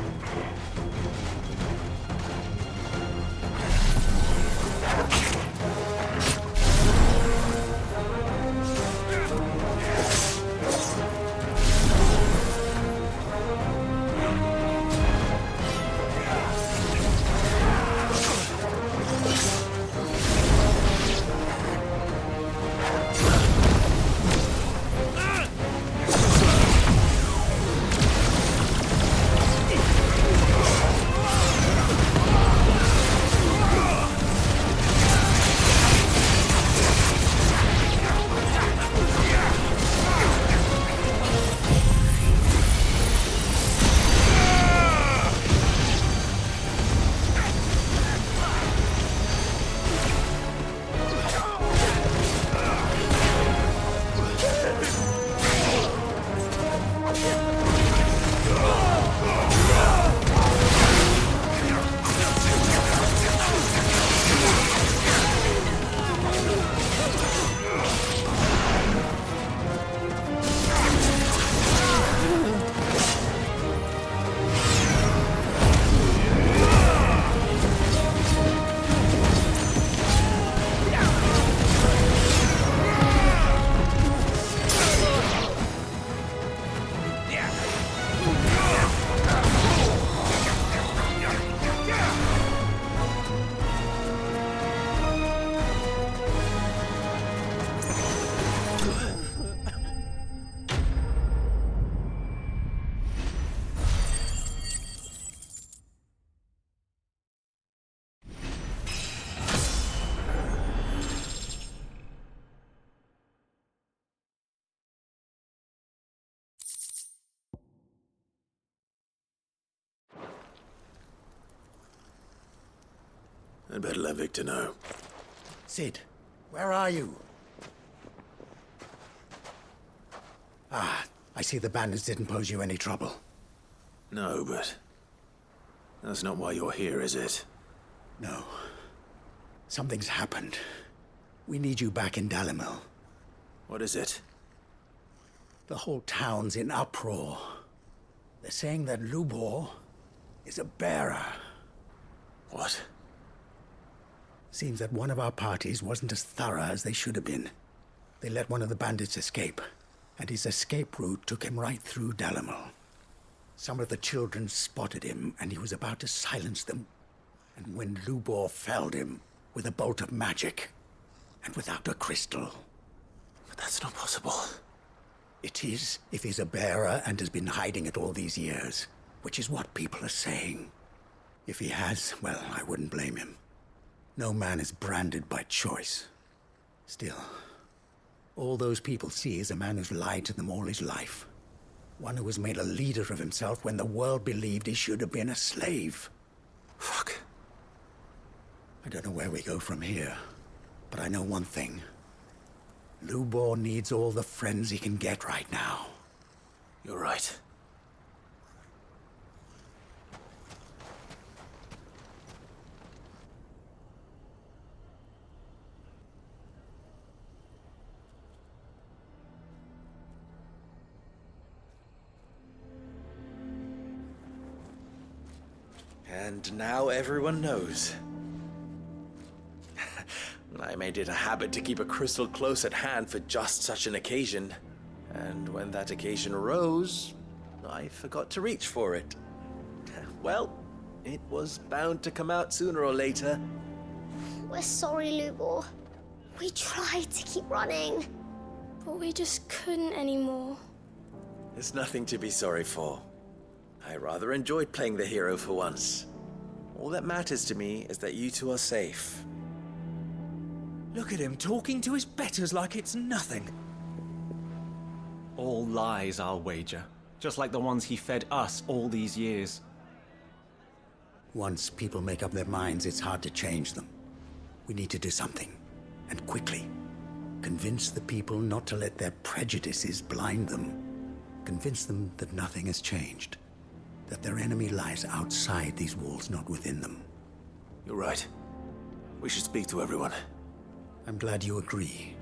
Speaker 2: I'd better let Victor know.
Speaker 1: Sid, where are you? Ah, I see the bandits didn't pose you any trouble.
Speaker 2: No, but that's not why you're here, is it?
Speaker 1: No. Something's happened. We need you back in Dalimil.
Speaker 2: What is it?
Speaker 1: The whole town's in uproar. They're saying that Lubor is a bearer.
Speaker 2: What?
Speaker 1: Seems that one of our parties wasn't as thorough as they should have been. They let one of the bandits escape, and his escape route took him right through Dalimil. Some of the children spotted him, and he was about to silence them. And when Lubor felled him with a bolt of magic, and without a crystal.
Speaker 2: But that's not possible.
Speaker 1: It is, if he's a bearer and has been hiding it all these years, which is what people are saying. If he has, well, I wouldn't blame him. No man is branded by choice. Still, all those people see is a man who's lied to them all his life. One who was made a leader of himself when the world believed he should have been a slave.
Speaker 2: Fuck.
Speaker 1: I don't know where we go from here, but I know one thing. Lubor needs all the friends he can get right now.
Speaker 2: You're right.
Speaker 22: And now everyone knows. I made it a habit to keep a crystal close at hand for just such an occasion. And when that occasion arose, I forgot to reach for it. Well, it was bound to come out sooner or later.
Speaker 8: We're sorry, Lubor. We tried to keep running, but we just couldn't anymore.
Speaker 22: There's nothing to be sorry for. I rather enjoyed playing the hero for once. All that matters to me is that you two are safe.
Speaker 11: Look at him talking to his betters like it's nothing.
Speaker 6: All lies, I'll wager. Just like the ones he fed us all these years.
Speaker 1: Once people make up their minds, it's hard to change them. We need to do something, and quickly. Convince the people not to let their prejudices blind them. Convince them that nothing has changed. That their enemy lies outside these walls, not within them.
Speaker 2: You're right. We should speak to everyone.
Speaker 1: I'm glad you agree.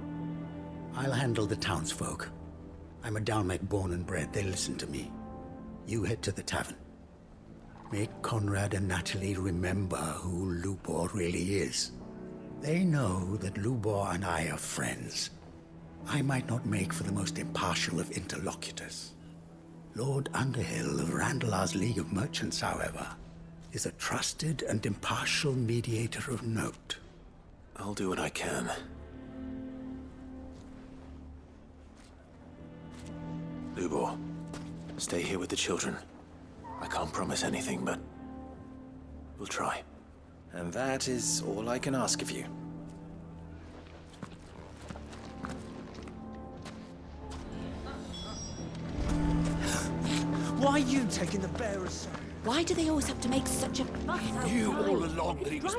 Speaker 1: I'll handle the townsfolk. I'm a Dalmec born and bred. They listen to me. You head to the tavern. Make Conrad and Natalie remember who Lubor really is. They know that Lubor and I are friends. I might not make for the most impartial of interlocutors. Lord Underhill of Randalar's League of Merchants, however, is a trusted and impartial mediator of note.
Speaker 2: I'll do what I can. Lubor, stay here with the children. I can't promise anything, but we'll try.
Speaker 22: And that is all I can ask of you.
Speaker 11: Why are you taking the bearers?
Speaker 16: Why do they always have to make such a fuss outside?
Speaker 7: Knew all along that he was...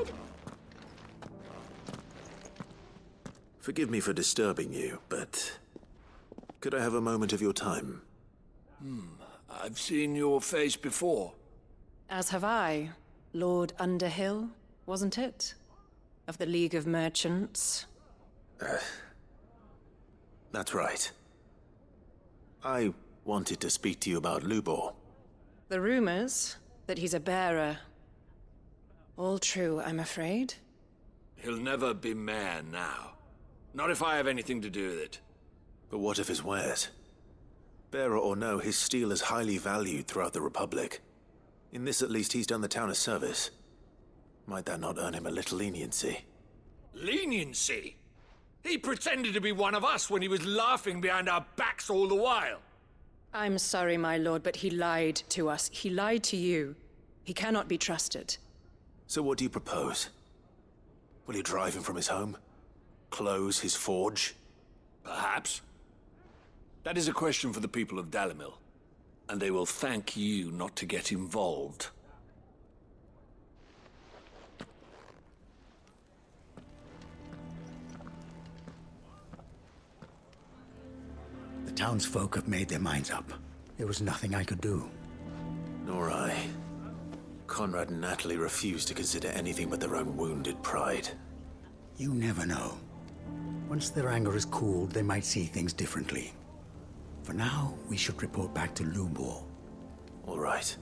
Speaker 2: Forgive me for disturbing you, but could I have a moment of your time?
Speaker 7: I've seen your face before.
Speaker 18: As have I. Lord Underhill, wasn't it? Of the League of Merchants.
Speaker 2: That's right. I wanted to speak to you about Lubor.
Speaker 18: The rumors that he's a bearer. All true, I'm afraid.
Speaker 7: He'll never be mayor now. Not if I have anything to do with it.
Speaker 2: But what of his wares? Bearer or no, his steel is highly valued throughout the Republic. In this at least, he's done the town a service. Might that not earn him a little leniency?
Speaker 7: Leniency? He pretended to be one of us when he was laughing behind our backs all the while.
Speaker 18: I'm sorry, my lord, but he lied to us. He lied to you. He cannot be trusted.
Speaker 2: So what do you propose? Will you drive him from his home? Close his forge?
Speaker 7: Perhaps. That is a question for the people of Dalimil, and they will thank you not to get involved.
Speaker 1: The townsfolk have made their minds up. There was nothing I could do.
Speaker 2: Nor I. Conrad and Natalie refuse to consider anything but their own wounded pride.
Speaker 1: You never know. Once their anger is cooled, they might see things differently. For now, we should report back to Lubor.
Speaker 2: All right.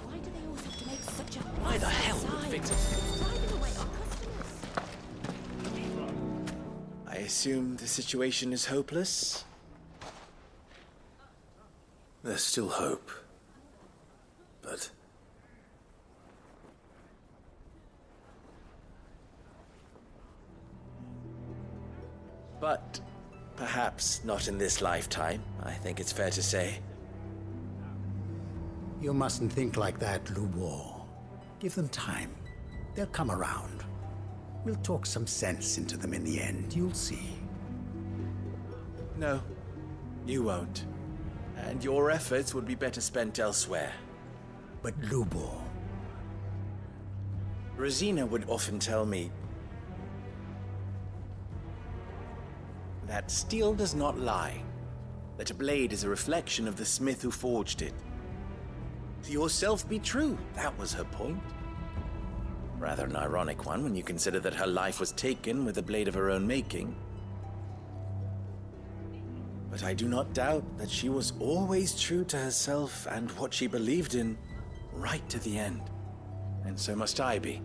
Speaker 16: Why do they always have to make such a
Speaker 22: Why the hell would Victor...
Speaker 16: driving away our customers?
Speaker 22: I assume the situation is hopeless?
Speaker 2: There's still hope. But...
Speaker 22: But perhaps not in this lifetime, I think it's fair to say.
Speaker 1: You mustn't think like that, Lubor. Give them time. They'll come around. We'll talk some sense into them in the end, you'll see.
Speaker 22: No, you won't. And your efforts would be better spent elsewhere.
Speaker 1: But Lubor...
Speaker 22: Rosina would often tell me that steel does not lie, that a blade is a reflection of the smith who forged it. To yourself be true, that was her point. Rather an ironic one when you consider that her life was taken with a blade of her own making. But I do not doubt that she was always true to herself and what she believed in, right to the end. And so must I be.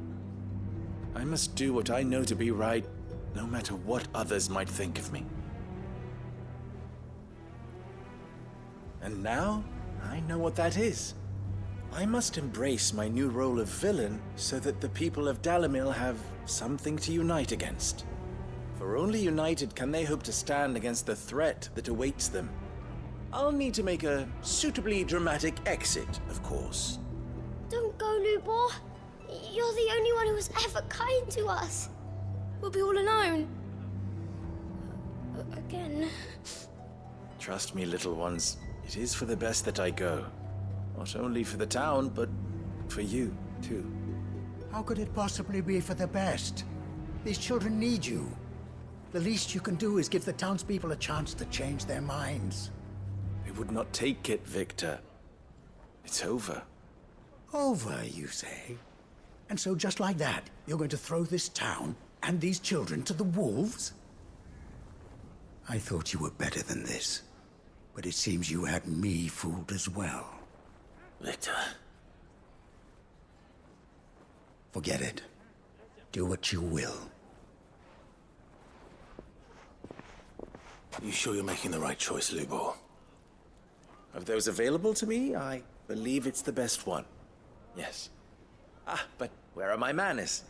Speaker 22: I must do what I know to be right, no matter what others might think of me. And now, I know what that is. I must embrace my new role of villain so that the people of Dalimil have something to unite against. For only united can they hope to stand against the threat that awaits them. I'll need to make a suitably dramatic exit, of course.
Speaker 8: Don't go, Lubor. You're the only one who was ever kind to us. We'll be all alone. Again.
Speaker 22: Trust me, little ones. It is for the best that I go. Not only for the town, but for you, too.
Speaker 1: How could it possibly be for the best? These children need you. The least you can do is give the townspeople a chance to change their minds.
Speaker 22: They would not take it, Victor. It's over.
Speaker 1: Over, you say? And so just like that, you're going to throw this town and these children to the wolves? I thought you were better than this. But it seems you had me fooled as well.
Speaker 22: Victor.
Speaker 1: Forget it. Do what you will.
Speaker 2: You sure you're making the right choice, Lubor?
Speaker 22: Of those available to me, I believe it's the best one. Yes. Ah, but where are my manners?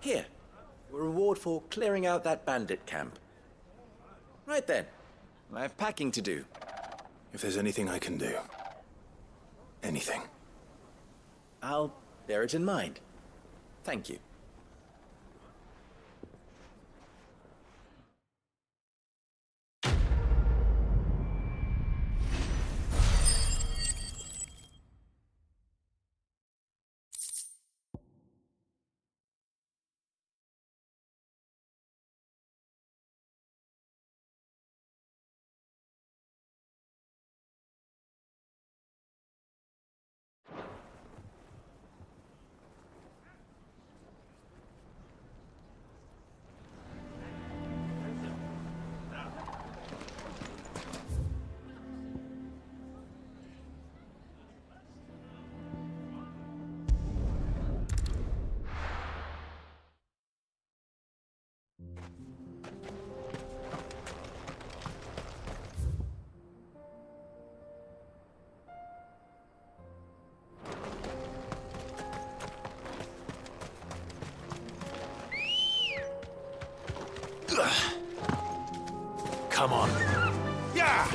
Speaker 22: Here. Your reward for clearing out that bandit camp. Right then. I have packing to do.
Speaker 2: If there's anything I can do. Anything.
Speaker 22: I'll bear it in mind. Thank you.
Speaker 2: Come on.
Speaker 3: Yeah!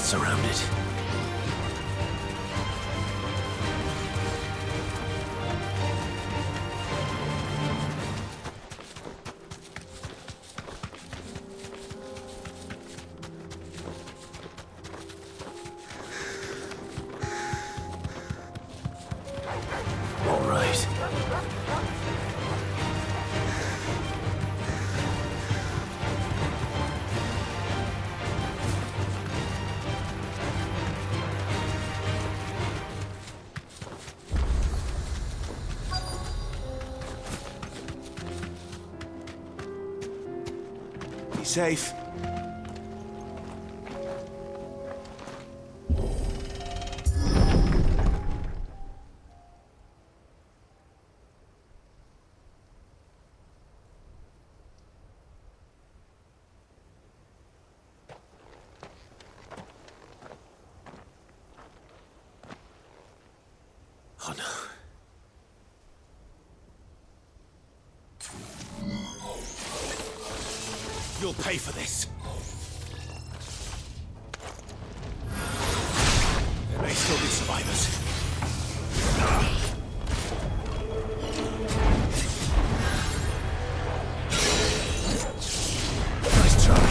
Speaker 2: Surrounded. All right. Be safe. Oh no.
Speaker 3: You'll pay for this. There may still be survivors.
Speaker 2: Nice try.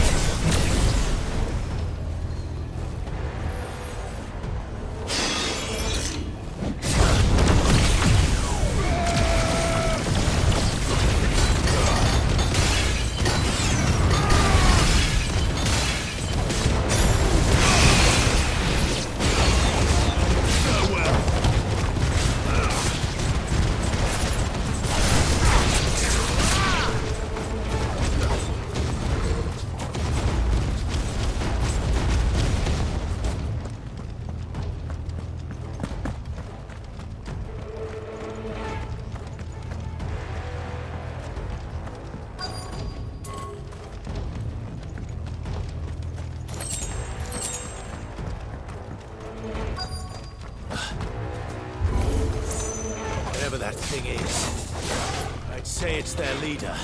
Speaker 2: that thing is. I'd say it's their leader.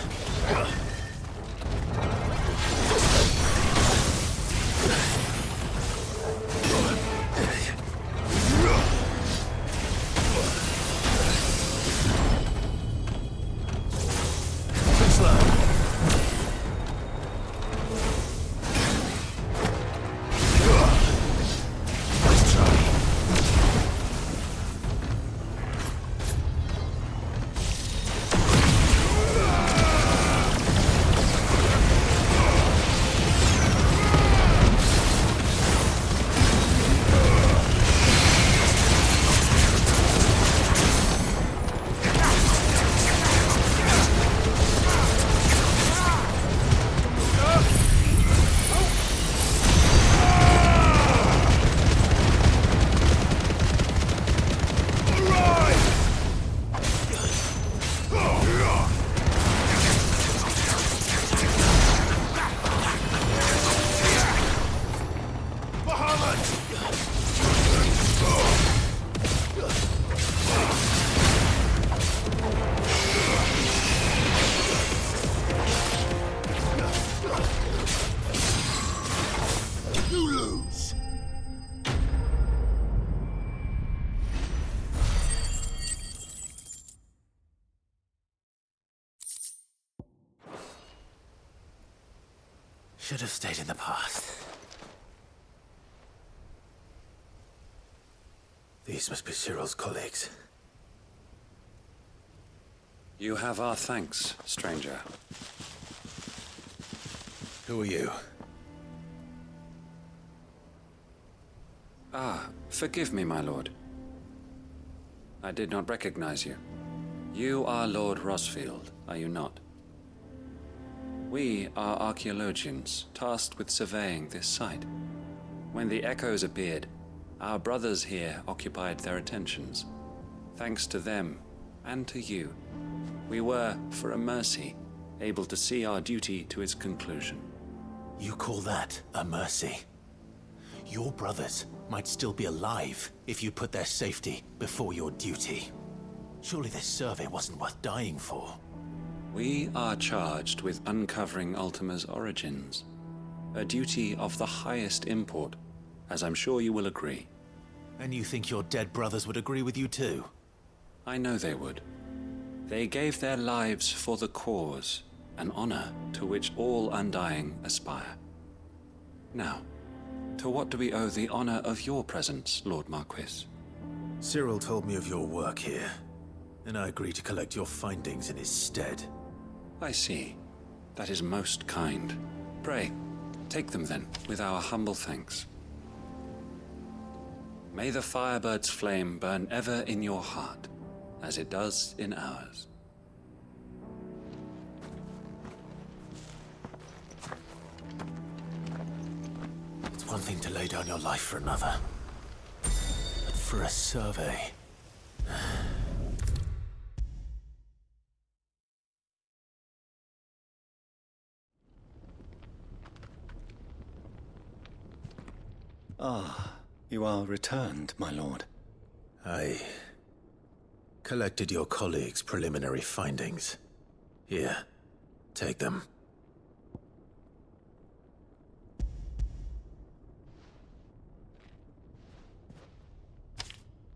Speaker 2: Should have stayed in the past. These must be Cyril's colleagues.
Speaker 19: You have our thanks, stranger.
Speaker 2: Who are you?
Speaker 19: Forgive me, my lord. I did not recognize you. You are Lord Rosfield, are you not? We are archaeologians, tasked with surveying this site. When the echoes appeared, our brothers here occupied their attentions. Thanks to them, and to you, we were, for a mercy, able to see our duty to its conclusion.
Speaker 2: You call that a mercy? Your brothers might still be alive if you put their safety before your duty. Surely this survey wasn't worth dying for.
Speaker 19: We are charged with uncovering Ultima's origins, a duty of the highest import, as I'm sure you will agree.
Speaker 2: And you think your dead brothers would agree with you too?
Speaker 19: I know they would. They gave their lives for the cause, an honor to which all Undying aspire. Now, to what do we owe the honor of your presence, Lord Marquis?
Speaker 2: Cyril told me of your work here, and I agreed to collect your findings in his stead.
Speaker 19: I see. That is most kind. Pray, take them then, with our humble thanks. May the Firebird's flame burn ever in your heart, as it does in ours.
Speaker 2: It's one thing to lay down your life for another, but for a survey...
Speaker 10: Ah, you are returned, my lord.
Speaker 2: I collected your colleagues' preliminary findings. Here, take them.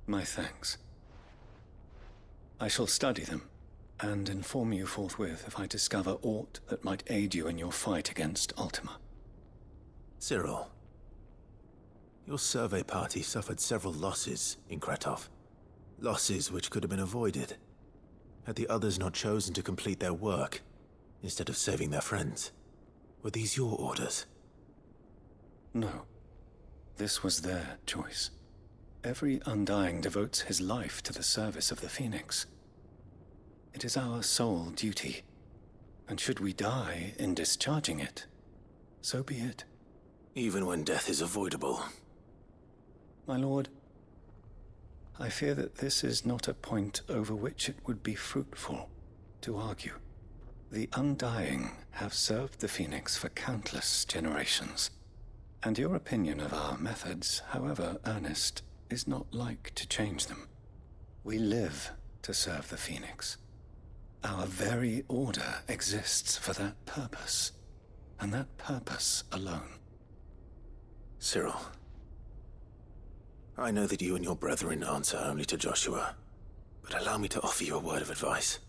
Speaker 10: My thanks. I shall study them, and inform you forthwith if I discover aught that might aid you in your fight against Ultima.
Speaker 2: Cyril, your survey party suffered several losses in Kretov. Losses which could have been avoided, had the others not chosen to complete their work, instead of saving their friends. Were these your orders?
Speaker 10: No. This was their choice. Every Undying devotes his life to the service of the Phoenix. It is our sole duty, and should we die in discharging it, so be it.
Speaker 2: Even when death is avoidable.
Speaker 10: My lord, I fear that this is not a point over which it would be fruitful to argue. The Undying have served the Phoenix for countless generations, and your opinion of our methods, however earnest, is not like to change them. We live to serve the Phoenix. Our very order exists for that purpose, and that purpose alone.
Speaker 2: Cyril, I know that you and your brethren answer only to Joshua, but allow me to offer you a word of advice.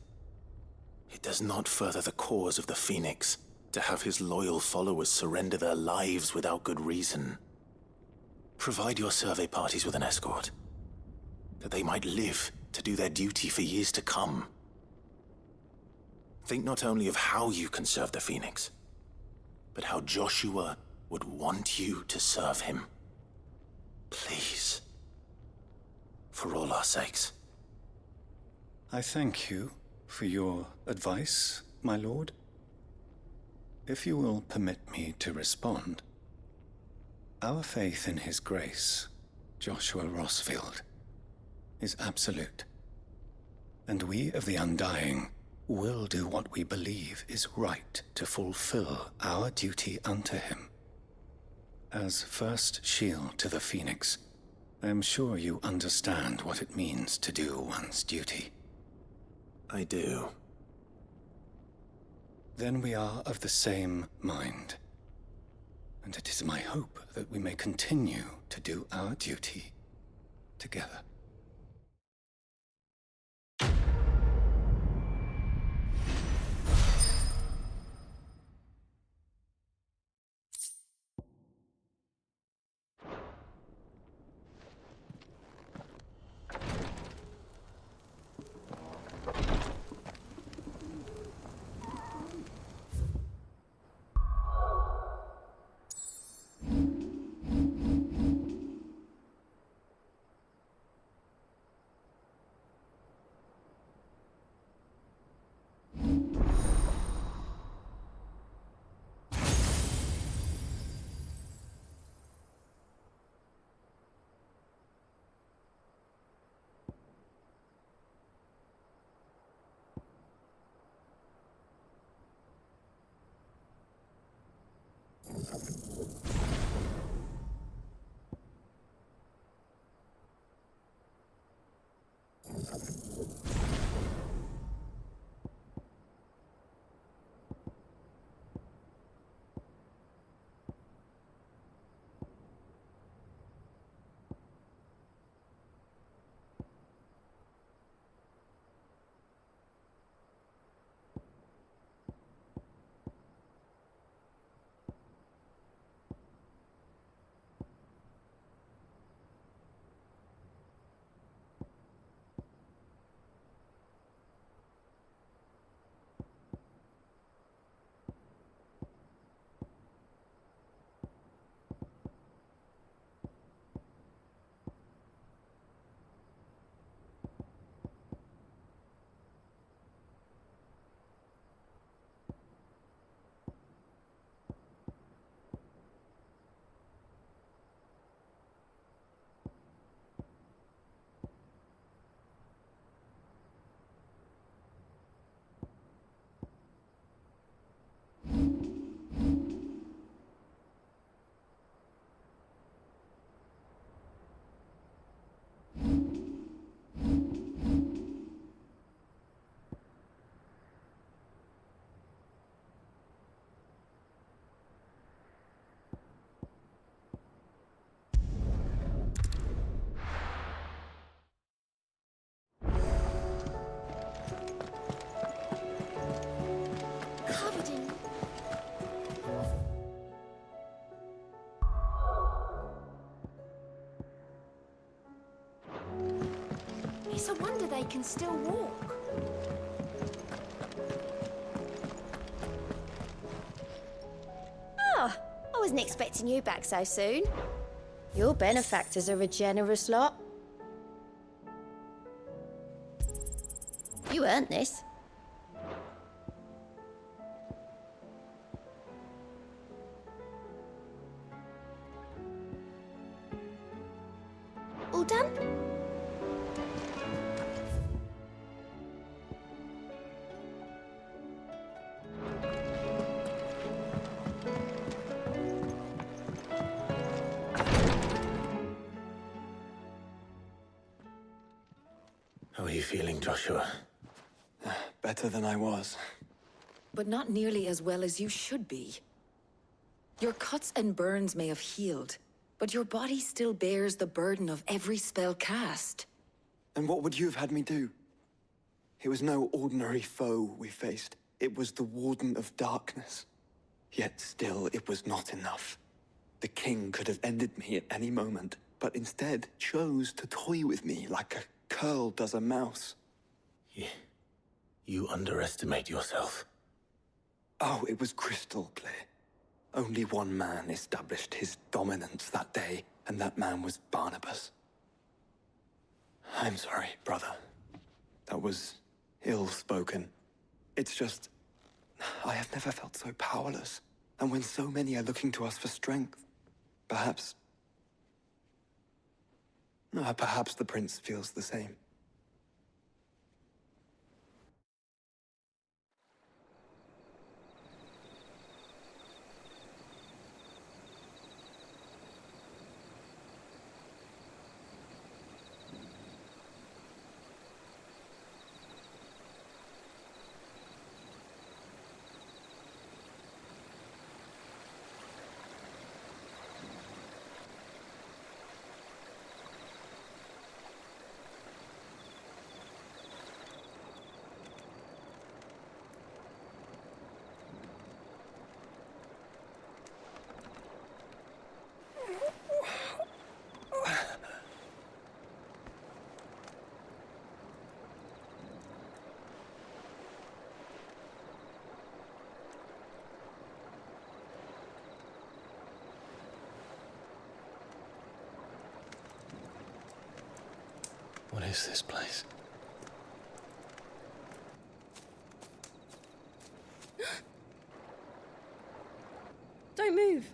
Speaker 2: It does not further the cause of the Phoenix to have his loyal followers surrender their lives without good reason. Provide your survey parties with an escort, that they might live to do their duty for years to come. Think not only of how you can serve the Phoenix, but how Joshua would want you to serve him. Please. For all our sakes.
Speaker 10: I thank you for your advice, my lord. If you will permit me to respond, our faith in his grace, Joshua Rossfield, is absolute. And we of the Undying will do what we believe is right to fulfill our duty unto him. As first shield to the Phoenix, I am sure you understand what it means to do one's duty.
Speaker 2: I do.
Speaker 10: Then we are of the same mind. And it is my hope that we may continue to do our duty together.
Speaker 8: It's a wonder they can still walk. Ah, I wasn't expecting you back so soon. Your benefactors are a generous lot. You earned this. All done?
Speaker 2: How are you feeling, Joshua?
Speaker 4: Better than I was.
Speaker 16: But not nearly as well as you should be. Your cuts and burns may have healed, but your body still bears the burden of every spell cast.
Speaker 4: And what would you have had me do? It was no ordinary foe we faced. It was the Warden of Darkness. Yet still, it was not enough. The king could have ended me at any moment, but instead chose to toy with me like a curl does a mouse.
Speaker 2: You underestimate yourself.
Speaker 4: Oh, it was crystal clear. Only one man established his dominance that day, and that man was Barnabas. I'm sorry, brother. That was ill-spoken. It's just, I have never felt so powerless. And when so many are looking to us for strength, perhaps the prince feels the same.
Speaker 10: What is this place?
Speaker 17: Don't move.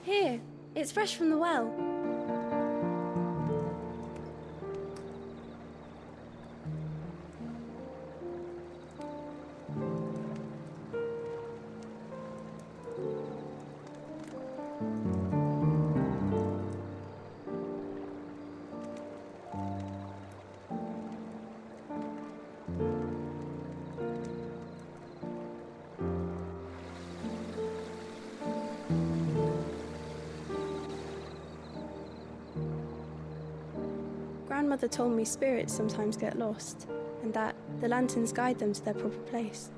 Speaker 17: Here, it's fresh from the well. Grandmother told me spirits sometimes get lost, and that the lanterns guide them to their proper place.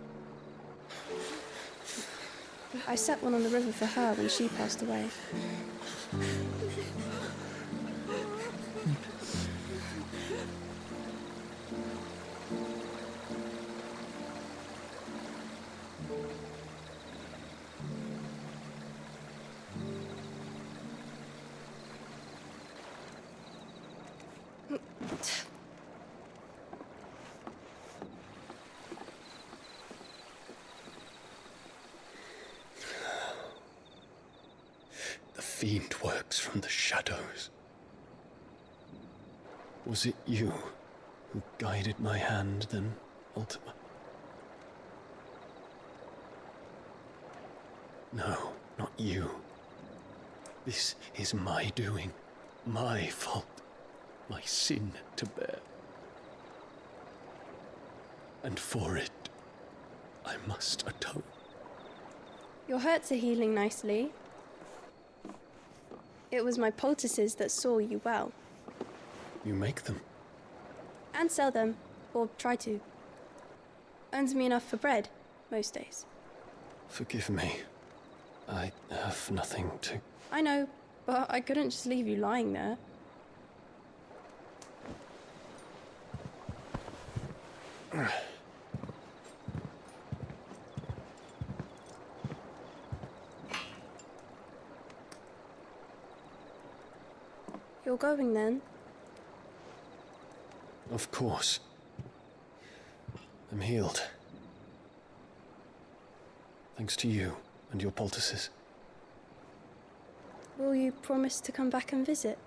Speaker 17: I set one on the river for her when she passed away.
Speaker 10: The fiend works from the shadows. Was it you who guided my hand then, Ultima? No, not you. This is my doing, my fault, my sin to bear. And for it, I must atone.
Speaker 17: Your hurts are healing nicely. It was my poultices that saw you well.
Speaker 10: You make them?
Speaker 17: And sell them, or try to. Earns me enough for bread, most days.
Speaker 10: Forgive me. I have nothing to...
Speaker 17: I know, but I couldn't just leave you lying there. You're going then?
Speaker 10: Of course. I'm healed. Thanks to you and your poultices.
Speaker 12: Will you promise to come back and visit?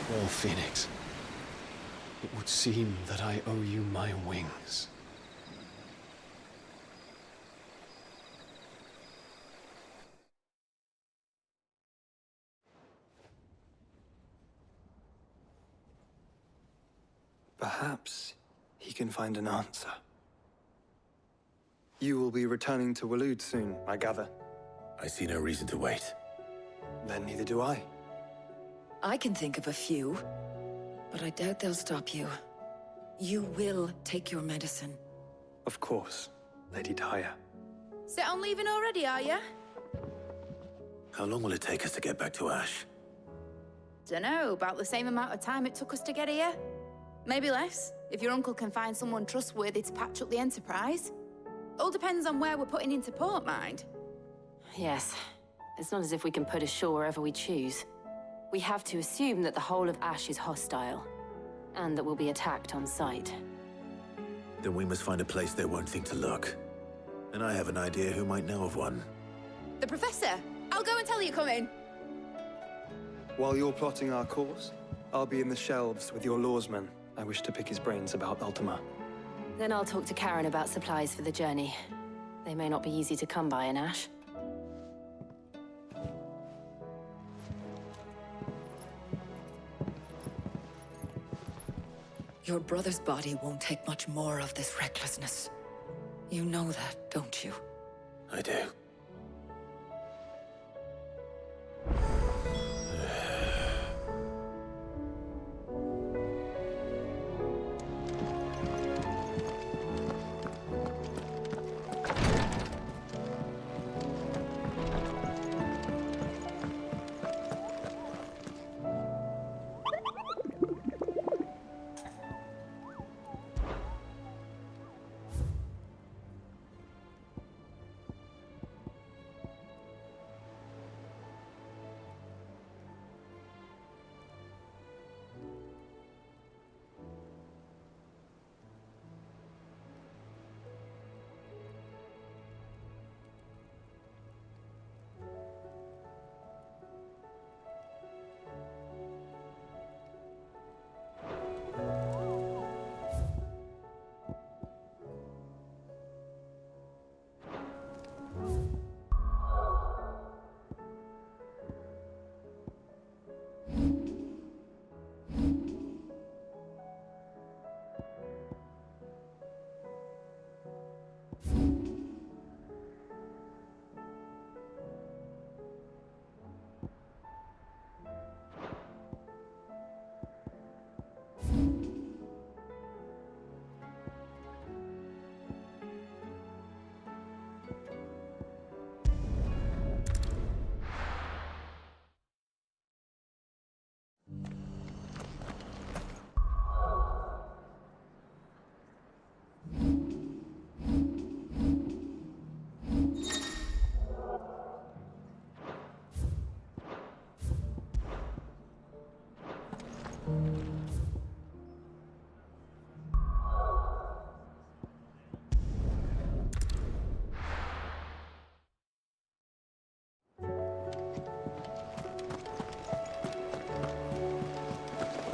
Speaker 10: Well, Phoenix, it would seem that I owe you my wings.
Speaker 4: Perhaps he can find an answer. You will be returning to Waloed soon, I gather.
Speaker 2: I see no reason to wait.
Speaker 4: Then neither do I.
Speaker 16: I can think of a few, but I doubt they'll stop you. You will take your medicine.
Speaker 4: Of course, Lady Daya.
Speaker 9: Set on leaving already, are you?
Speaker 2: How long will it take us to get back to Ash?
Speaker 9: Dunno, about the same amount of time it took us to get here. Maybe less, if your uncle can find someone trustworthy to patch up the Enterprise. All depends on where we're putting into port, mind.
Speaker 21: Yes. It's not as if we can put ashore wherever we choose. We have to assume that the whole of Ash is hostile, and that we'll be attacked on sight.
Speaker 2: Then we must find a place they won't think to look. And I have an idea who might know of one.
Speaker 9: The Professor! I'll go and tell you coming!
Speaker 4: While you're plotting our course, I'll be in the shelves with your lawsman. I wish to pick his brains about Ultima.
Speaker 21: Then I'll talk to Karen about supplies for the journey. They may not be easy to come by in Ash.
Speaker 16: Your brother's body won't take much more of this recklessness. You know that, don't you?
Speaker 2: I do.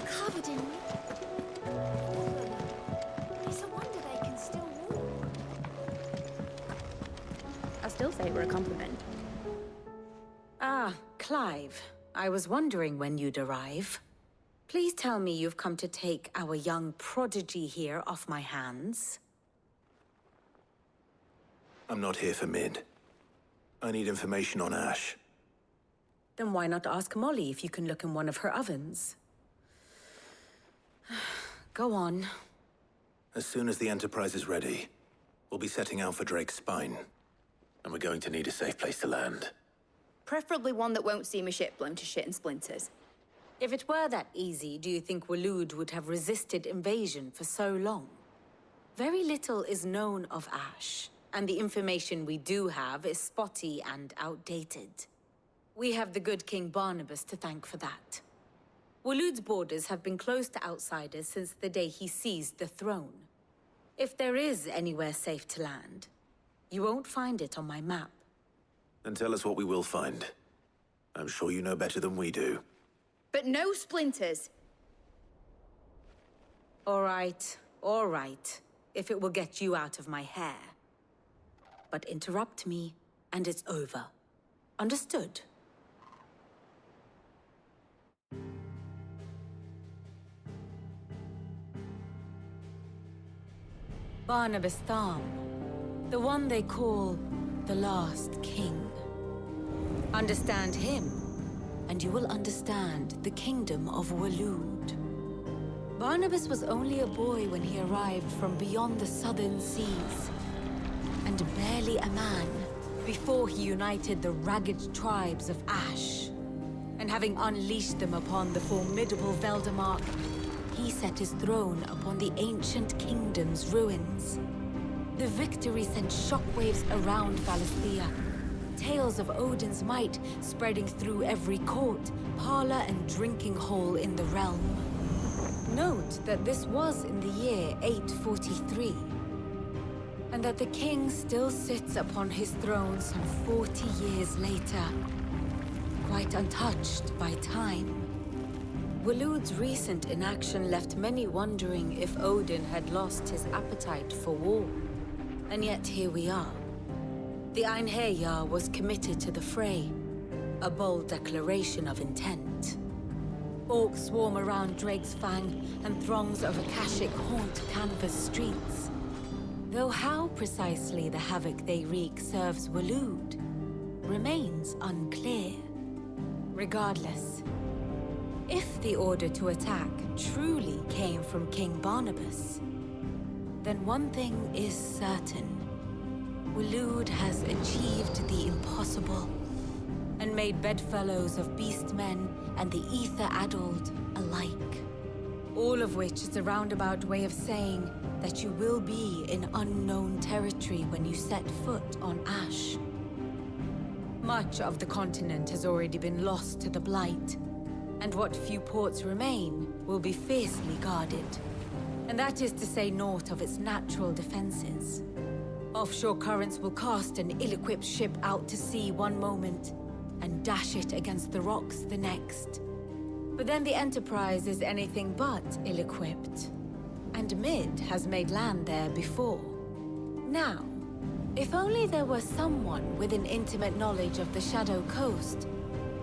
Speaker 8: Covered in it's a wonder they can still walk.
Speaker 23: I still say we're a compliment.
Speaker 18: Ah, Clive. I was wondering when you'd arrive. Please tell me you've come to take our young prodigy here off my hands.
Speaker 2: I'm not here for Mid. I need information on Ash.
Speaker 18: Then why not ask Molly if you can look in one of her ovens? Go on.
Speaker 2: As soon as the Enterprise is ready, We'll be setting out for Drake's Spine, and we're going to need a safe place to land.
Speaker 9: Preferably one that won't see my ship blown to shit and splinters.
Speaker 18: If it were that easy, do you think Waloed would have resisted invasion for so long? Very little is known of Ash, and the information we do have is spotty and outdated. We have the good King Barnabas to thank for that. Waloed's borders have been closed to outsiders since the day he seized the throne. If there is anywhere safe to land, you won't find it on my map.
Speaker 2: Then tell us what we will find. I'm sure you know better than we do.
Speaker 9: But no splinters.
Speaker 18: All right, if it will get you out of my hair. But interrupt me, and it's over. Understood? Barnabas Tham, the one they call the Last King. Understand him, and you will understand the kingdom of Waloed. Barnabas was only a boy when he arrived from beyond the southern seas, and barely a man before he united the ragged tribes of Ash. And having unleashed them upon the formidable Veldamark, he set his throne upon the ancient kingdom's ruins. The victory sent shockwaves around Valisthea, tales of Odin's might spreading through every court, parlor, and drinking hole in the realm. Note that this was in the year 843, and that the king still sits upon his throne some 40 years later, quite untouched by time. Waloed's recent inaction left many wondering if Odin had lost his appetite for war. And yet here we are. The Einherjar was committed to the fray, a bold declaration of intent. Orcs swarm around Drake's Fang, and throngs of Akashic haunt canvas streets. Though how precisely the havoc they wreak serves Waloed remains unclear. Regardless, if the order to attack truly came from King Barnabas, then one thing is certain. Waloed has achieved the impossible, and made bedfellows of beastmen and the ether-addled alike. All of which is a roundabout way of saying that you will be in unknown territory when you set foot on Ash. Much of the continent has already been lost to the Blight, and what few ports remain will be fiercely guarded. And that is to say naught of its natural defenses. Offshore currents will cast an ill-equipped ship out to sea one moment, and dash it against the rocks the next. But then the Enterprise is anything but ill-equipped. And Mid has made land there before. Now, if only there were someone with an intimate knowledge of the Shadow Coast,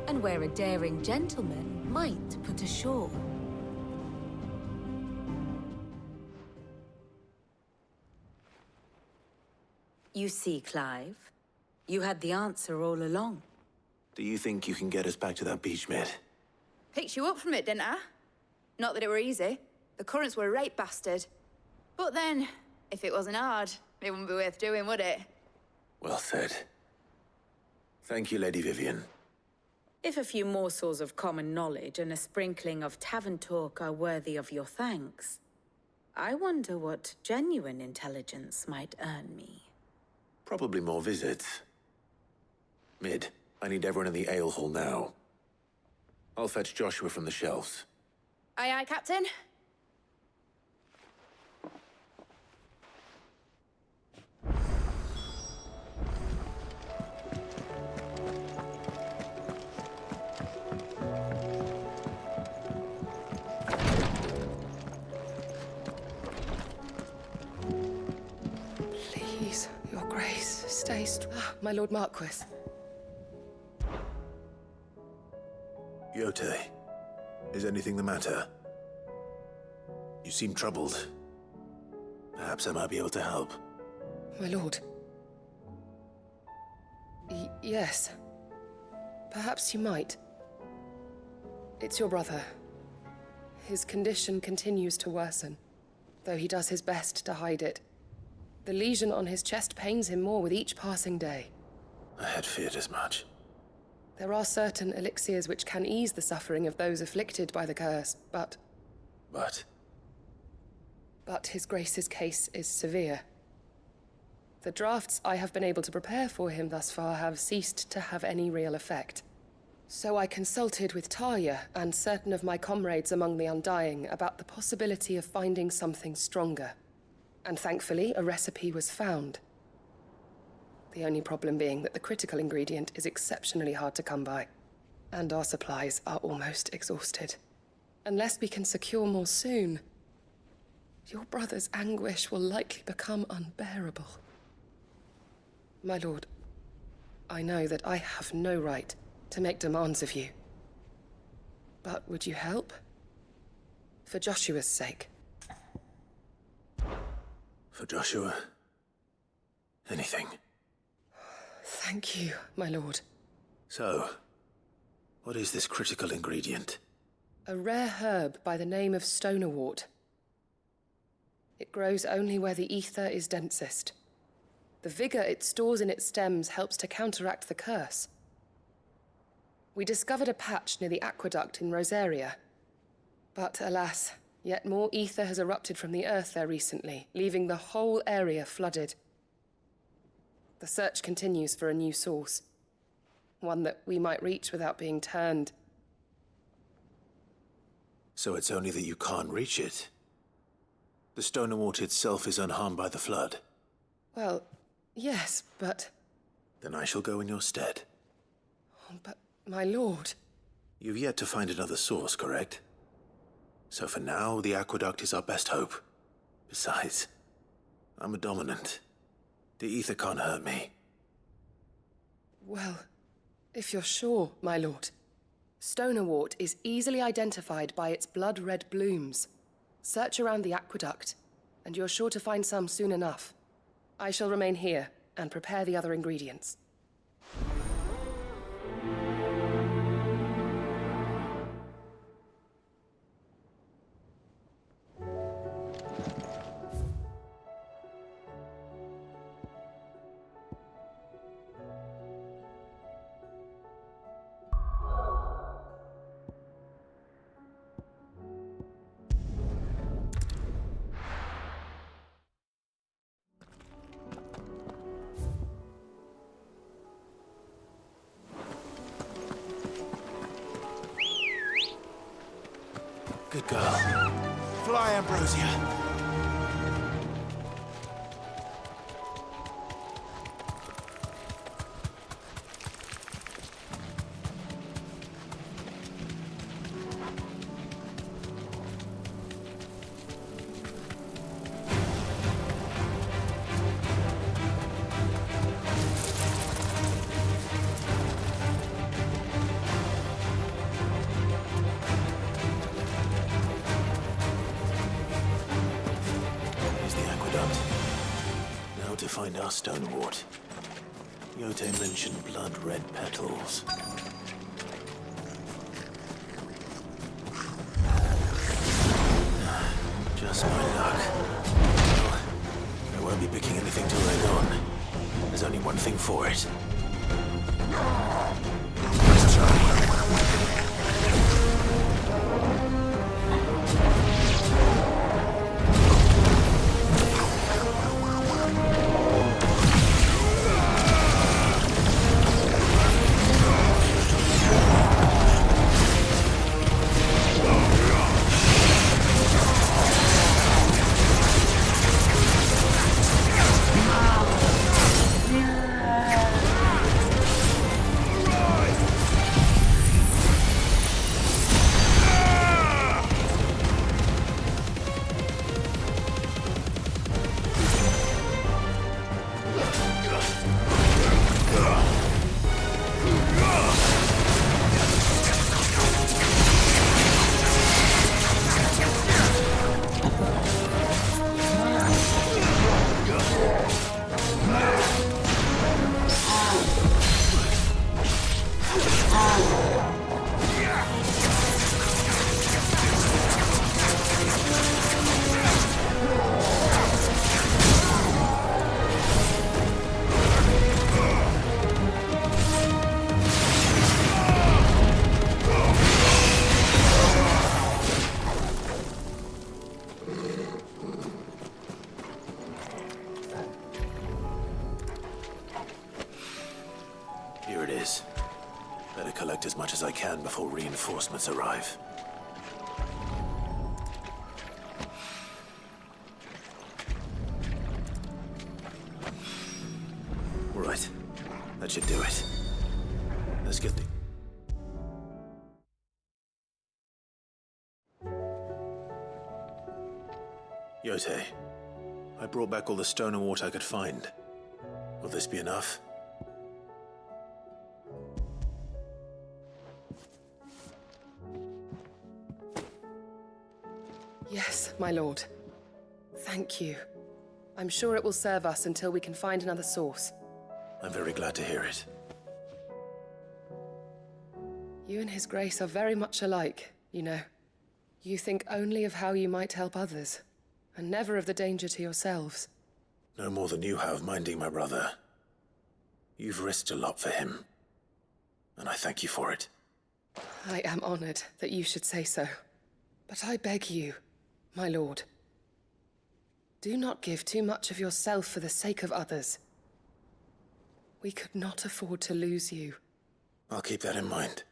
Speaker 18: and where a daring gentleman might put ashore. You see, Clive, you had the answer all along.
Speaker 2: Do you think you can get us back to that beach, Mid?
Speaker 9: Picked you up from it, didn't I? Not that it were easy. The currents were a right bastard. But then, if it wasn't hard, it wouldn't be worth doing, would it?
Speaker 2: Well said. Thank you, Lady Vivian.
Speaker 18: If a few morsels of common knowledge and a sprinkling of tavern talk are worthy of your thanks, I wonder what genuine intelligence might earn me.
Speaker 2: Probably more visits. Mid, I need everyone in the ale hall now. I'll fetch Joshua from the shelves.
Speaker 9: Aye, aye, Captain.
Speaker 13: Please, Your Grace, stay my Lord Marquis.
Speaker 2: Yote, is anything the matter? You seem troubled. Perhaps I might be able to help.
Speaker 13: My lord. Yes. Perhaps you might. It's your brother. His condition continues to worsen, though he does his best to hide it. The lesion on his chest pains him more with each passing day.
Speaker 2: I had feared as much.
Speaker 13: There are certain elixirs which can ease the suffering of those afflicted by the curse, but... But His Grace's case is severe. The drafts I have been able to prepare for him thus far have ceased to have any real effect. So I consulted with Talia and certain of my comrades among the Undying about the possibility of finding something stronger. And thankfully, a recipe was found. The only problem being that the critical ingredient is exceptionally hard to come by, and our supplies are almost exhausted. Unless we can secure more soon, your brother's anguish will likely become unbearable. My lord, I know that I have no right to make demands of you. But would you help? For Joshua's sake.
Speaker 2: For Joshua? Anything.
Speaker 13: Thank you, my lord.
Speaker 2: So, what is this critical ingredient?
Speaker 13: A rare herb by the name of stonerwort. It grows only where the ether is densest. The vigor it stores in its stems helps to counteract the curse. We discovered a patch near the aqueduct in Rosaria. But alas, yet more ether has erupted from the earth there recently, leaving the whole area flooded. The search continues for a new source. One that we might reach without being turned.
Speaker 2: So it's only that you can't reach it? The Stonerwort itself is unharmed by the flood?
Speaker 13: Well, yes, but...
Speaker 2: Then I shall go in your stead.
Speaker 13: But, my lord...
Speaker 2: You've yet to find another source, correct? So for now, the aqueduct is our best hope. Besides, I'm a dominant. The ether can't hurt me.
Speaker 13: Well, if you're sure, my lord. Stonerwort is easily identified by its blood-red blooms. Search around the aqueduct, and you're sure to find some soon enough. I shall remain here and prepare the other ingredients.
Speaker 2: Good girl. Fly, Ambrosia. To find our Stonewort. Yote mentioned blood-red petals. Just my luck. Well, I won't be picking anything to write on. There's only one thing for it. Let's try. collect as much as I can before reinforcements arrive. Right. That should do it. Let's get the... Yote, I brought back all the stone and water I could find. Will this be enough?
Speaker 13: Yes, my lord. Thank you. I'm sure it will serve us until we can find another source.
Speaker 2: I'm very glad to hear it.
Speaker 13: You and His Grace are very much alike, you know. You think only of how you might help others, and never of the danger to yourselves.
Speaker 2: No more than you have minding my brother. You've risked a lot for him, and I thank you for it.
Speaker 13: I am honored that you should say so. But I beg you, my lord, do not give too much of yourself for the sake of others. We could not afford to lose you.
Speaker 2: I'll keep that in mind.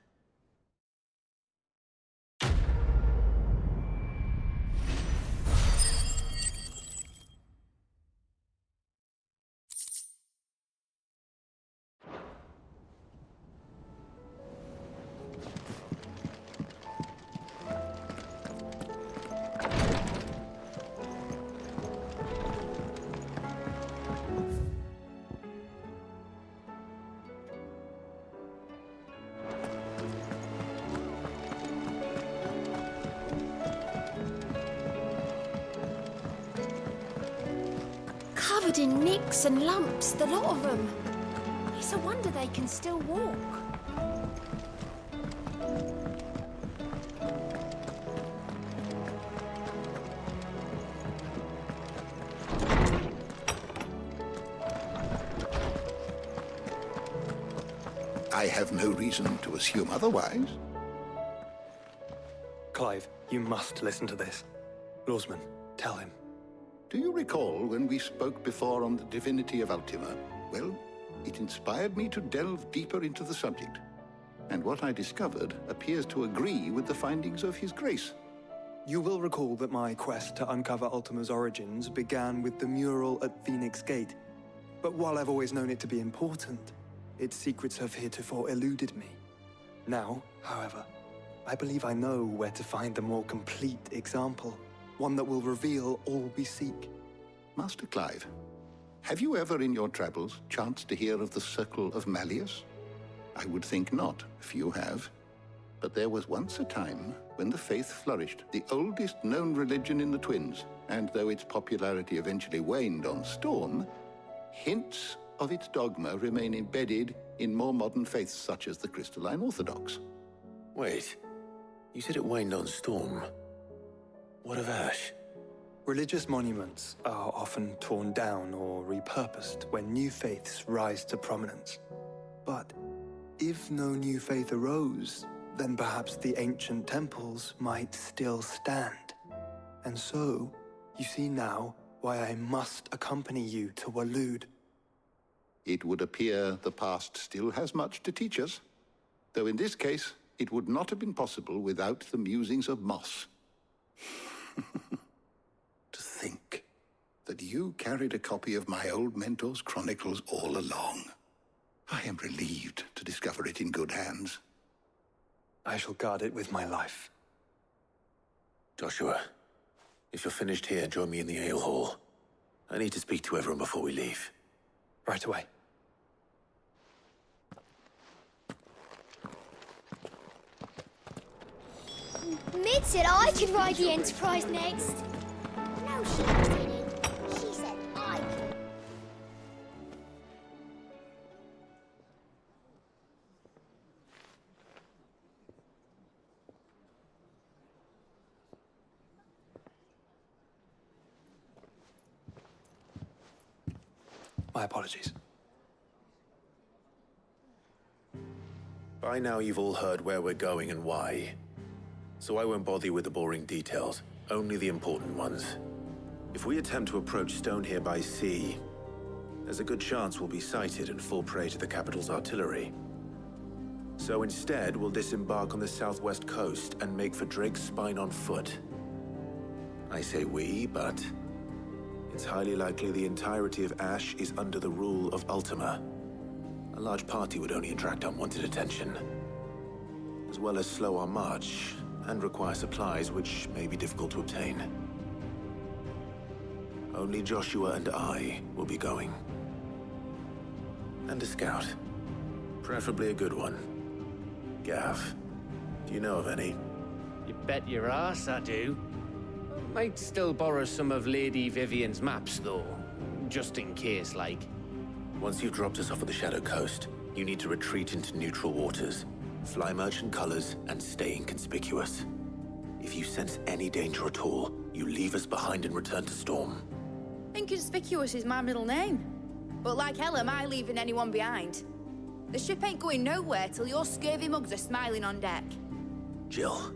Speaker 8: Covered in nicks and lumps, the lot of them. It's a wonder they can still walk.
Speaker 5: I have no reason to assume otherwise.
Speaker 4: Clive, you must listen to this. Lawsman, tell him.
Speaker 5: Do you recall when we spoke before on the divinity of Ultima? Well, it inspired me to delve deeper into the subject. And what I discovered appears to agree with the findings of His Grace.
Speaker 4: You will recall that my quest to uncover Ultima's origins began with the mural at Phoenix Gate. But while I've always known it to be important, its secrets have heretofore eluded me. Now, however, I believe I know where to find the more complete example. One that will reveal all we seek.
Speaker 5: Master Clive, have you ever in your travels chanced to hear of the Circle of Malleus? I would think not, if you have. But there was once a time when the faith flourished, the oldest known religion in the Twins, and though its popularity eventually waned on Storm, hints of its dogma remain embedded in more modern faiths such as the Crystalline Orthodox.
Speaker 2: Wait, you said it waned on Storm. What of Ash?
Speaker 4: Religious monuments are often torn down or repurposed when new faiths rise to prominence. But if no new faith arose, then perhaps the ancient temples might still stand. And so, you see now why I must accompany you to Waloed.
Speaker 5: It would appear the past still has much to teach us, though in this case, it would not have been possible without the musings of Moss. To think that you carried a copy of my old mentor's chronicles all along. I am relieved to discover it in good hands.
Speaker 4: I shall guard it with my life.
Speaker 2: Joshua, if you're finished here, join me in the ale hall. I need to speak to everyone before we leave.
Speaker 4: Right away.
Speaker 8: Mid said I could ride the Enterprise next. No, she didn't. She said I could.
Speaker 4: My apologies.
Speaker 2: By now you've all heard where we're going and why. So I won't bother you with the boring details, only the important ones. If we attempt to approach Stone here by sea, there's a good chance we'll be sighted and fall prey to the capital's artillery. So instead, we'll disembark on the southwest coast and make for Drake's Spine on foot. I say we, but it's highly likely the entirety of Ash is under the rule of Ultima. A large party would only attract unwanted attention, as well as slow our march and require supplies which may be difficult to obtain. Only Joshua and I will be going. And a scout. Preferably a good one. Gav, do you know of any?
Speaker 14: You bet your ass I do. Might still borrow some of Lady Vivian's maps, though. Just in case, like.
Speaker 2: Once you've dropped us off at the Shadow Coast, you need to retreat into neutral waters, fly merchant colors, and stay inconspicuous. If you sense any danger at all, you leave us behind and return to Storm.
Speaker 9: Inconspicuous is my middle name. But like hell am I leaving anyone behind. The ship ain't going nowhere till your scurvy mugs are smiling on deck.
Speaker 2: Jill,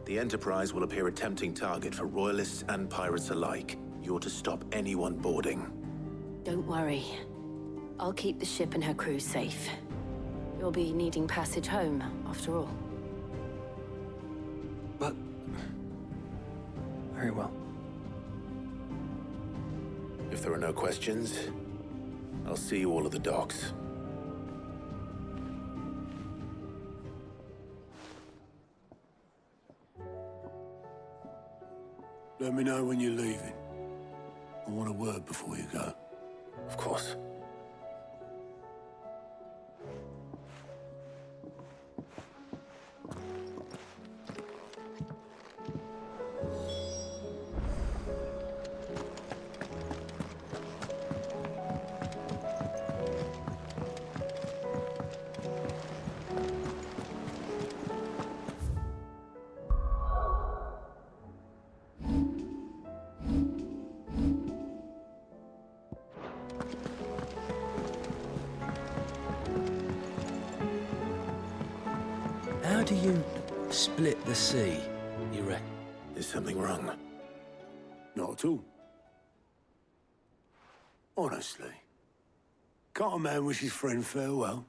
Speaker 2: the Enterprise will appear a tempting target for royalists and pirates alike. You're to stop anyone boarding.
Speaker 21: Don't worry. I'll keep the ship and her crew safe. You'll be needing passage home, after all.
Speaker 10: But... very well.
Speaker 2: If there are no questions, I'll see you all at the docks.
Speaker 15: Let me know when you're leaving. I want a word before you go.
Speaker 2: Of course.
Speaker 3: How do you split the sea, you reckon?
Speaker 2: Is something wrong?
Speaker 15: Not at all. Honestly. Can't a man wish his friend farewell?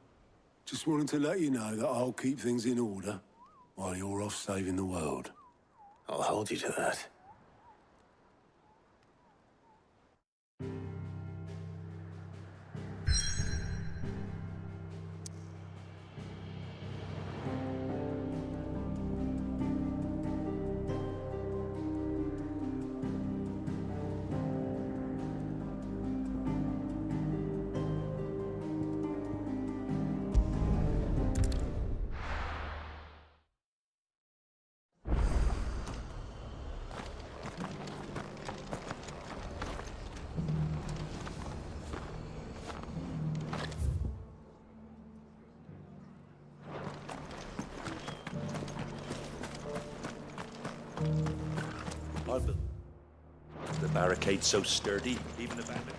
Speaker 15: Just wanted to let you know that I'll keep things in order while you're off saving the world.
Speaker 2: I'll hold you to that.
Speaker 20: The barricade's so sturdy, even the bandit.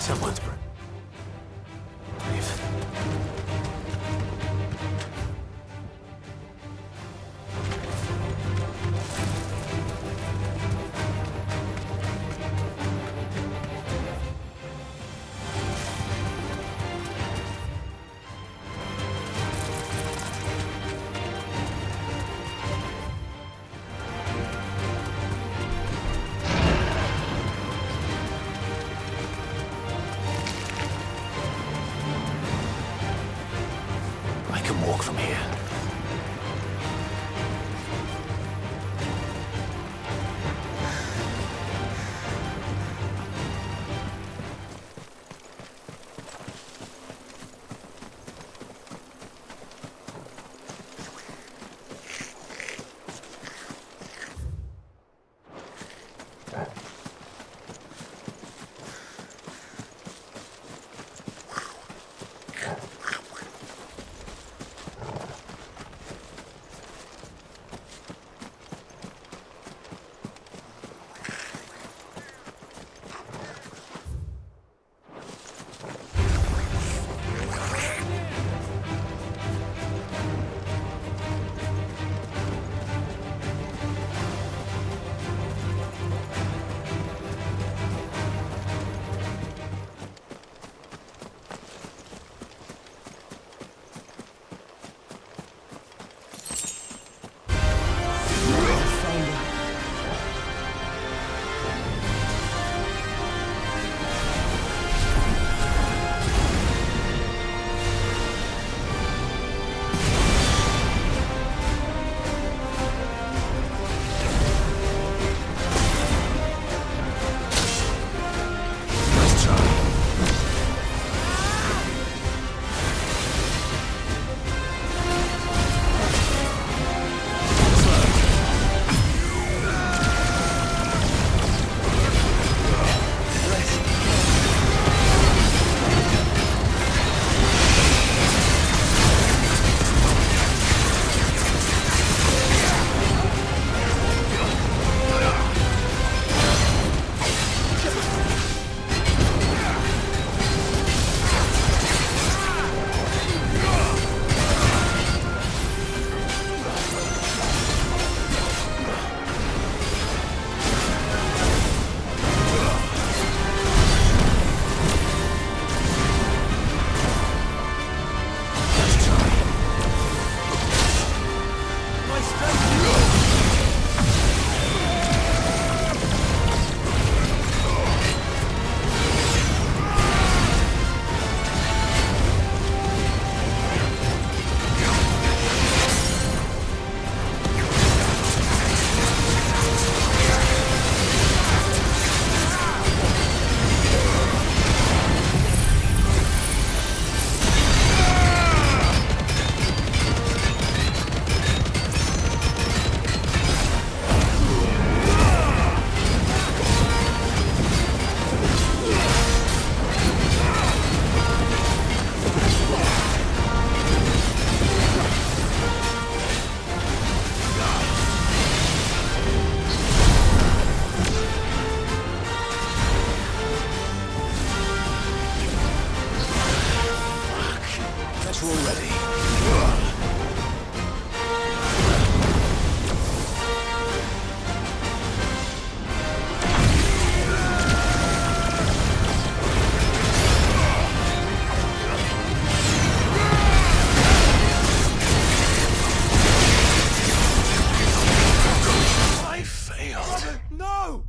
Speaker 2: Someone's brave. I can walk from here. already. I failed.
Speaker 15: No!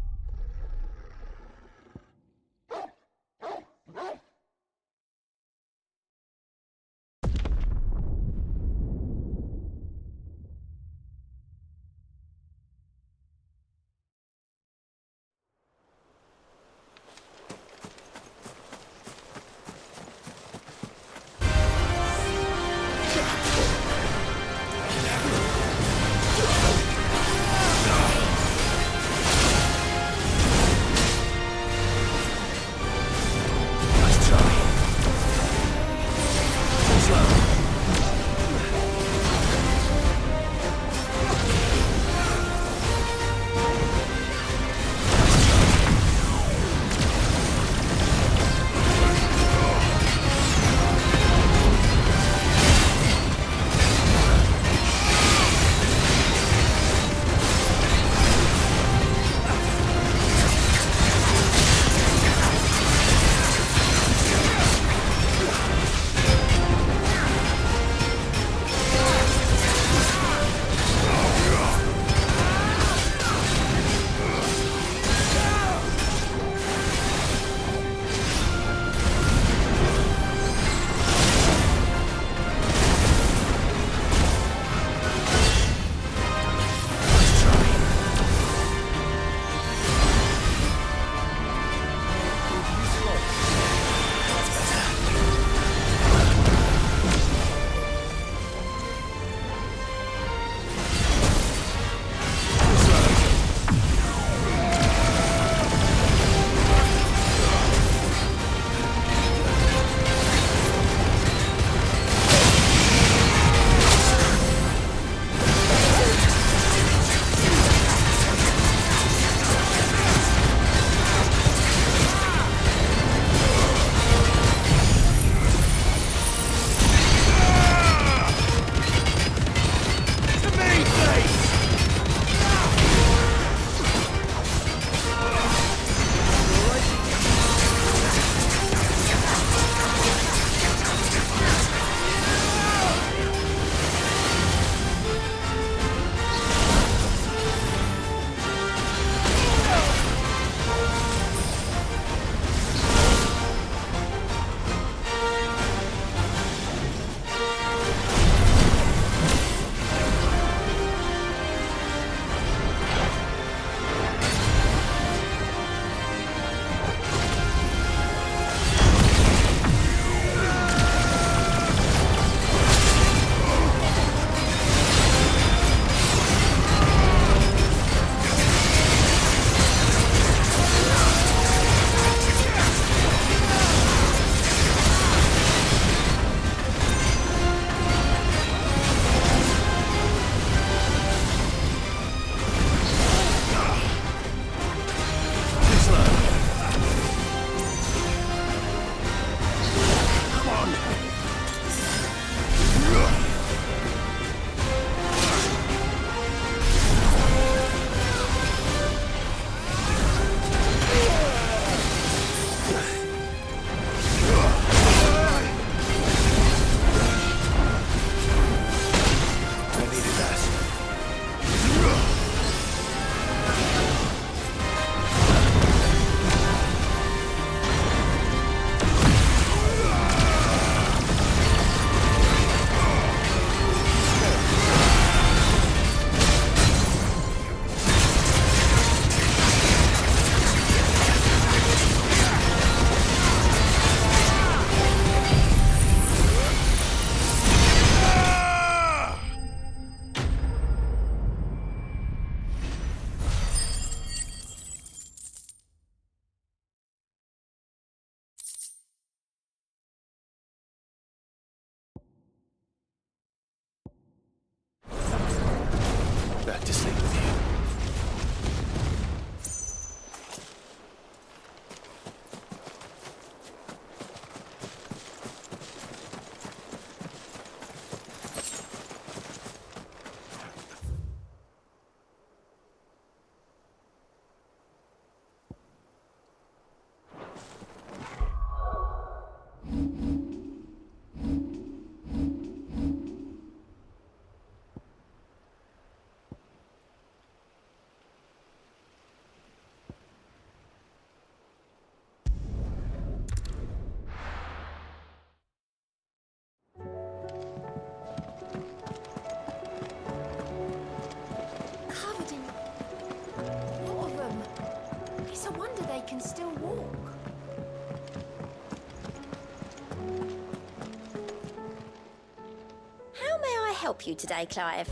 Speaker 8: help you today, Clive?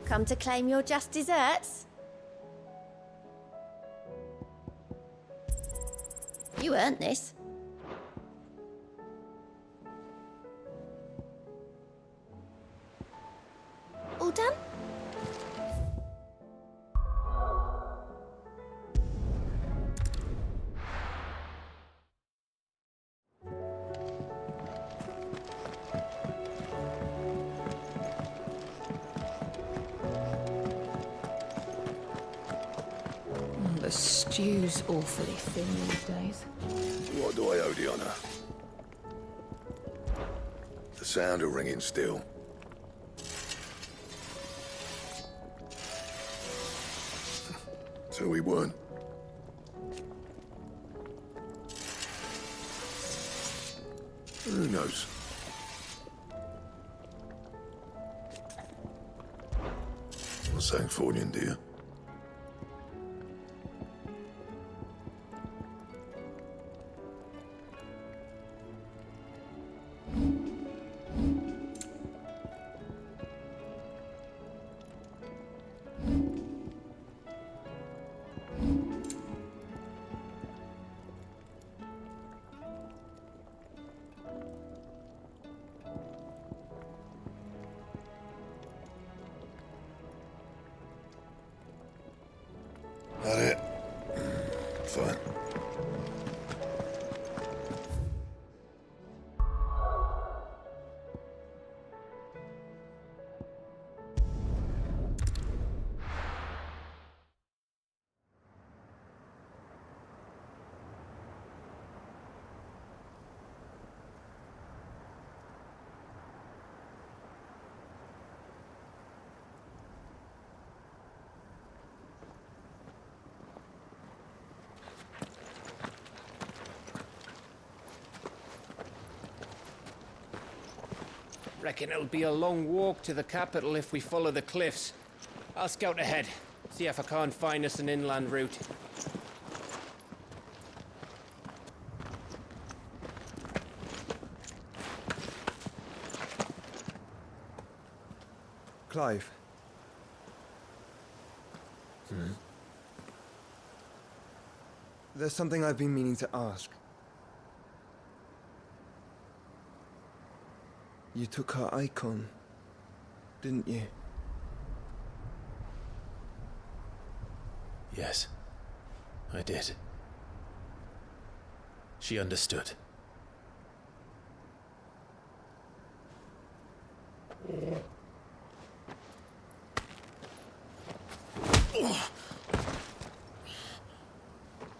Speaker 8: Come to claim your just desserts? You earned this. All done?
Speaker 18: The stew's awfully thin these days.
Speaker 6: What do I owe the honor? The sound of ringing steel. So we weren't. Who knows? What's that for you, dear? That it? Fine.
Speaker 14: Reckon it'll be a long walk to the capital if we follow the cliffs. I'll scout ahead, see if I can't find us an inland route.
Speaker 7: Clive. There's something I've been meaning to ask. You took her icon, didn't you?
Speaker 2: Yes, I did. She understood.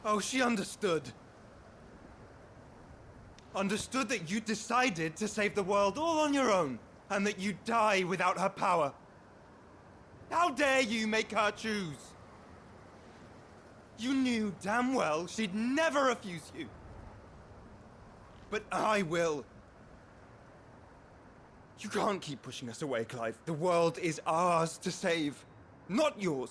Speaker 7: Oh, she understood. Understood that you decided to save the world all on your own, and that you'd die without her power. How dare you make her choose? You knew damn well she'd never refuse you. But I will. You can't keep pushing us away, Clive. The world is ours to save, not yours.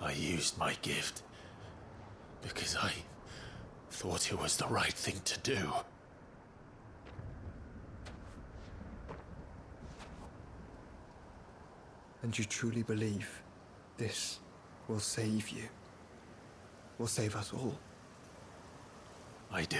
Speaker 2: I used my gift because I thought it was the right thing to do.
Speaker 7: And you truly believe this will save you? Will save us all?
Speaker 2: I do.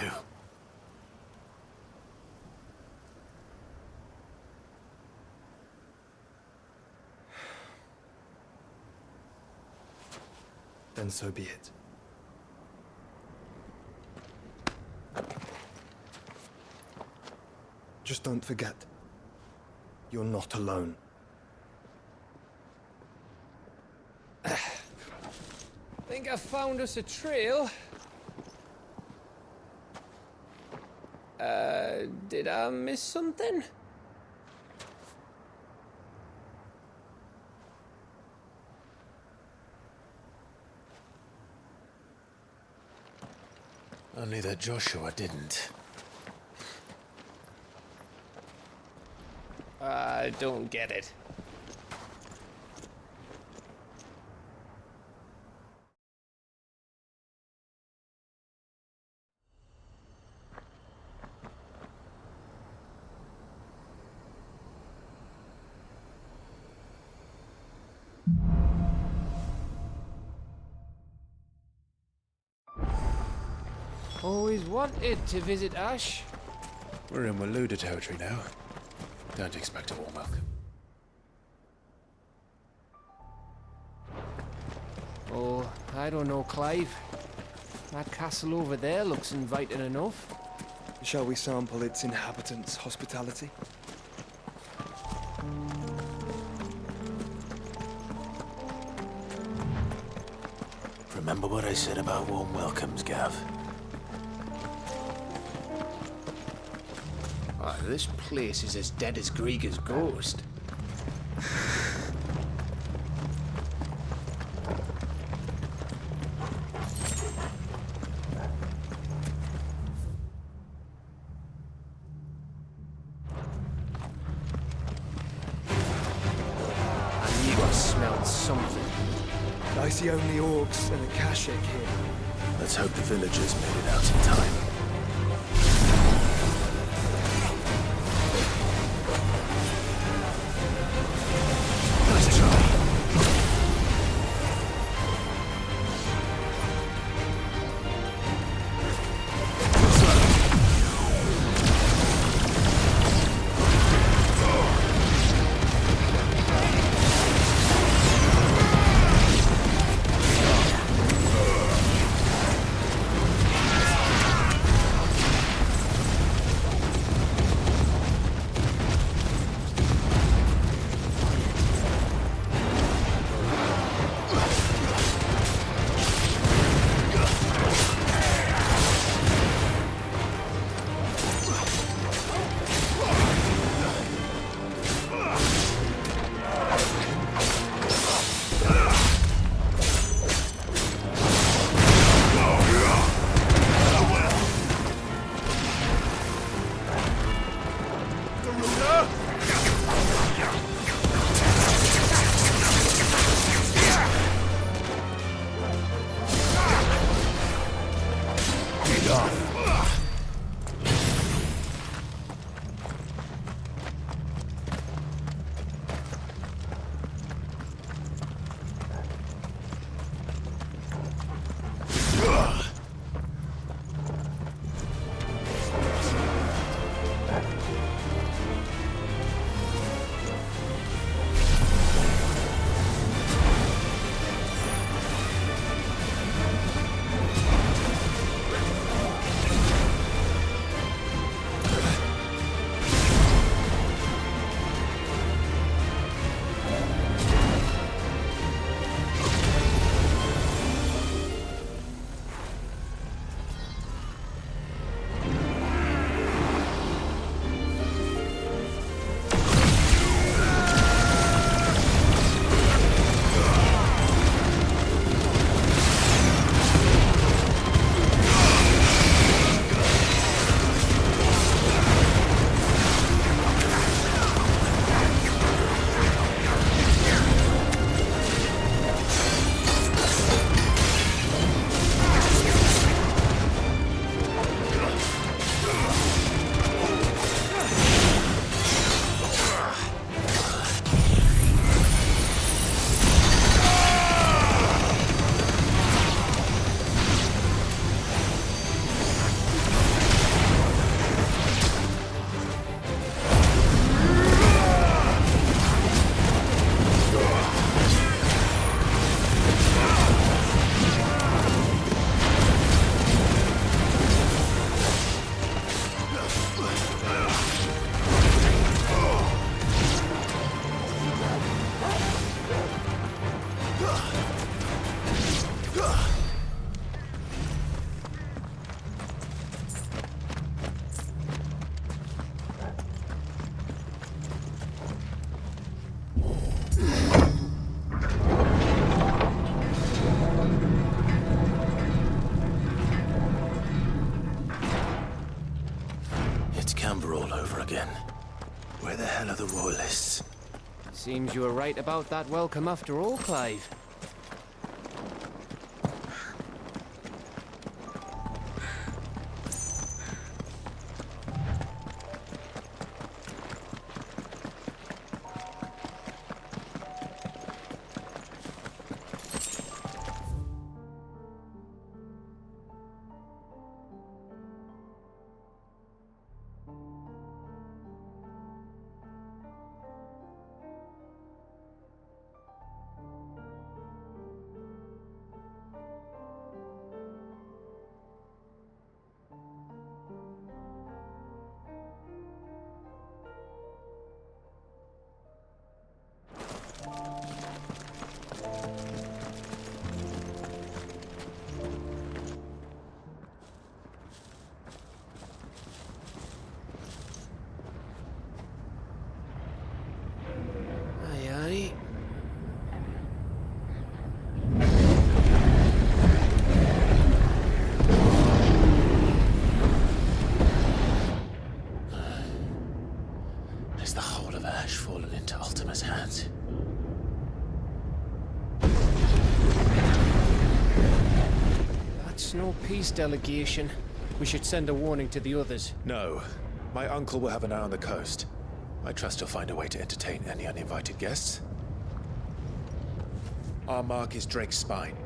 Speaker 7: Then so be it. Just don't forget, you're not alone.
Speaker 14: Think I found us a trail. Did I miss something?
Speaker 2: Only that Joshua didn't.
Speaker 14: I don't get it. Always wanted to visit Ash.
Speaker 1: We're in Waluda territory now. Don't expect a warm welcome.
Speaker 14: Oh, I don't know, Clive. That castle over there looks inviting enough.
Speaker 11: Shall we sample its inhabitants' hospitality?
Speaker 2: Remember what I said about warm welcomes, Gav?
Speaker 14: Oh, this place is as dead as Greagor's ghost. I knew I smelled something.
Speaker 11: I see only orcs and a Kashik here.
Speaker 2: Let's hope the villagers made it out in time. Nice try. Where the hell are the royalists?
Speaker 14: Seems you were right about that welcome after all, Clive. guess no peace delegation. We should send a warning to the others.
Speaker 2: No. My uncle will have an eye on the coast. I trust he'll find a way to entertain any uninvited guests. Our mark is Drake's Spine,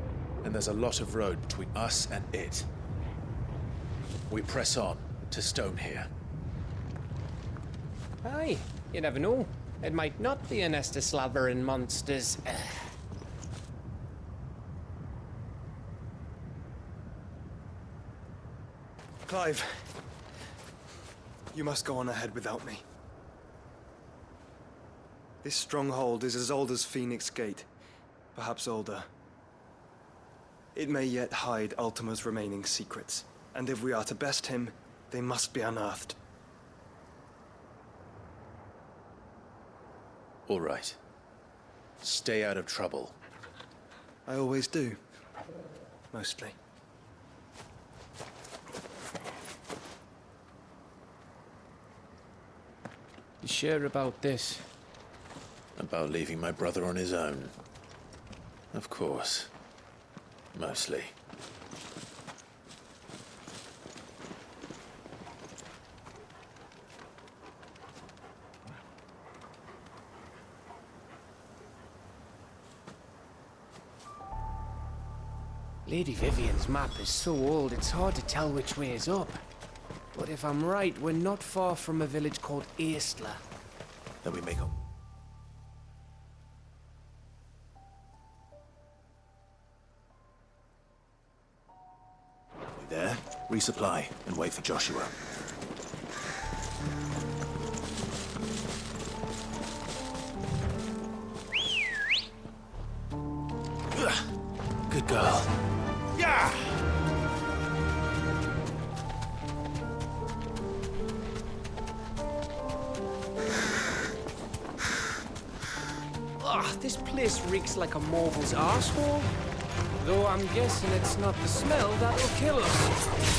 Speaker 2: and there's a lot of road between us and it. We press on to Stone here.
Speaker 14: Aye, you never know. It might not be a nest of slavering monsters.
Speaker 11: Clive, you must go on ahead without me. This stronghold is as old as Phoenix Gate, perhaps older. It may yet hide Ultima's remaining secrets, and if we are to best him, they must be unearthed.
Speaker 2: All right. Stay out of trouble.
Speaker 11: I always do. Mostly.
Speaker 14: You sure about this?
Speaker 2: About leaving my brother on his own. Of course. Mostly.
Speaker 14: Lady Vivian's map is so old, it's hard to tell which way is up. But if I'm right, we're not far from a village called Aistla.
Speaker 2: Then we make a... We there? Resupply and wait for Joshua. Good girl.
Speaker 3: Yeah!
Speaker 14: This place reeks like a moble's arsehole. Though I'm guessing it's not the smell that'll kill us.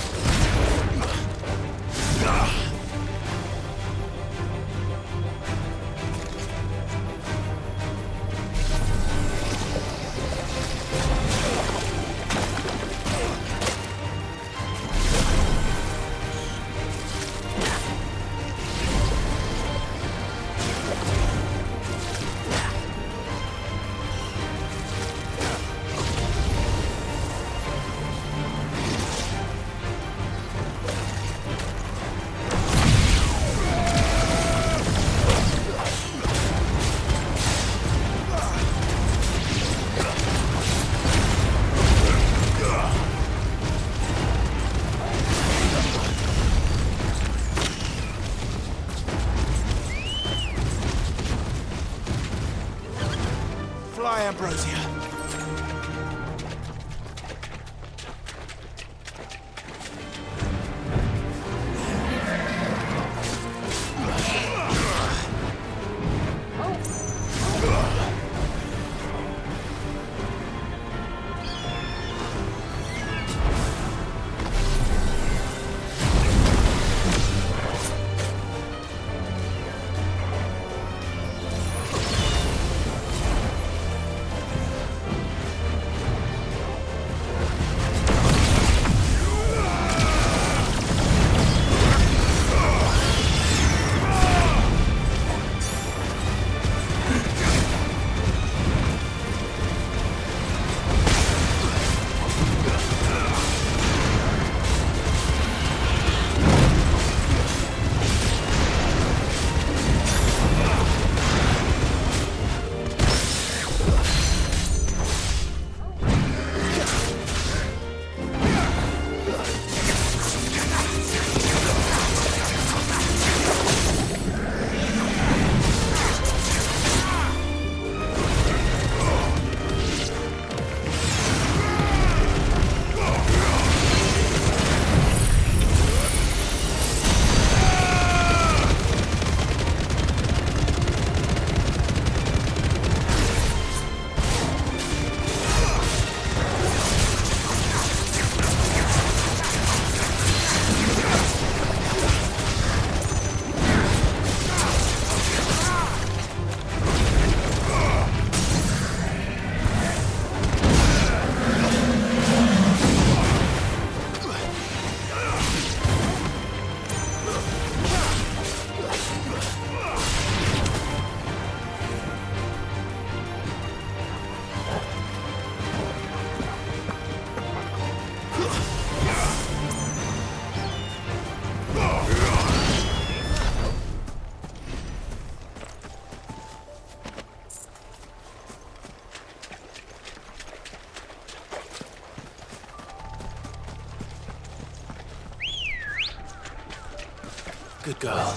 Speaker 2: Good girl.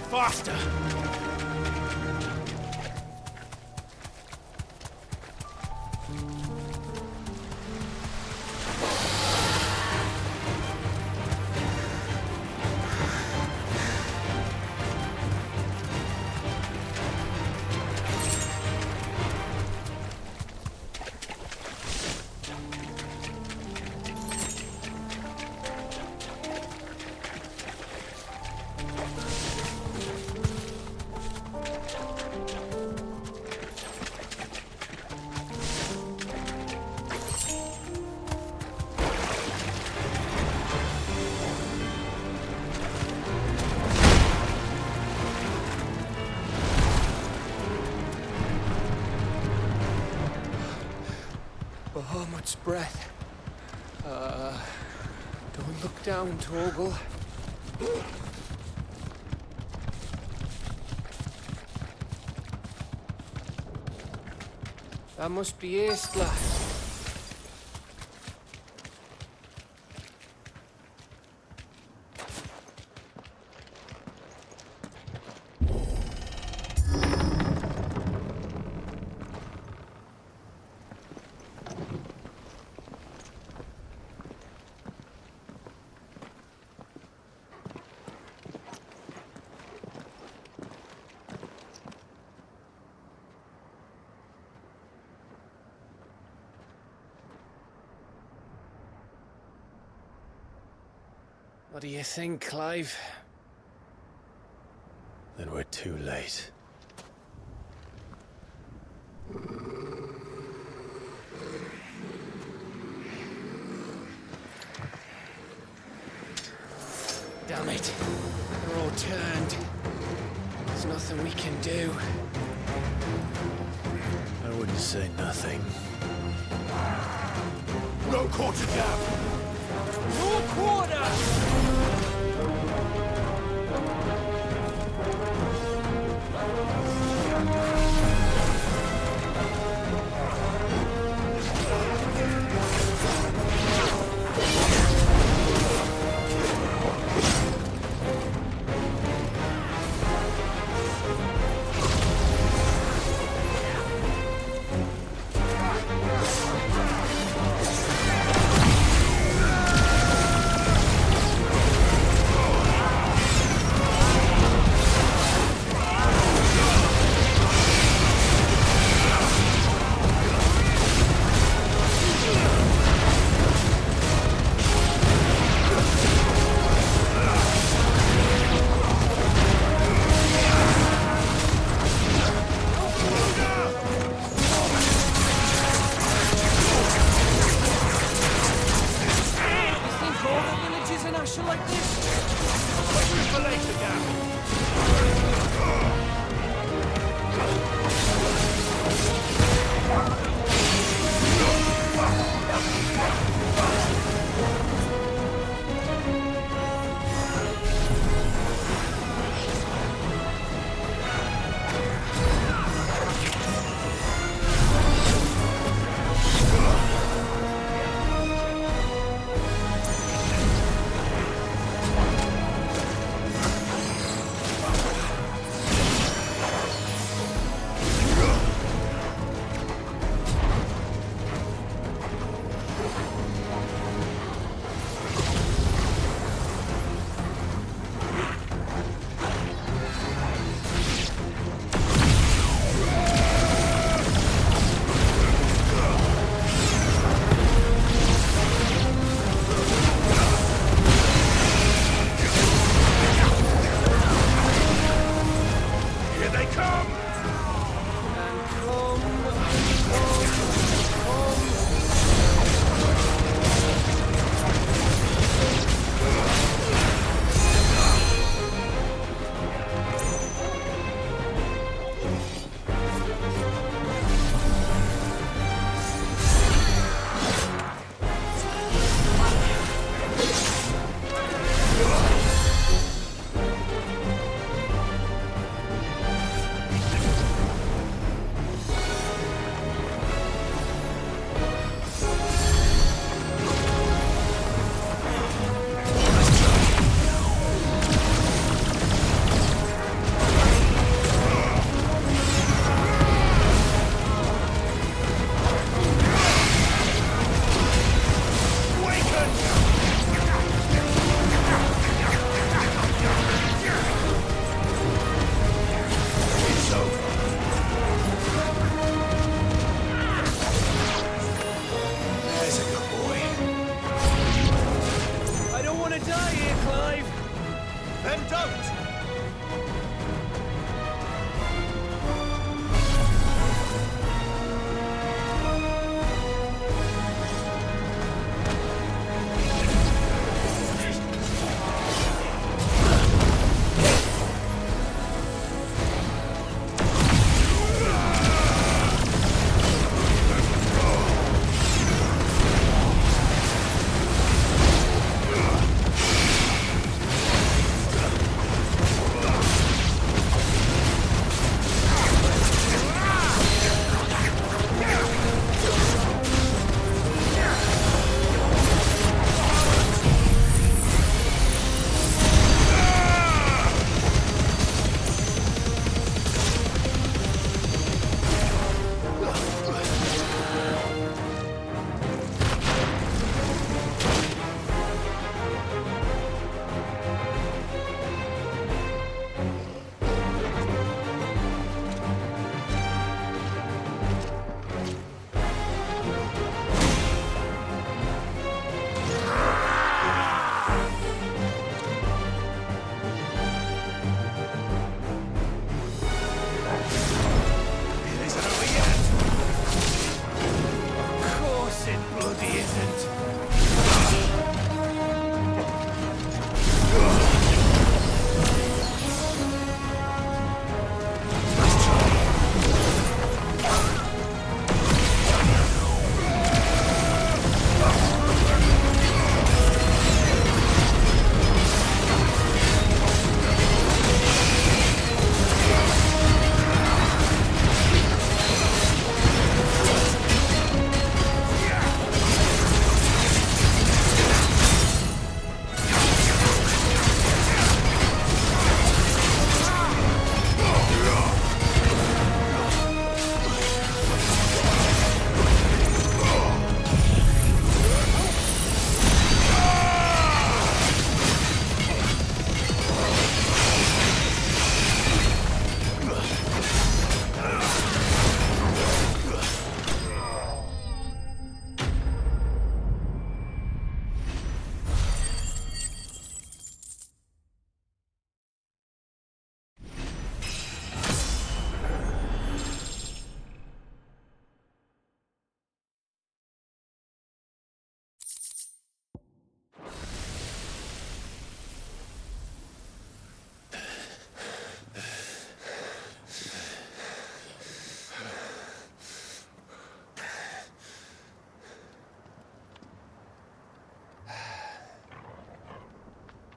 Speaker 3: Faster!
Speaker 14: Bahamut's breath. Don't look down, Torgal. That must be Aistla. What do you think, Clive?
Speaker 1: Then we're too late.
Speaker 14: Damn it. They're all turned. There's nothing we can do.
Speaker 1: I wouldn't say nothing.
Speaker 3: No quarter gap! No quarter!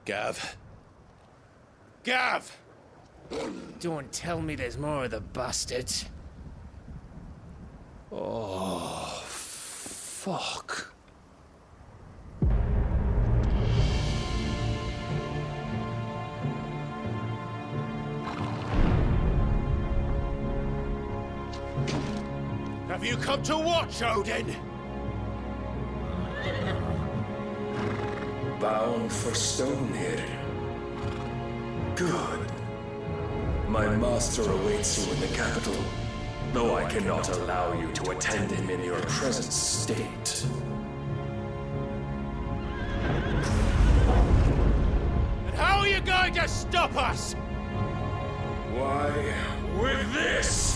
Speaker 1: Gav? Gav!
Speaker 14: Don't tell me there's more of the bastards. Oh, fuck.
Speaker 3: Have you come to watch, Odin?
Speaker 17: Bound for Stonehead. Good. My master awaits you in the capital, though I cannot allow you to attend him in your present state.
Speaker 3: And how are you going to stop us?
Speaker 17: Why, with this!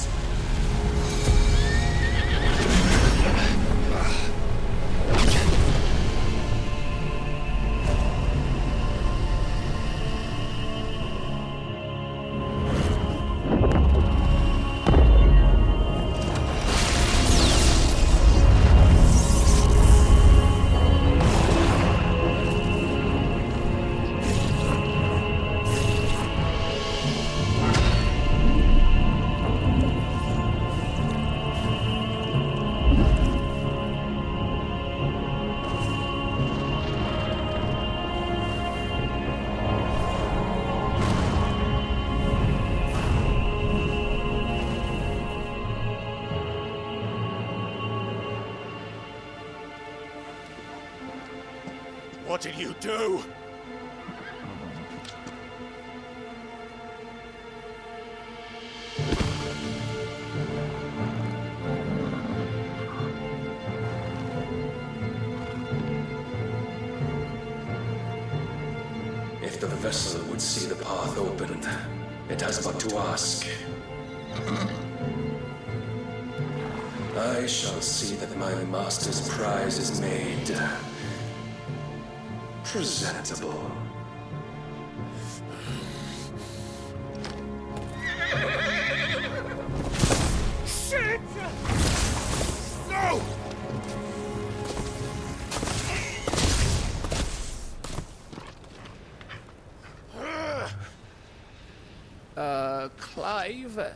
Speaker 3: What did you do?
Speaker 17: If the vessel would see the path opened, it has but to ask. I shall see that my master's prize is made presentable.
Speaker 3: Shit! No!
Speaker 14: Clive,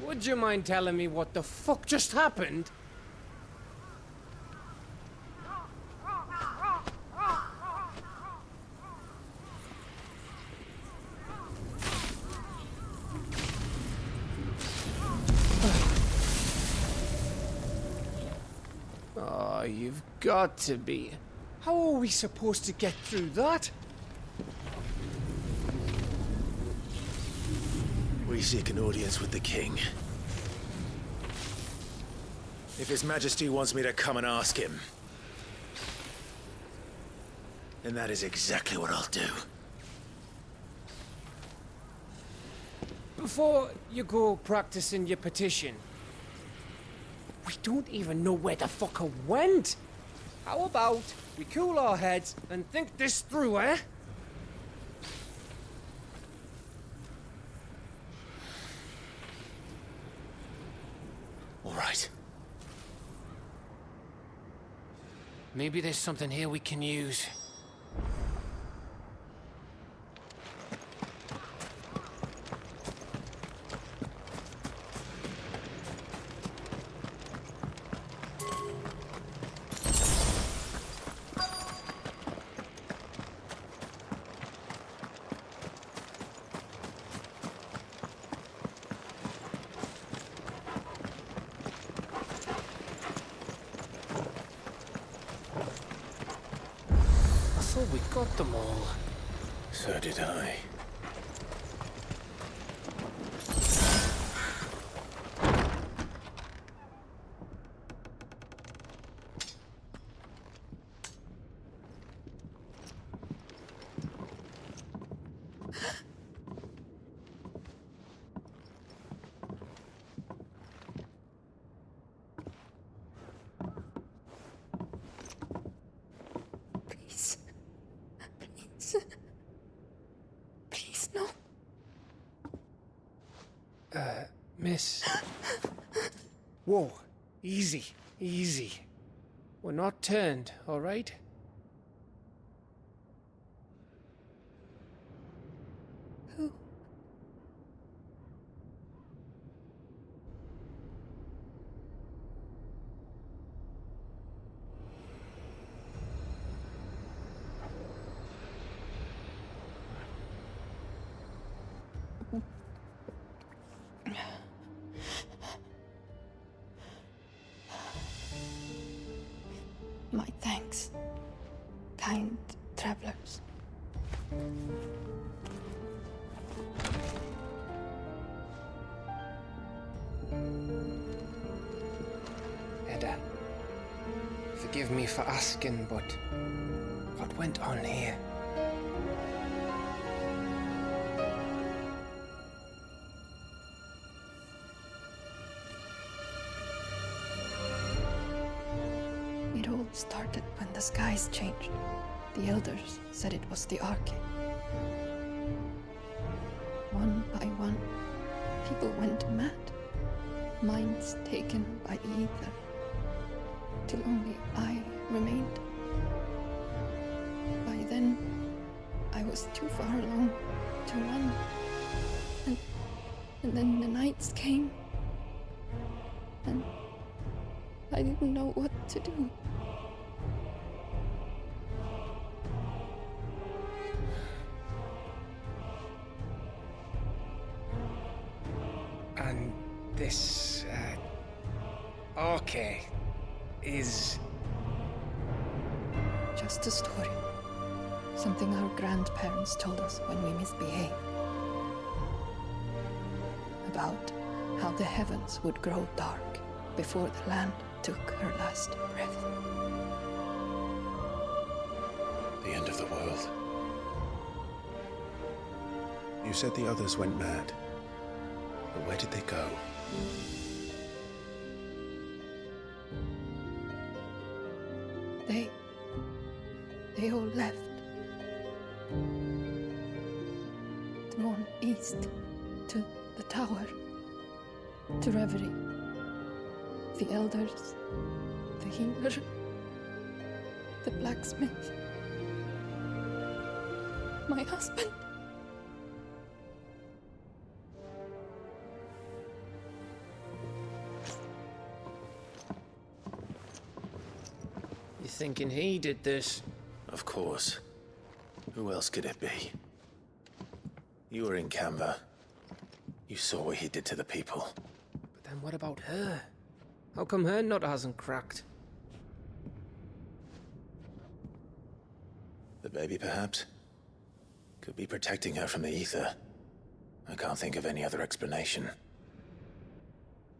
Speaker 14: would you mind telling me what the fuck just happened? Oh, you've got to be. How are we supposed to get through that?
Speaker 2: We seek an audience with the king. If His Majesty wants me to come and ask him, then that is exactly what I'll do.
Speaker 14: Before you go practicing your petition, we don't even know where the fucker went. How about we cool our heads and think this through, eh?
Speaker 2: All right.
Speaker 14: Maybe there's something here we can use. I thought we got them all.
Speaker 2: So did I.
Speaker 8: Please, no.
Speaker 14: Miss. Whoa. Easy. Easy. We're not turned, all right?
Speaker 12: kind travelers.
Speaker 14: Edda, forgive me for asking, but what went on here?
Speaker 12: It all started when the skies changed. The elders said it was the Arcade. One by one, people went mad. Minds taken by the ether. Till only I remained. By then, I was too far along to run. And then the nights came. And I didn't know what to do.
Speaker 14: And this, Arcade is...
Speaker 12: Just a story. Something our grandparents told us when we misbehaved. About how the heavens would grow dark before the land took her last breath.
Speaker 1: The end of the world. You said the others went mad. But where did they go?
Speaker 12: They all left. Drawn east to the tower, to Reverie. The elders, the healer, the blacksmith, my husband.
Speaker 14: You thinking he did this?
Speaker 2: Of course. Who else could it be? You were in Canva. You saw what he did to the people.
Speaker 14: But then what about her? How come her nut hasn't cracked?
Speaker 2: The baby, perhaps? Could be protecting her from the ether. I can't think of any other explanation.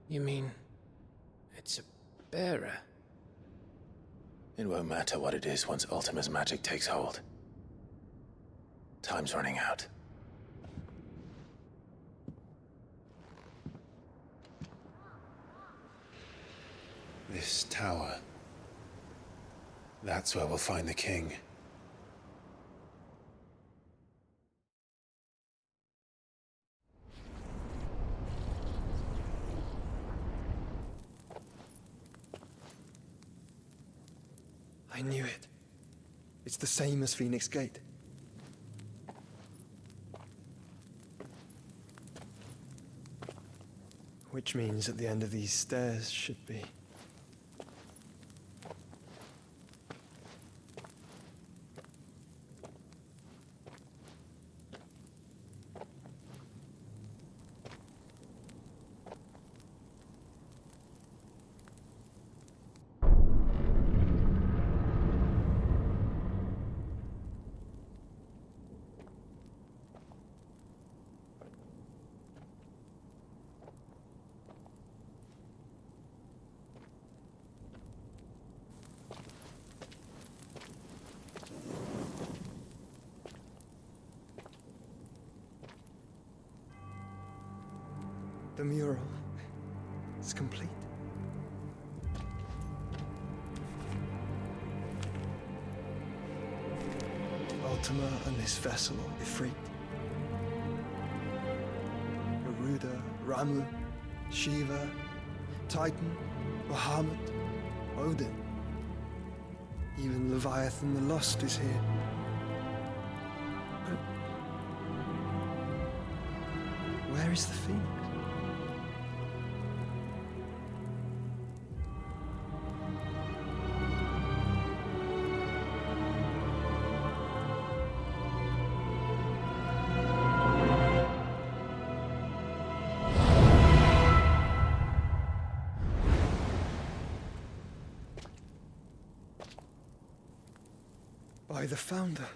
Speaker 14: You mean... it's a bearer?
Speaker 2: It won't matter what it is once Ultima's magic takes hold. Time's running out.
Speaker 1: This tower. That's where we'll find the king.
Speaker 11: I knew it. It's the same as Phoenix Gate. Which means at the end of these stairs should be... The mural is complete. Ultima and this vessel, Ifrit. Garuda, Ramu, Shiva, Titan, Bahamut, Odin. Even Leviathan the Lost is here. But where is the Phoenix? By the Founder.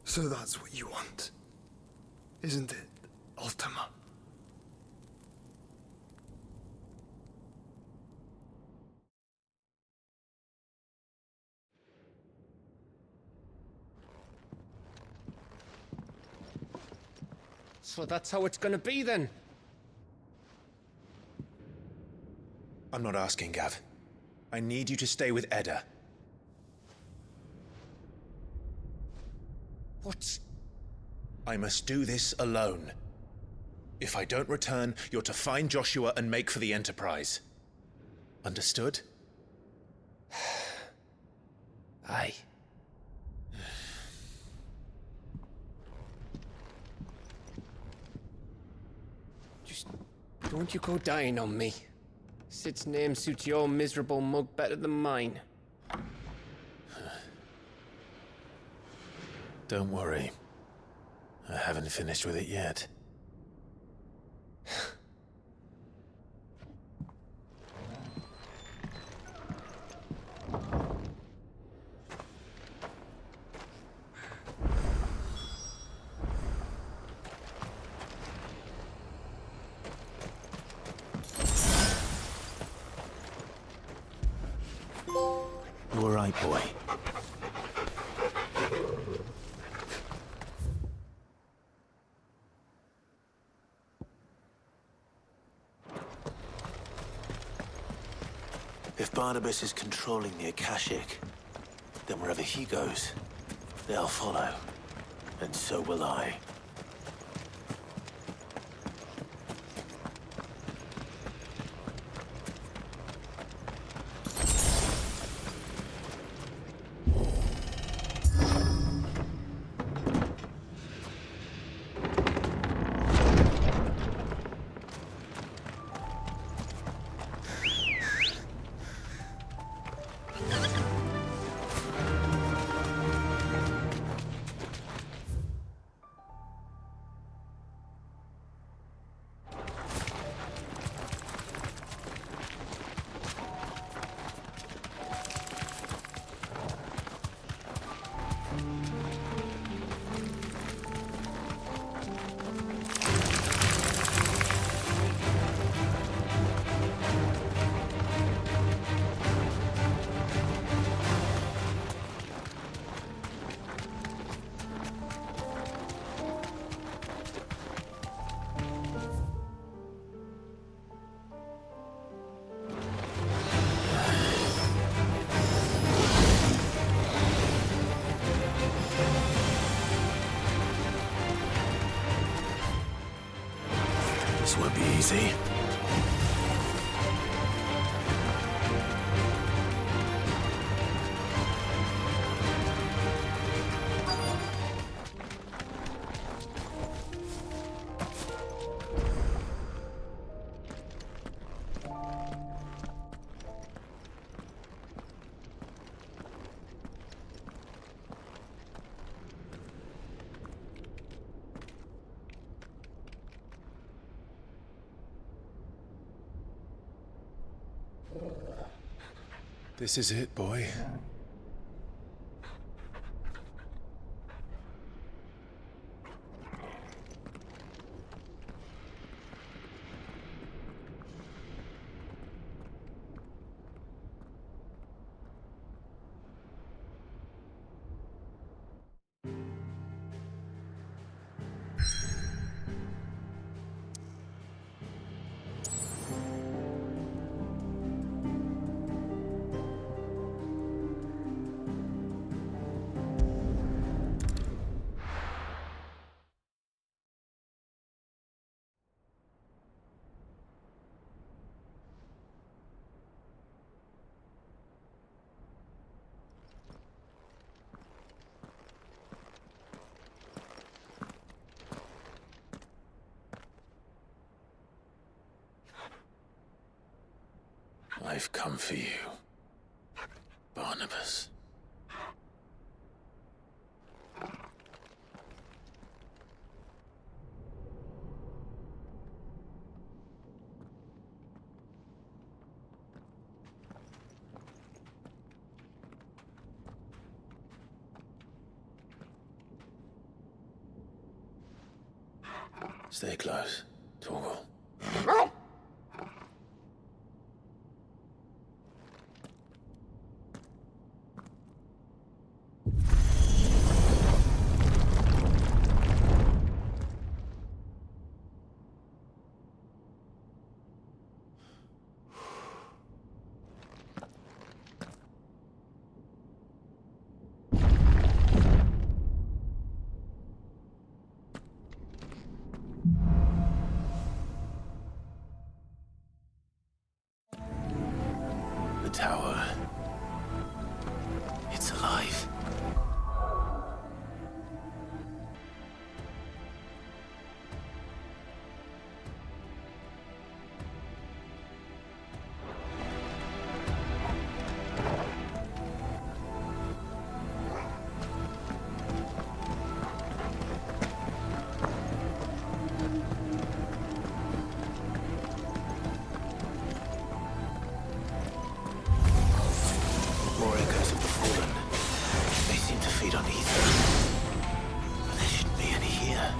Speaker 11: So that's what you want, isn't it, Ultima?
Speaker 14: So that's how it's gonna be then?
Speaker 1: I'm not asking, Gav. I need you to stay with Edda.
Speaker 14: What?
Speaker 1: I must do this alone. If I don't return, you're to find Joshua and make for the Enterprise. Understood?
Speaker 14: Aye. Just don't you go dying on me. Sid's name suits your miserable mug better than mine.
Speaker 1: Don't worry. I haven't finished with it yet.
Speaker 2: You all right, boy? If Barnabas is controlling the Akashic, then wherever he goes, they'll follow. And so will I. This won't be easy.
Speaker 1: This is it, boy.
Speaker 2: I've come for you, Barnabas. Stay close, Torgal. Tower. It's alive. More echoes of the fallen. They seem to feed on ether. But there shouldn't be any here.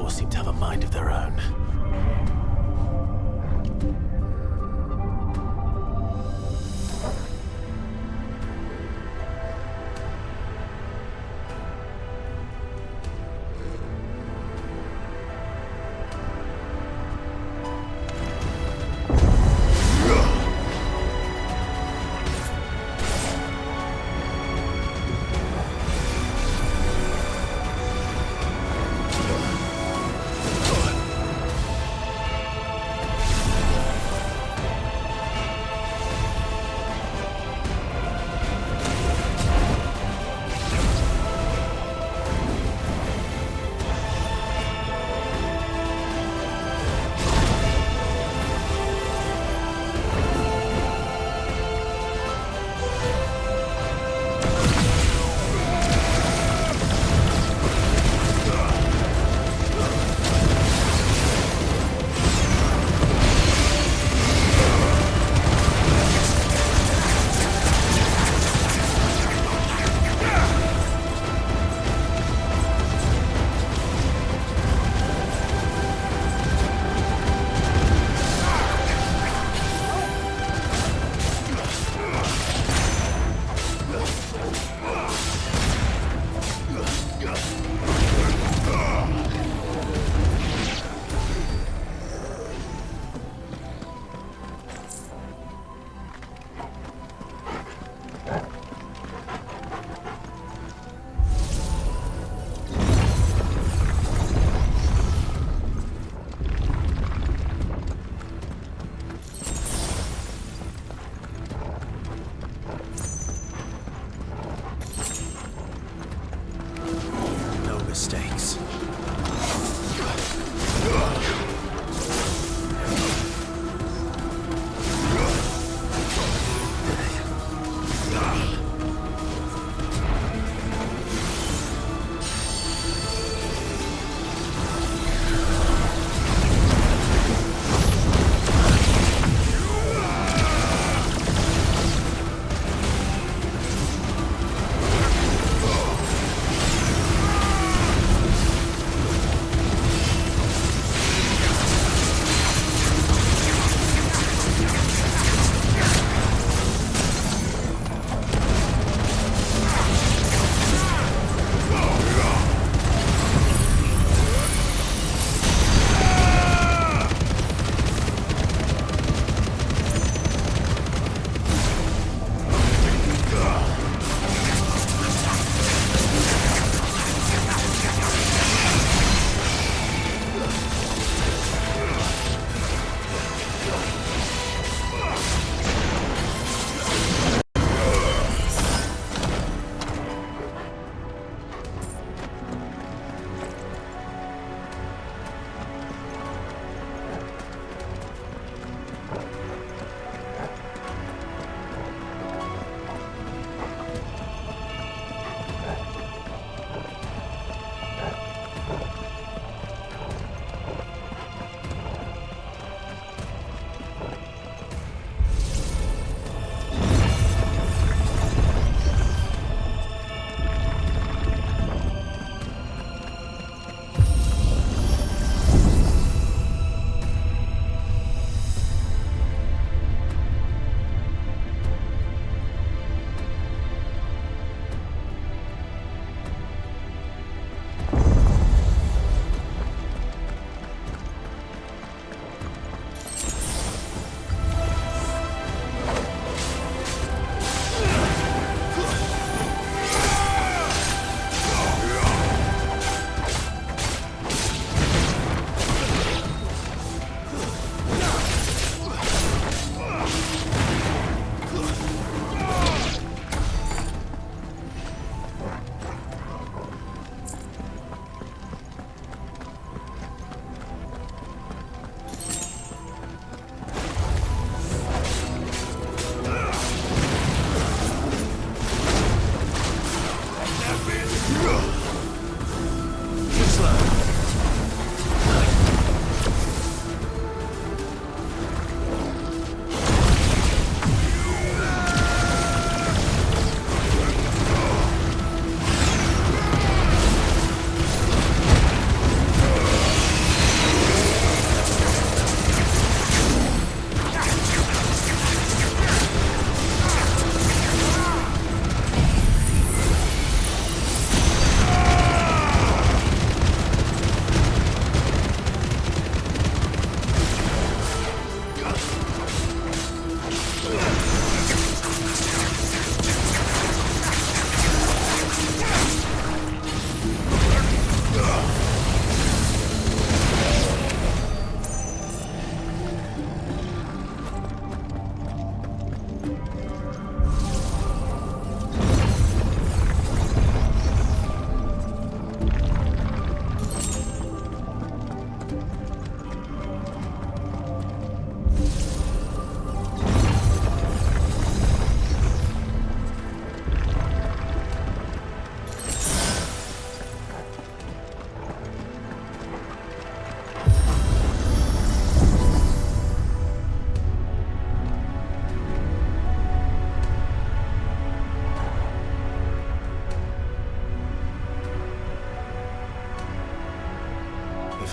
Speaker 2: Seem to have a mind of their own. Mistakes.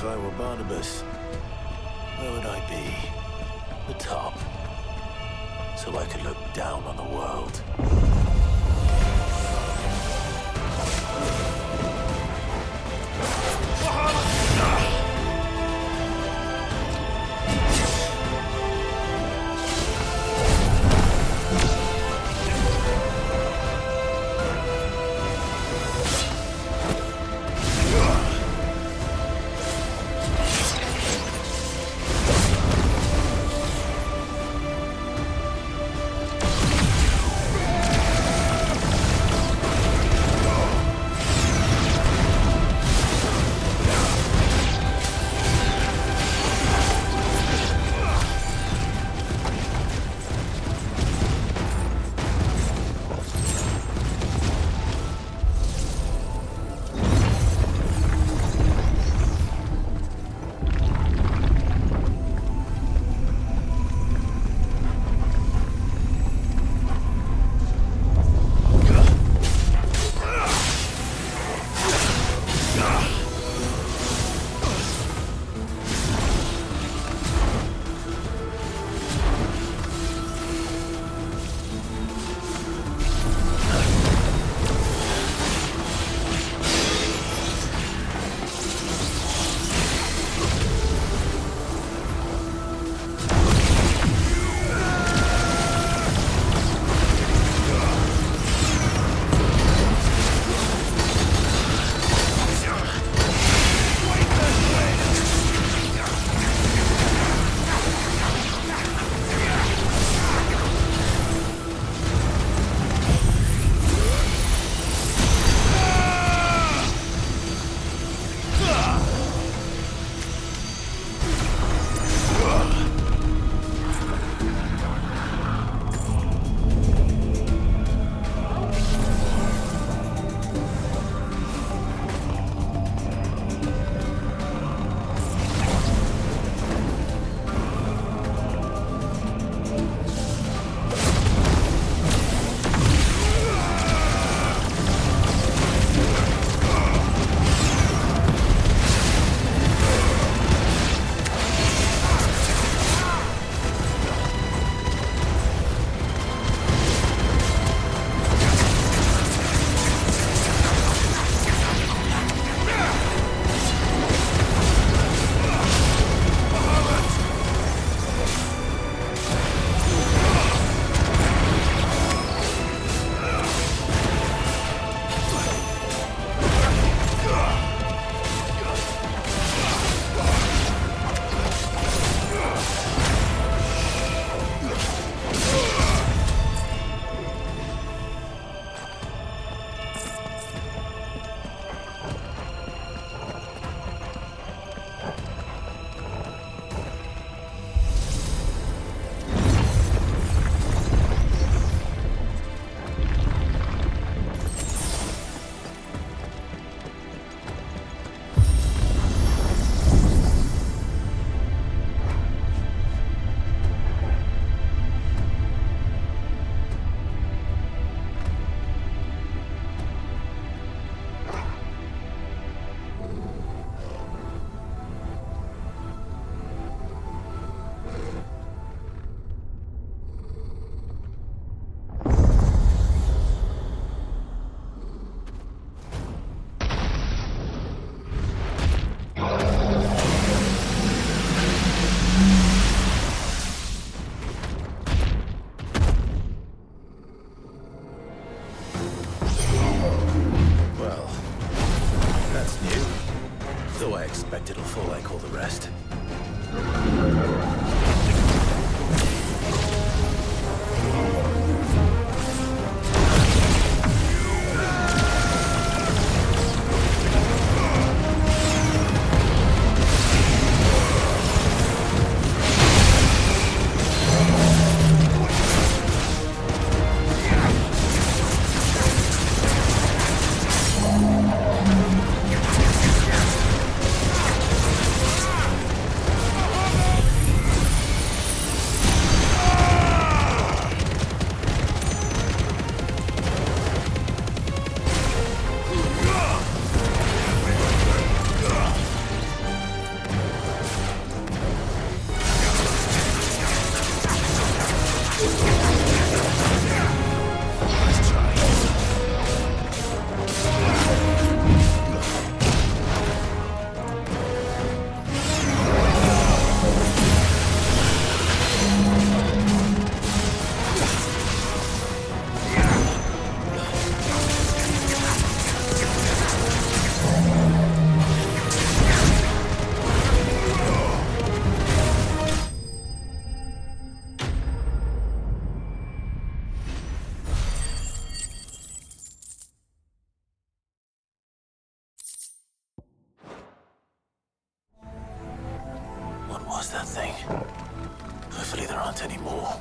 Speaker 2: If I were Barnabas, where would I be? The top. So I could look down on the world. was that thing? Hopefully there aren't any more.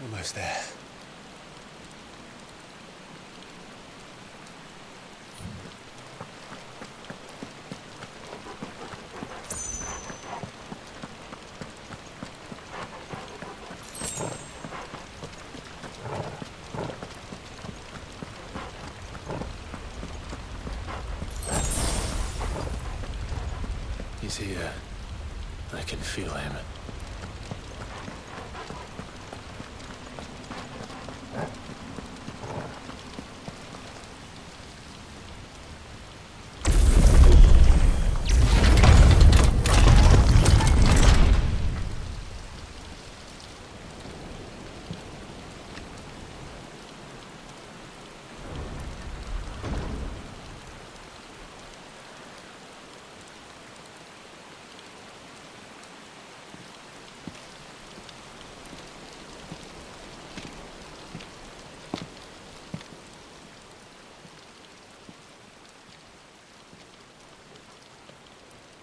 Speaker 1: Almost there. He's here. I can feel him.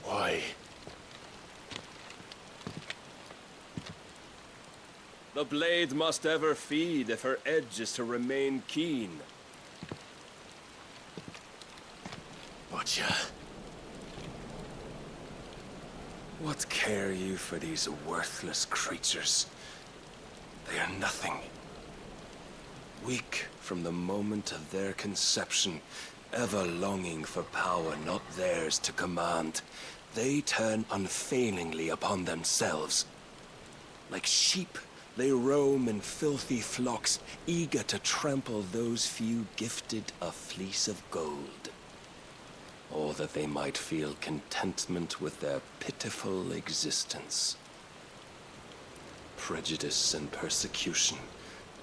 Speaker 1: Why?
Speaker 17: The blade must ever feed if her edge is to remain keen.
Speaker 1: Butcher.
Speaker 17: What care you for these worthless creatures? They are nothing. Weak from the moment of their conception, ever longing for power not theirs to command, they turn unfailingly upon themselves. Like sheep, they roam in filthy flocks, eager to trample those few gifted a fleece of gold. Or that they might feel contentment with their pitiful existence. Prejudice and persecution,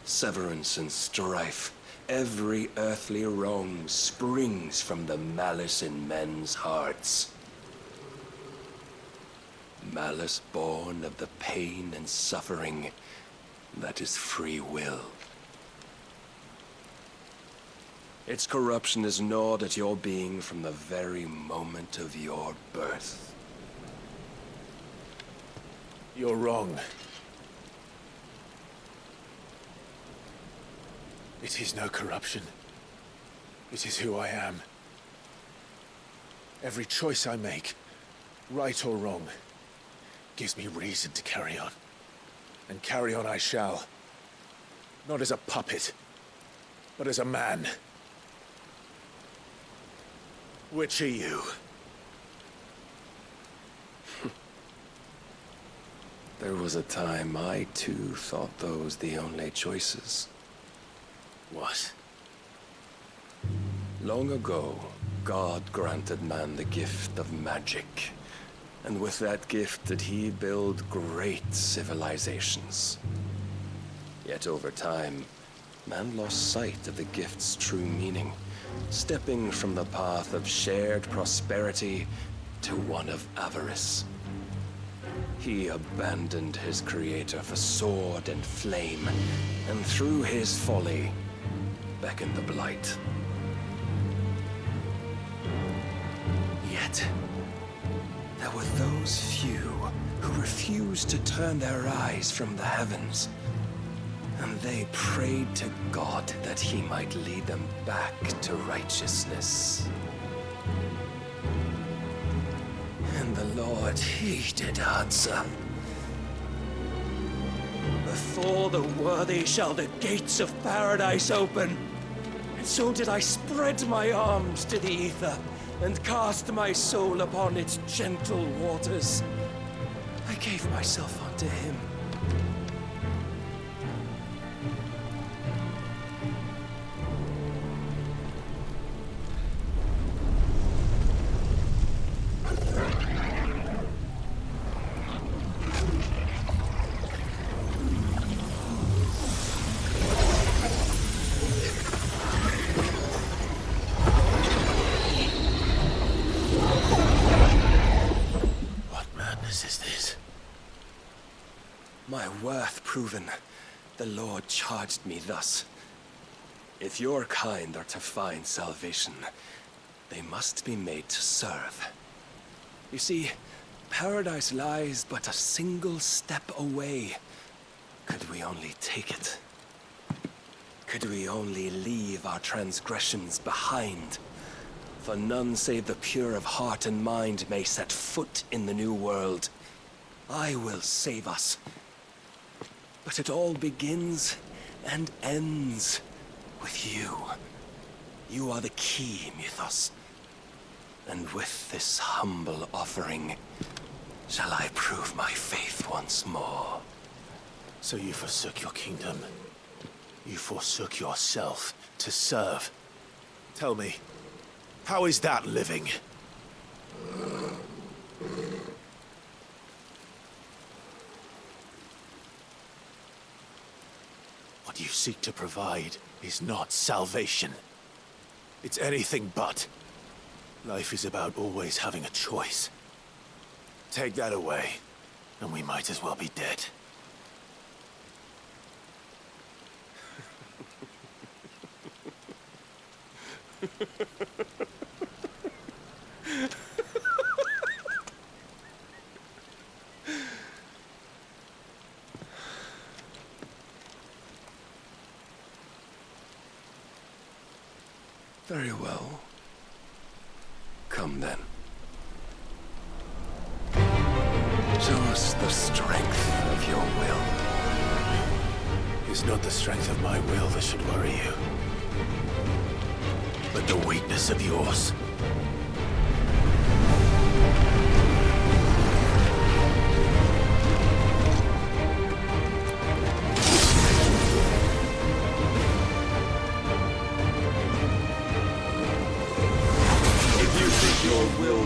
Speaker 17: severance and strife, every earthly wrong springs from the malice in men's hearts. Malice born of the pain and suffering that is free will. Its corruption is gnawed at your being from the very moment of your birth.
Speaker 1: You're wrong. It is no corruption. It is who I am. Every choice I make, right or wrong, gives me reason to carry on. And carry on I shall. Not as a puppet, but as a man. Which are you?
Speaker 17: There was a time I too thought those the only choices.
Speaker 1: What?
Speaker 17: Long ago, God granted man the gift of magic. And with that gift did he build great civilizations. Yet over time, man lost sight of the gift's true meaning, stepping from the path of shared prosperity to one of avarice. He abandoned his creator for sword and flame, and through his folly, beckoned the blight. Yet, there were those few who refused to turn their eyes from the heavens, and they prayed to God that he might lead them back to righteousness. And the Lord, he did answer. Before the worthy shall the gates of paradise open. And so did I spread my arms to the ether, and cast my soul upon its gentle waters. I gave myself unto him. My worth proven, the Lord charged me thus. If your kind are to find salvation, they must be made to serve. You see, paradise lies but a single step away, Could we only take it? Could we only leave our transgressions behind? For none save the pure of heart and mind may set foot in the new world. I will save us. But it all begins and ends with you. You are the key, Mythos. And with this humble offering, shall I prove my faith once more.
Speaker 1: So you forsook your kingdom. You forsook yourself to serve. Tell me, how is that living? What you seek to provide is not salvation. It's anything but. Life is about always having a choice. Take that away, and we might as well be dead.
Speaker 17: Very well. Come then. Show us the strength of your will.
Speaker 1: It's not the strength of my will that should worry you, but the weakness of yours.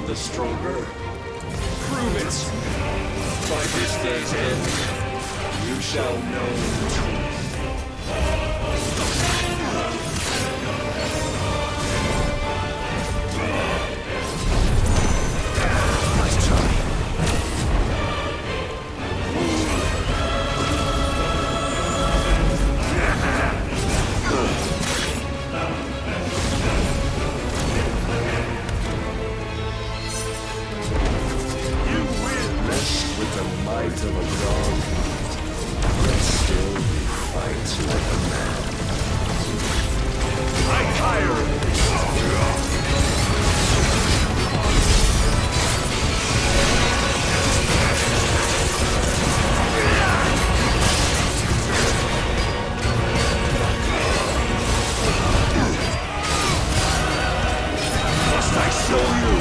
Speaker 17: The stronger. Prove it. By this day's end, you shall know the truth.
Speaker 1: Nice try.
Speaker 17: With the might of a dog, but still we fight like a man. I tire of this. Must I show you?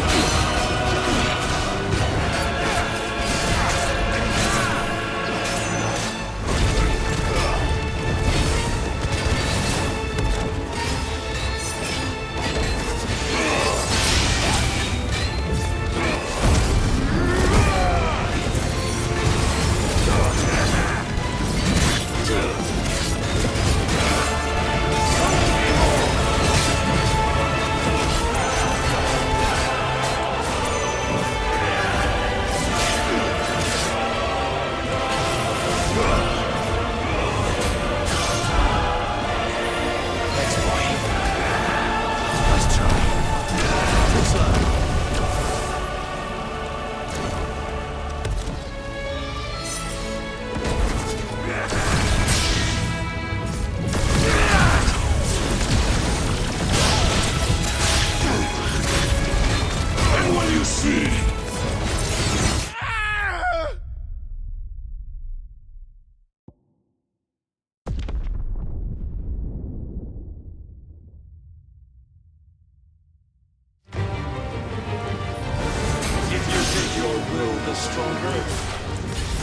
Speaker 17: The stronger.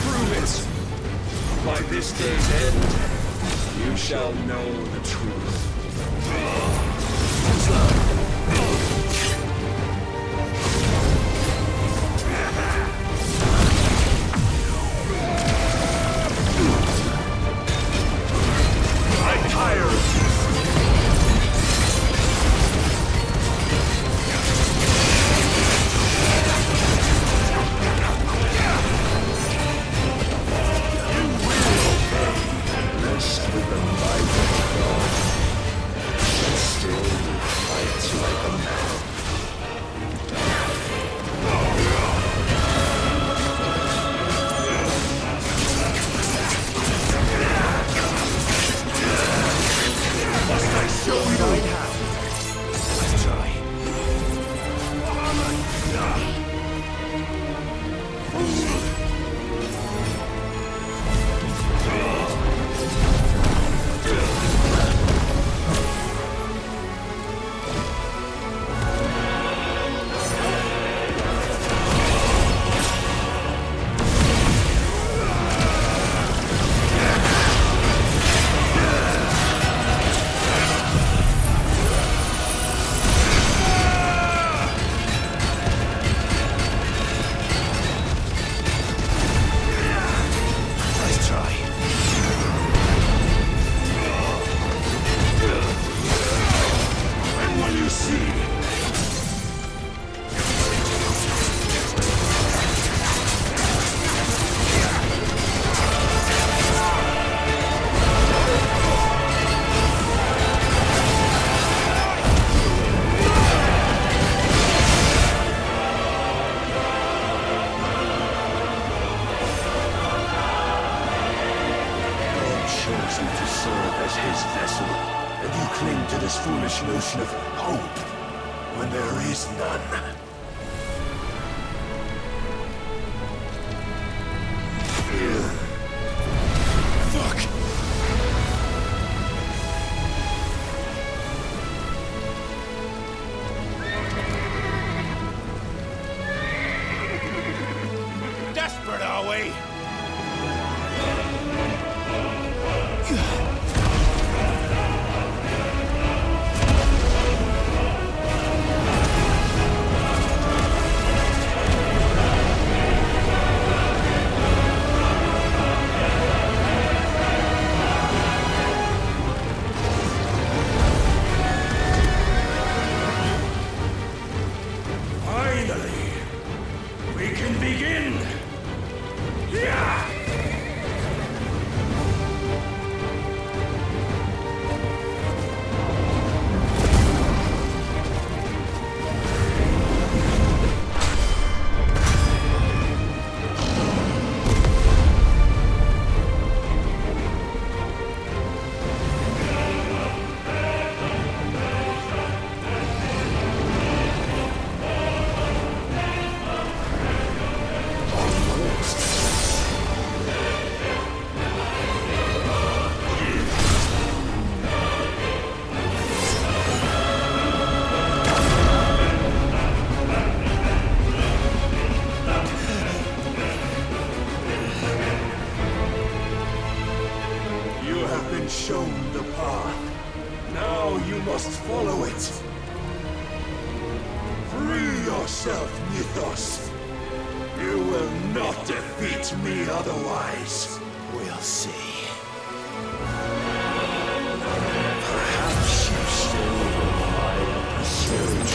Speaker 17: Prove it. By this day's end, you shall know the truth. I'm tired. With the might of God, but still we fight to
Speaker 20: chosen to serve as his vessel, and you cling to this foolish notion of hope when there is none.
Speaker 1: Fuck!
Speaker 3: Desperate, are we?
Speaker 20: Finally, we can begin! Yeah! You have been shown the path. Now you must follow it. Free yourself, Mythos. You will not defeat me otherwise.
Speaker 1: We'll see.
Speaker 20: Perhaps you still require pursuit.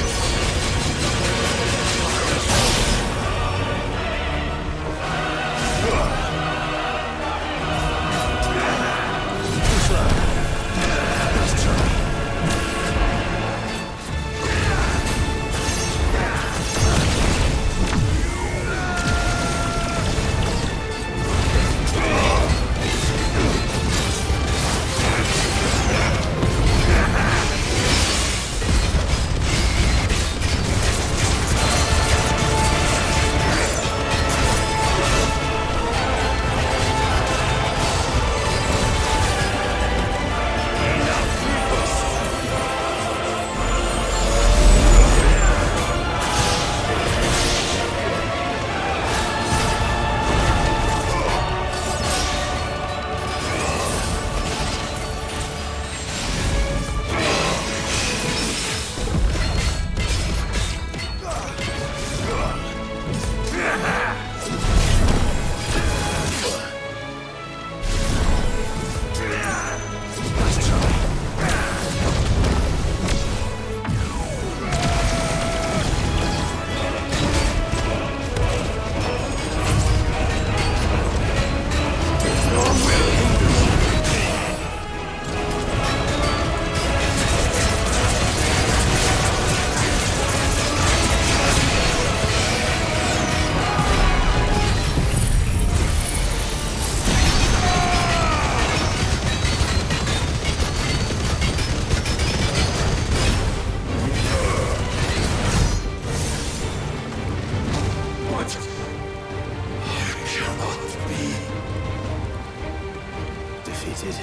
Speaker 1: Defeated?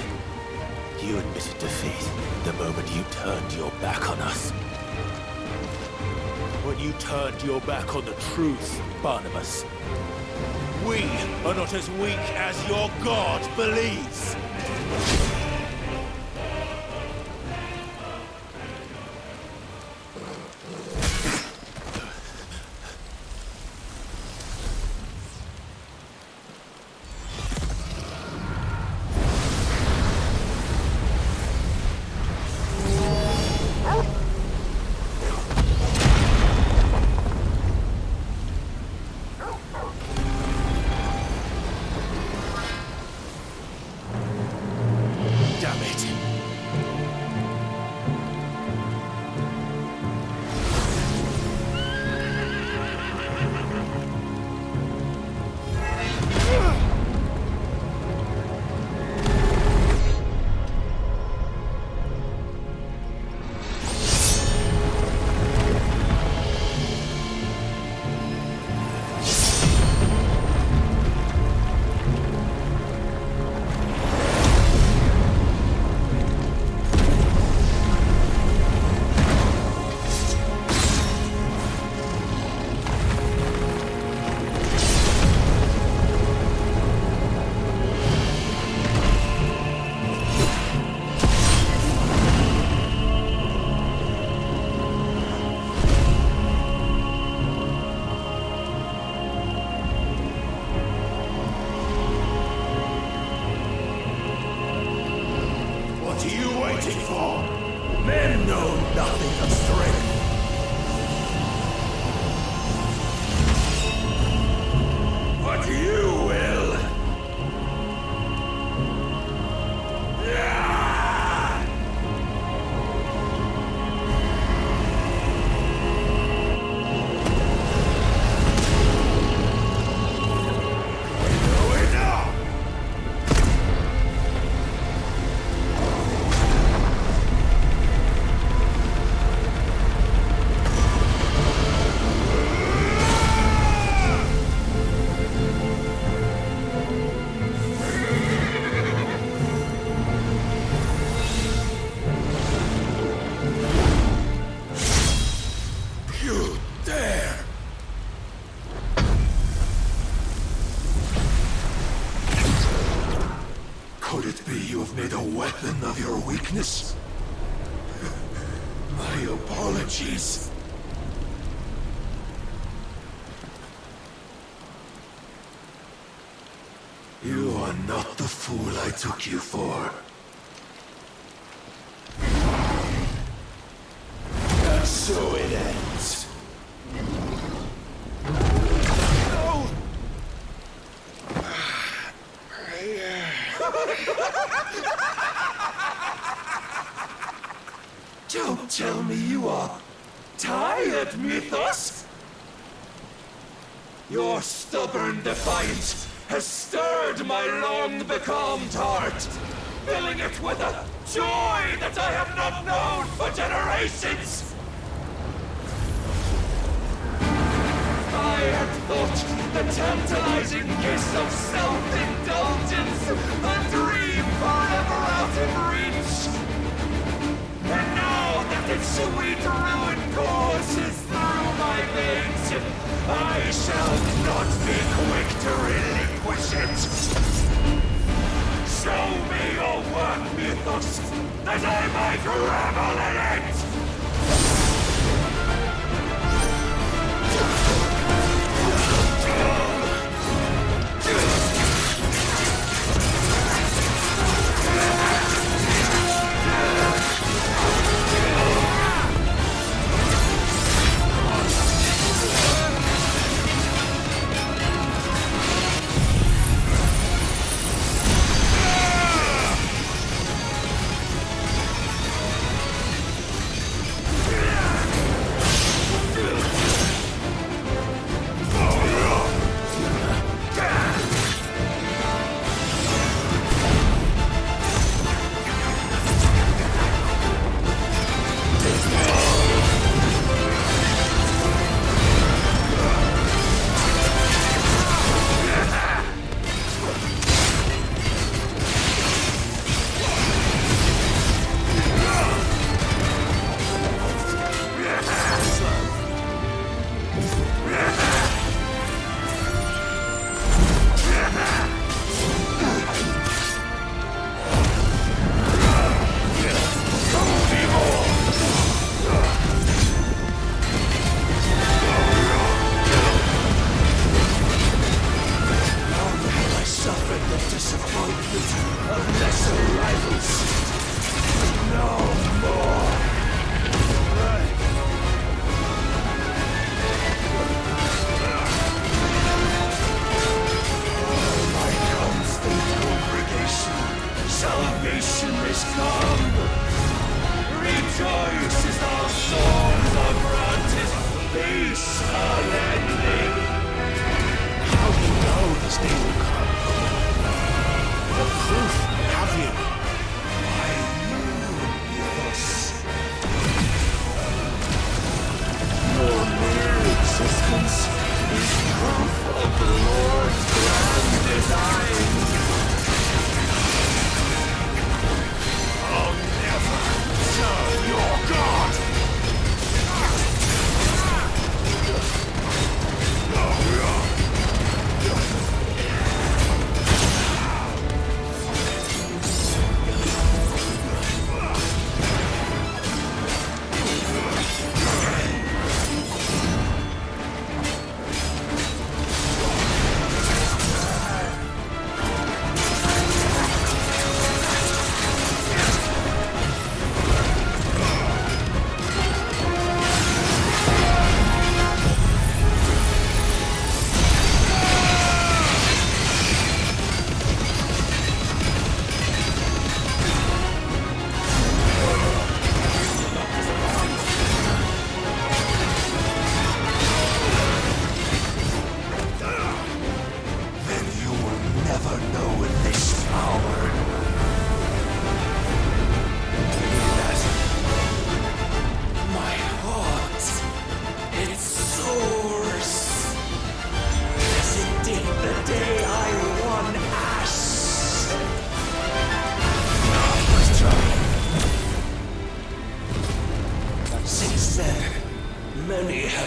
Speaker 1: You admitted defeat the moment you turned your back on us. When you turned your back on the truth, Barnabas. We are not as weak as your God believes.
Speaker 20: fighting for? Men know nothing of strength. But you will. Could it be you have made a weapon of your weakness? My apologies. You are not the fool I took you for. And so it ends. No! Don't tell me you are tired, Mythos! Your stubborn defiance has stirred my long-becalmed heart, filling it with a joy that I have not known for generations! I had thought the tantalizing kiss of self-indulgence, a dream forever out of reach. And now that its sweet ruin courses through my veins, I shall not be quick to relinquish it. Show me your work, Mythos, that I might revel in it!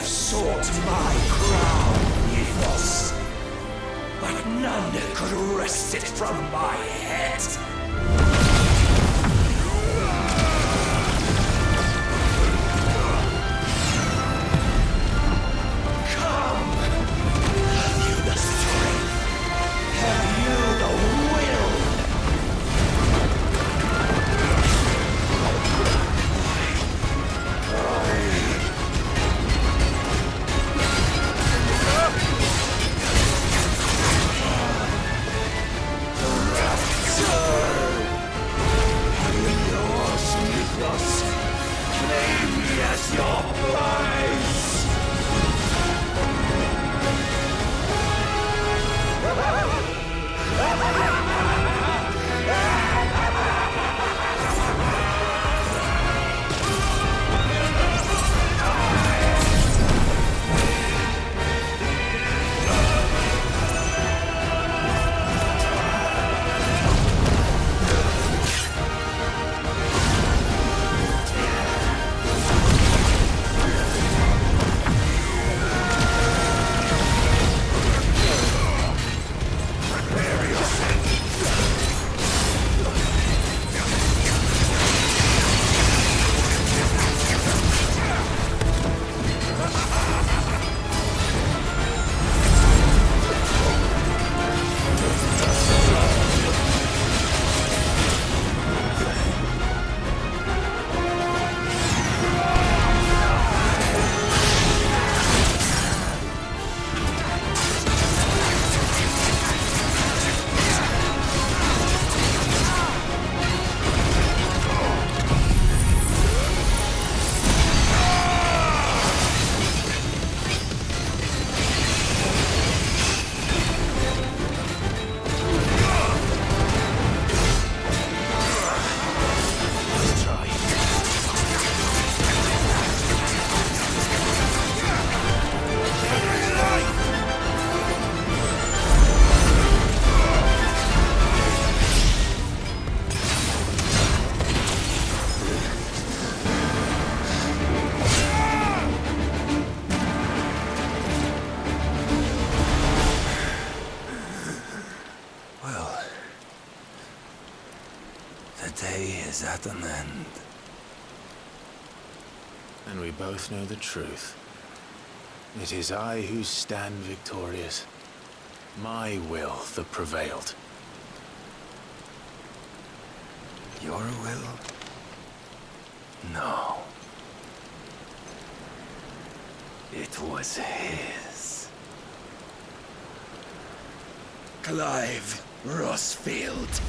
Speaker 20: have sought my crown, Ethos, but none could wrest it from my head. Come! Have you the strength? Have you the will? Claim me as your prize!
Speaker 2: Is at an end. And we both know the truth. It is I who stand victorious. My will that prevailed.
Speaker 17: Your will? No. It was his.
Speaker 20: Clive Rossfield.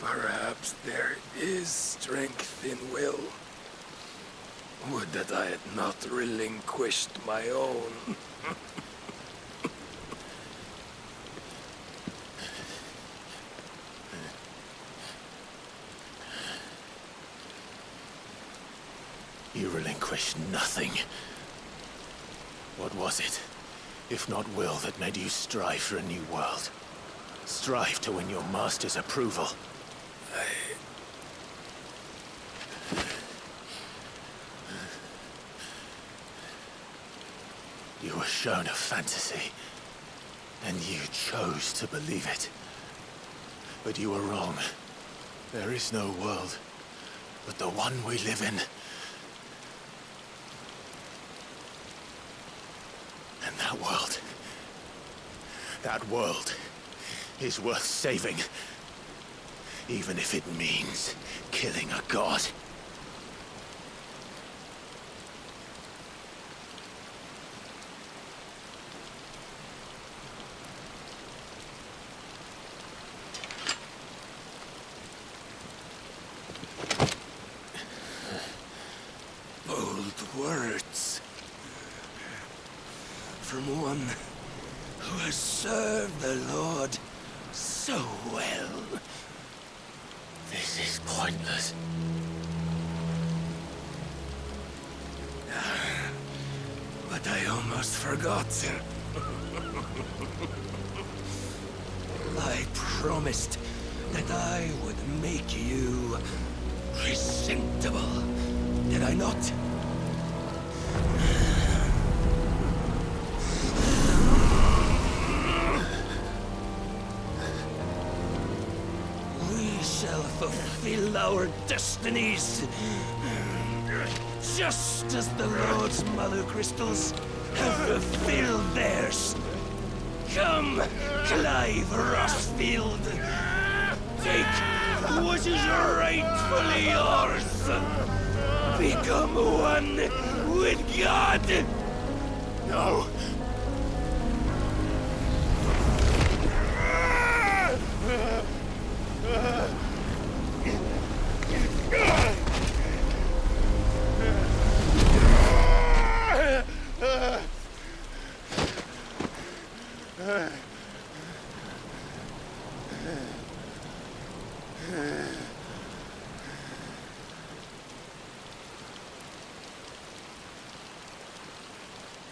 Speaker 17: Perhaps there is strength in will. Would that I had not relinquished my own.
Speaker 2: You relinquished nothing. What was it, if not will, that made you strive for a new world? Strive to win your master's approval? You were
Speaker 1: shown a fantasy, and you chose to believe it. But you were wrong. There is no world but the one we live in. And that world is worth saving. Even if it means killing a god.
Speaker 20: Bold words. From one who has served the Lord so well.
Speaker 1: This is pointless.
Speaker 20: But I almost forgot. I promised that I would make you presentable. Did I not? We shall fulfill our destinies. Just as the Lord's Mother Crystals have fulfilled theirs. Come, Clive Rossfield. Take what is rightfully yours. Become one with God.
Speaker 1: No.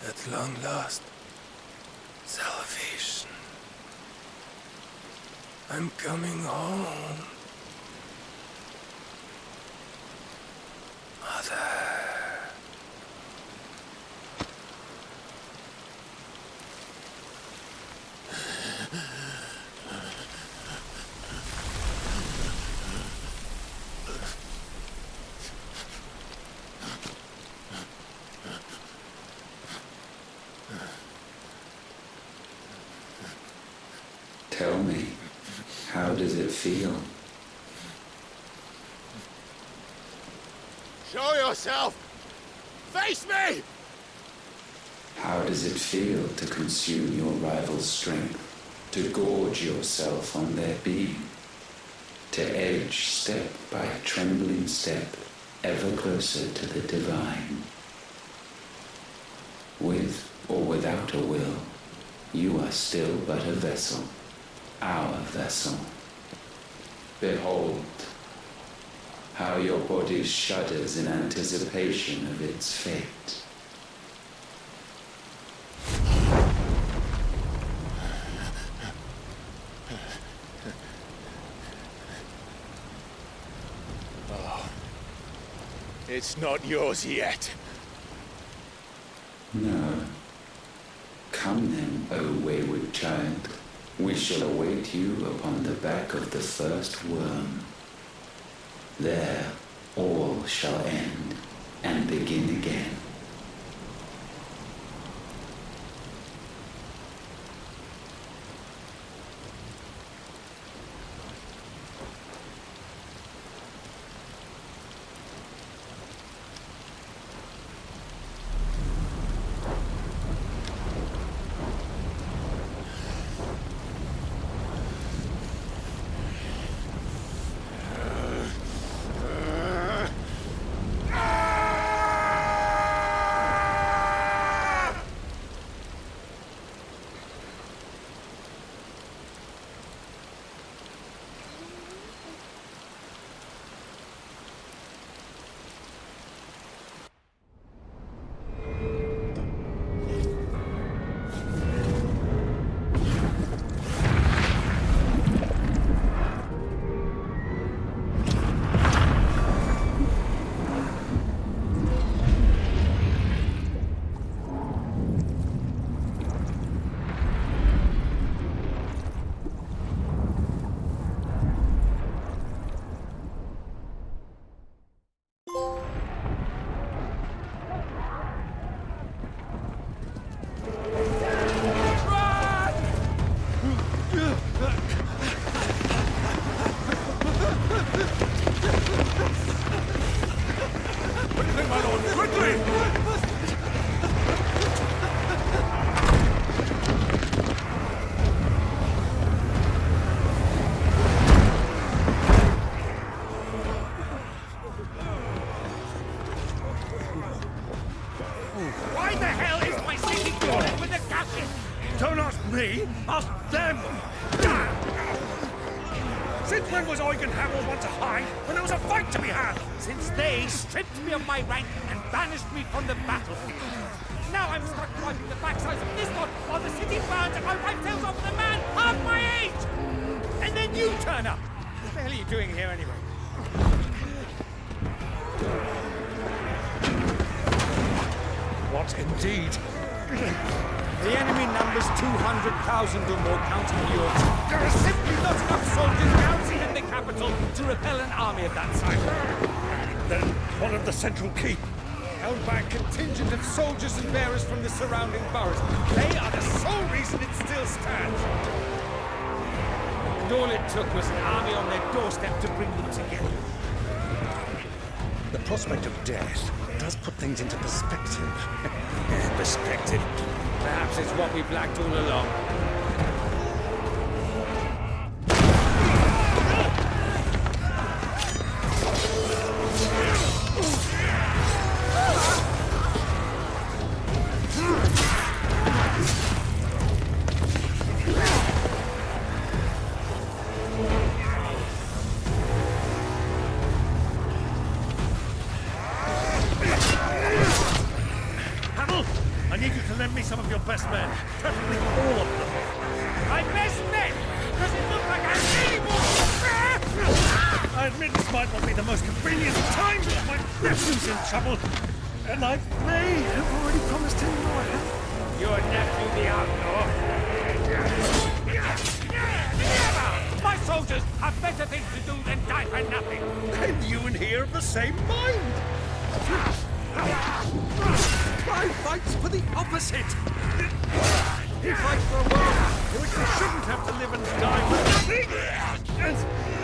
Speaker 20: At long last, salvation. I'm coming home. Mother.
Speaker 16: Tell me, how does it feel?
Speaker 1: Show yourself! Face me!
Speaker 16: How does it feel to consume your rival's strength, to gorge yourself on their beam, to edge step by trembling step ever closer to the divine? With or without a will, you are still but a vessel, our vessel. Behold, how your body shudders in anticipation of its fate.
Speaker 1: Oh, it's not yours yet.
Speaker 16: No. Come then, O wayward child. We shall await you upon the back of the first worm. There all shall end and begin again.
Speaker 19: me. Ask them. Since when was Eugen Hamel one to hide when there was a fight to be had?
Speaker 3: Since they stripped me of my rank and banished me from the battlefield. Now I'm stuck wiping the backsides of this one while the city burns and my wife tells off the man half my age! And then you turn up! What the hell are you doing here anyway?
Speaker 19: What indeed?
Speaker 3: The enemy numbers 200,000 or more, counting yours. There are simply not enough soldiers garrisoning in the capital to repel an army of that size.
Speaker 19: Then what of the central keep?
Speaker 3: Held by a contingent of soldiers and bearers from the surrounding boroughs. They are the sole reason it still stands. And all it took was an army on their doorstep to bring them together.
Speaker 19: The prospect of death does put things into perspective. Perspective.
Speaker 3: Perhaps it's what we've lacked all along.
Speaker 19: I need you to lend me some of your best men. Preferably all of them.
Speaker 3: My best men? Does it look like I'm anymore?
Speaker 19: I admit this might not be the most convenient time, but my nephew's in trouble. And I may have already promised him more help.
Speaker 3: Your nephew, the outlaw? Never! My soldiers have better things to do than die for nothing.
Speaker 19: And you and he are of the same mind.
Speaker 3: I fights for the opposite. He fights for a world in which we shouldn't have to live and die for nothing.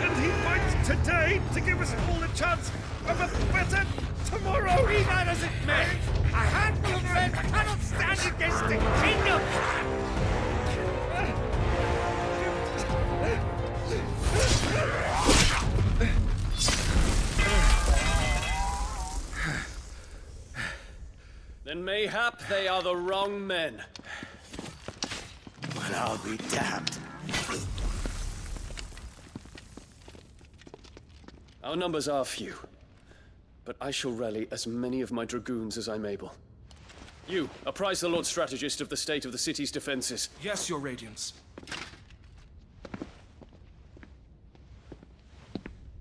Speaker 19: And he fights today to give us all a chance of a better tomorrow.
Speaker 3: Be that as it may, a handful of men cannot stand against the kingdom.
Speaker 17: Then mayhap they are the wrong men.
Speaker 3: Well, I'll be damned.
Speaker 17: Our numbers are few, but I shall rally as many of my dragoons as I'm able. You, apprise the Lord Strategist of the state of the city's defenses.
Speaker 22: Yes, Your Radiance.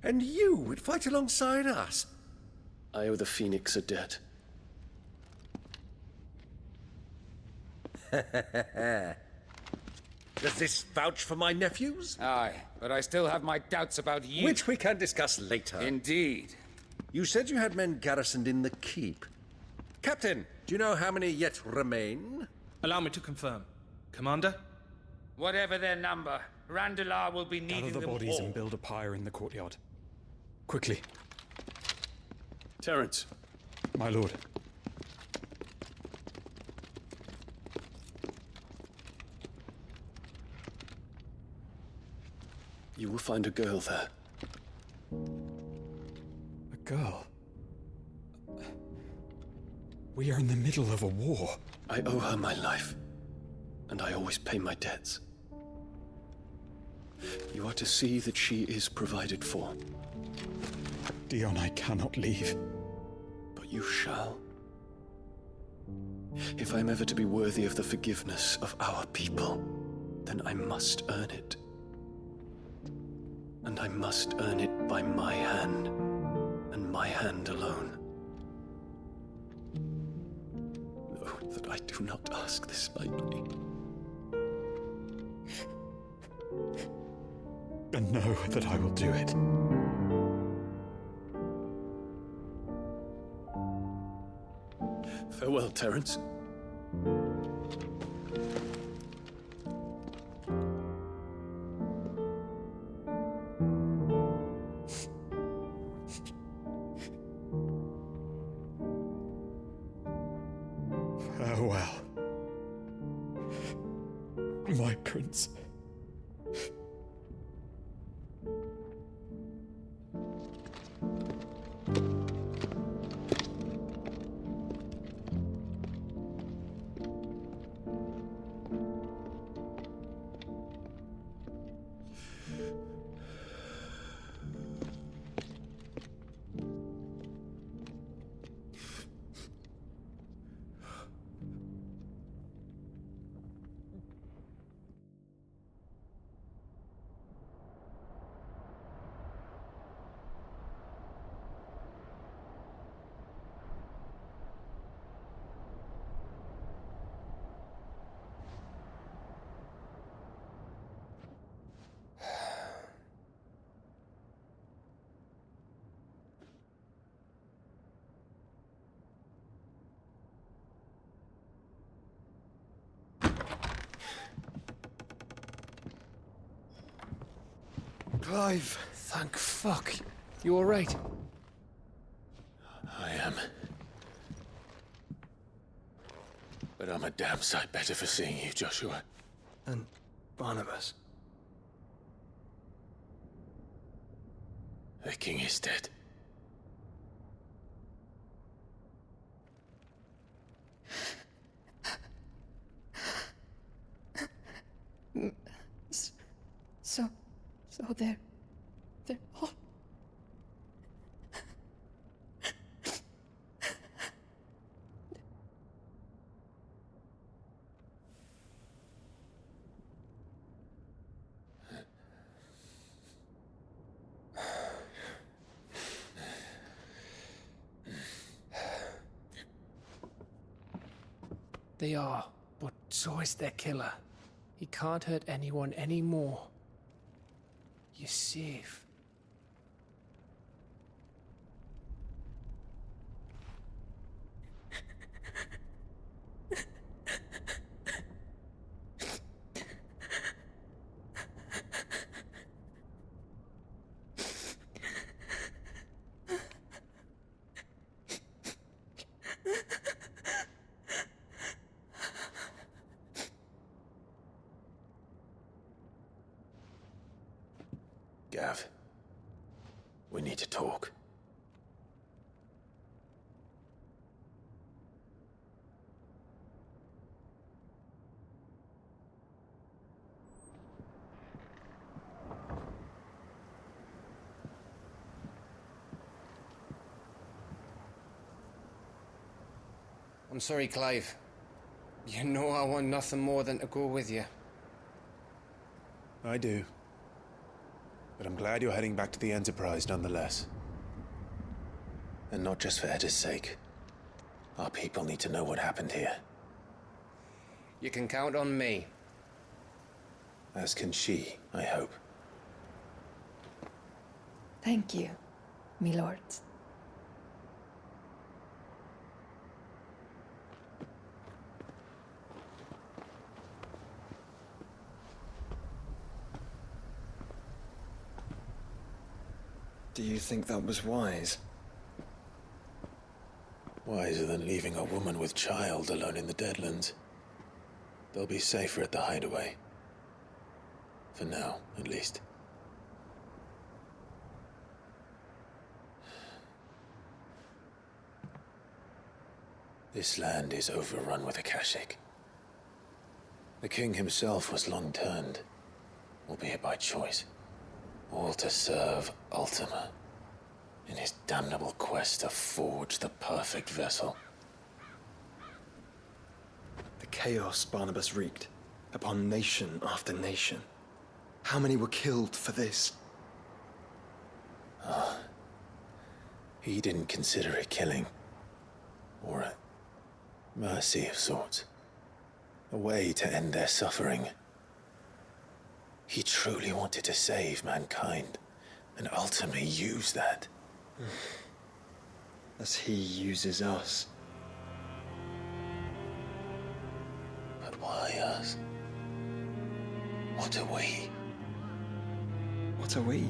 Speaker 19: And you would fight alongside us?
Speaker 17: I owe the Phoenix a debt.
Speaker 19: Does this vouch for my nephews?
Speaker 3: Aye, but I still have my doubts about you.
Speaker 19: Which we can discuss later.
Speaker 3: Indeed.
Speaker 19: You said you had men garrisoned in the keep. Captain, do you know how many yet remain?
Speaker 22: Allow me to confirm. Commander?
Speaker 3: Whatever their number, Randalar will be needing
Speaker 23: Gather the
Speaker 3: them
Speaker 23: bodies
Speaker 3: all.
Speaker 23: and build a pyre in the courtyard. Quickly.
Speaker 17: Terence.
Speaker 23: My lord.
Speaker 17: You will find a girl there.
Speaker 23: A girl? We are in the middle of a war.
Speaker 17: I owe her my life, and I always pay my debts. You are to see that she is provided for.
Speaker 23: Dion, I cannot leave.
Speaker 17: But you shall. If I am ever to be worthy of the forgiveness of our people, then I must earn it. And I must earn it by my hand, and my hand alone. Know that I do not ask this lightly.
Speaker 23: And know that I will do it.
Speaker 17: Farewell, Terence.
Speaker 23: Farewell, my prince.
Speaker 11: Clive!
Speaker 14: Thank fuck. You alright?
Speaker 1: I am. But I'm a damn sight better for seeing you, Joshua.
Speaker 11: And Barnabas.
Speaker 1: The king is dead.
Speaker 12: So they're all...
Speaker 14: They are, but so is their killer. He can't hurt anyone anymore. You're safe.
Speaker 1: Gav, we need to talk.
Speaker 14: I'm sorry, Clive. You know I want nothing more than to go with you.
Speaker 2: I do. But I'm glad you're heading back to the Enterprise nonetheless.
Speaker 1: And not just for Edda's sake. Our people need to know what happened here.
Speaker 14: You can count on me.
Speaker 1: As can she, I hope.
Speaker 12: Thank you, me lords.
Speaker 11: Do you think that was wise?
Speaker 1: Wiser than leaving a woman with child alone in the Deadlands. They'll be safer at the hideaway. For now, at least. This land is overrun with Akashic. The king himself was long turned, albeit by choice. All to serve Ultima, in his damnable quest to forge the perfect vessel.
Speaker 11: The chaos Barnabas wreaked upon nation after nation. How many were killed for this?
Speaker 1: He didn't consider it killing, or a mercy of sorts. A way to end their suffering. He truly wanted to save mankind, and ultimately used that.
Speaker 11: As he uses us.
Speaker 1: But why us? What are we?
Speaker 11: What are we?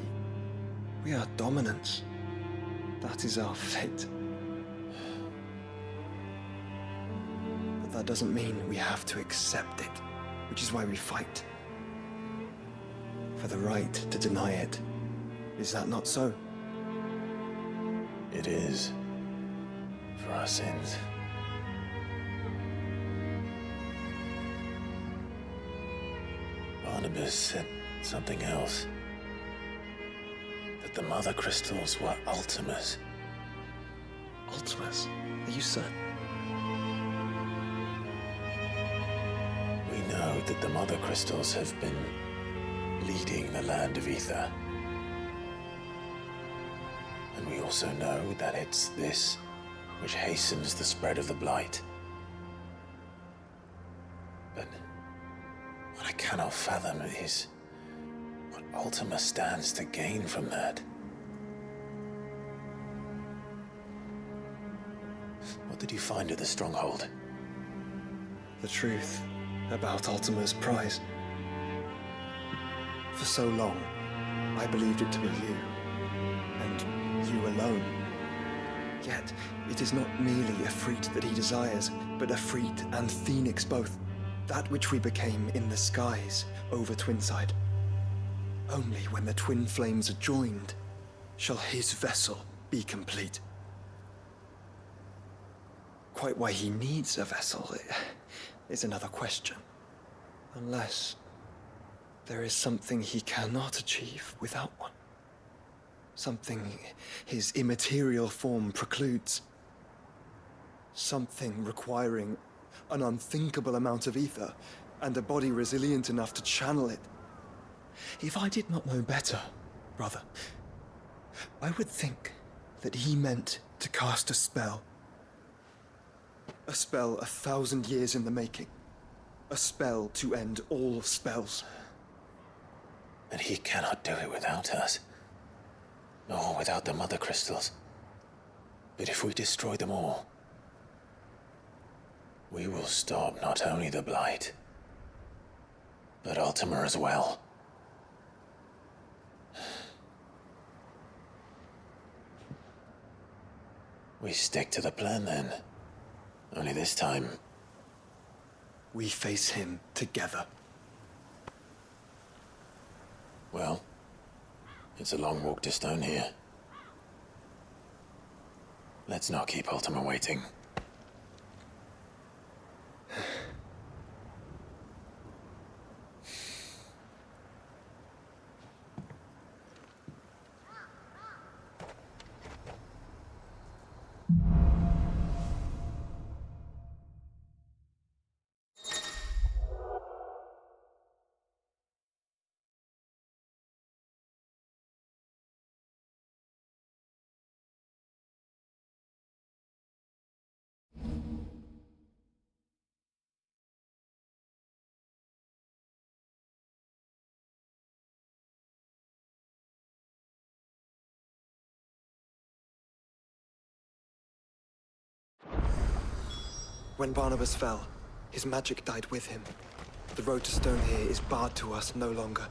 Speaker 11: We are dominance. That is our fate. But that doesn't mean we have to accept it, which is why we fight. For the right to deny it. Is that not so?
Speaker 1: It is. For our sins. Barnabas said something else. That the Mother Crystals were Ultimas.
Speaker 11: Ultimas? Are you certain?
Speaker 1: We know that the Mother Crystals have been leading the land of Ether. And we also know that it's this which hastens the spread of the Blight. But what I cannot fathom is what Ultima stands to gain from that. What did you find at the Stronghold?
Speaker 11: The truth about Ultima's prize. For so long, I believed it to be you, and you alone. Yet, it is not merely Efreet that he desires, but Efreet and Phoenix both. That which we became in the skies over Twinside. Only when the twin flames are joined shall his vessel be complete. Quite why he needs a vessel is another question. Unless there is something he cannot achieve without one. Something his immaterial form precludes. Something requiring an unthinkable amount of ether and a body resilient enough to channel it. If I did not know better, brother, I would think that he meant to cast a spell. A spell 1,000 years in the making. A spell to end all spells.
Speaker 2: But he cannot do it without us. Nor without the Mother Crystals. But if we destroy them all, we will stop not only the Blight, but Ultima as well. We stick to the plan then. Only this time,
Speaker 11: we face him together.
Speaker 2: Well, it's a long walk to Stone here. Let's not keep Ultima waiting.
Speaker 11: When Barnabas fell, his magic died with him. The road to Stone here is barred to us no longer.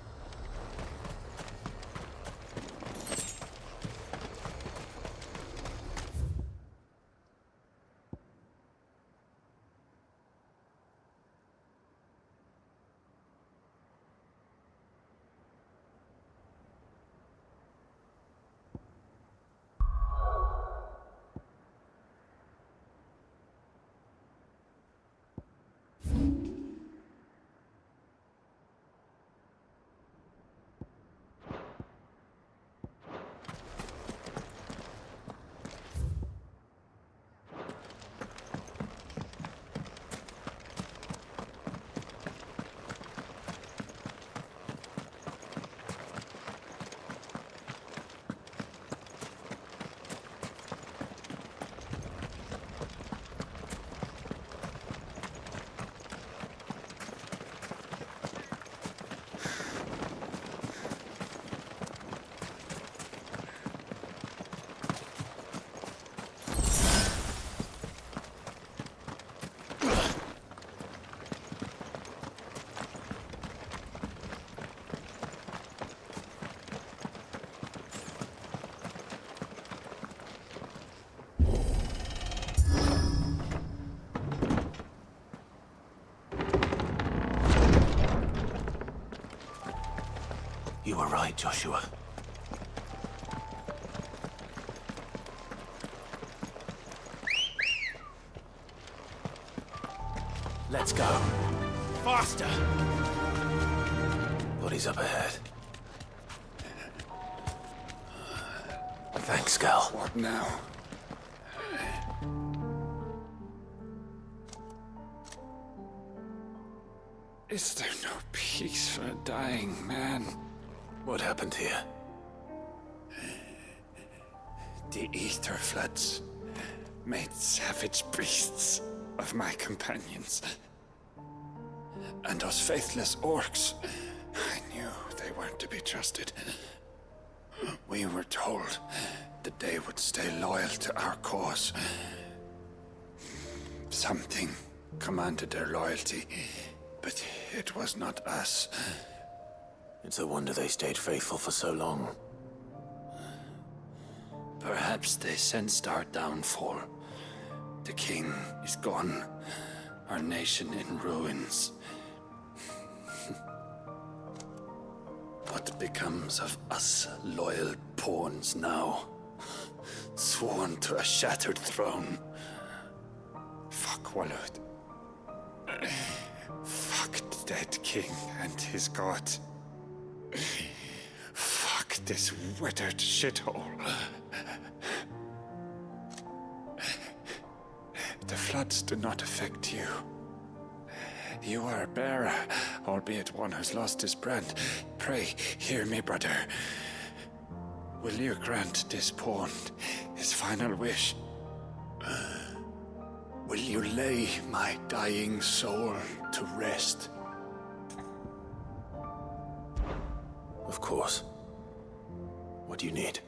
Speaker 2: You were right, Joshua. Let's go.
Speaker 1: Faster!
Speaker 2: Body's up ahead. Thanks, Gal.
Speaker 23: What now? Is there no peace for a dying man?
Speaker 2: What happened here?
Speaker 23: The ether floods made savage beasts of my companions. And those faithless orcs, I knew they weren't to be trusted. We were told that they would stay loyal to our cause. Something commanded their loyalty, but it was not us.
Speaker 2: It's a wonder they stayed faithful for so long.
Speaker 23: Perhaps they sensed our downfall. The king is gone, our nation in ruins. What becomes of us loyal pawns now? Sworn to a shattered throne. Fuck Walud. Fuck the dead king and his god. Fuck this withered shithole. The floods do not affect you. You are a bearer, albeit one who's lost his brand. Pray, hear me, brother. Will you grant this pawn his final wish? Will you lay my dying soul to rest?
Speaker 2: Of course. What do you need?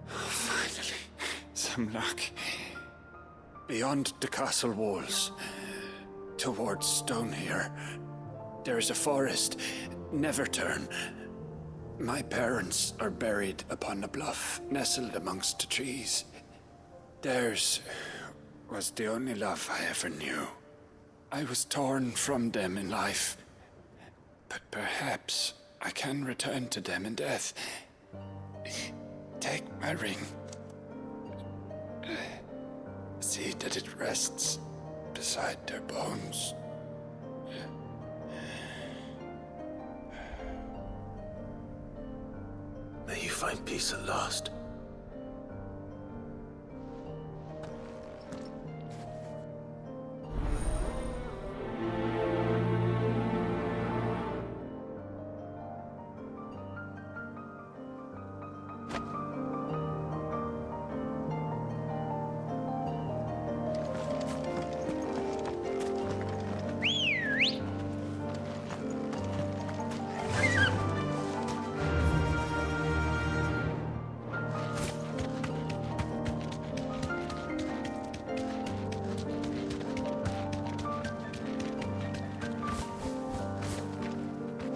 Speaker 23: Finally, some luck. Beyond the castle walls, towards Stonehere, there is a forest. Never turn. My parents are buried upon a bluff, nestled amongst the trees. Theirs was the only love I ever knew. I was torn from them in life, but perhaps I can return to them in death. Take my ring. See that it rests beside their bones.
Speaker 2: May you find peace at last.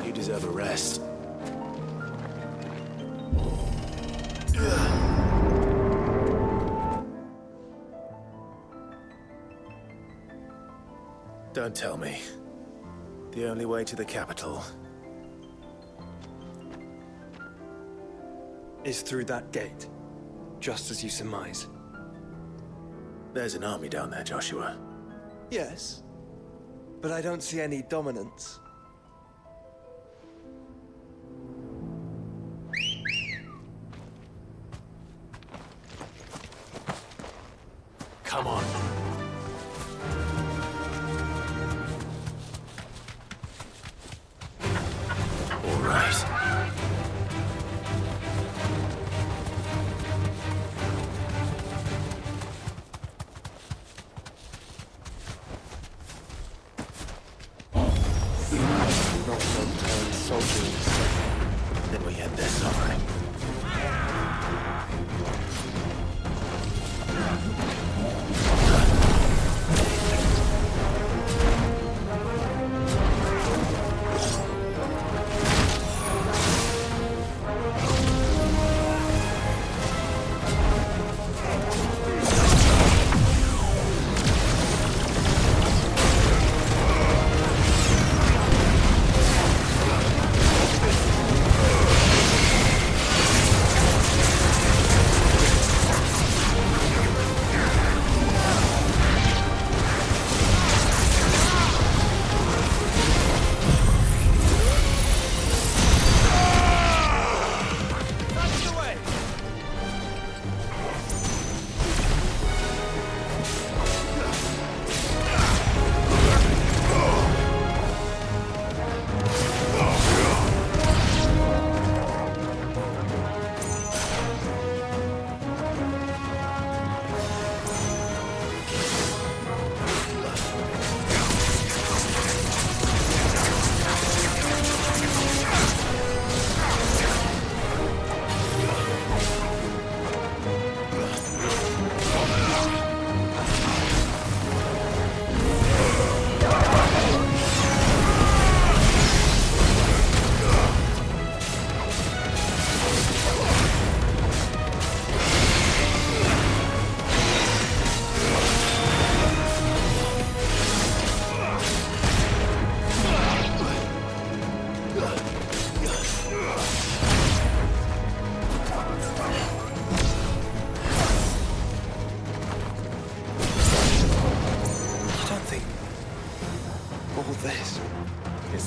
Speaker 2: You deserve a rest. Don't tell me. The only way to the capital
Speaker 11: is through that gate, just as you surmise.
Speaker 2: There's an army down there, Joshua.
Speaker 11: Yes, but I don't see any dominance.
Speaker 2: Come on. All right. Then we end their suffering.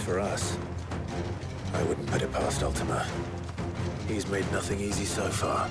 Speaker 2: for us, I wouldn't put it past Ultima. He's made nothing easy so far.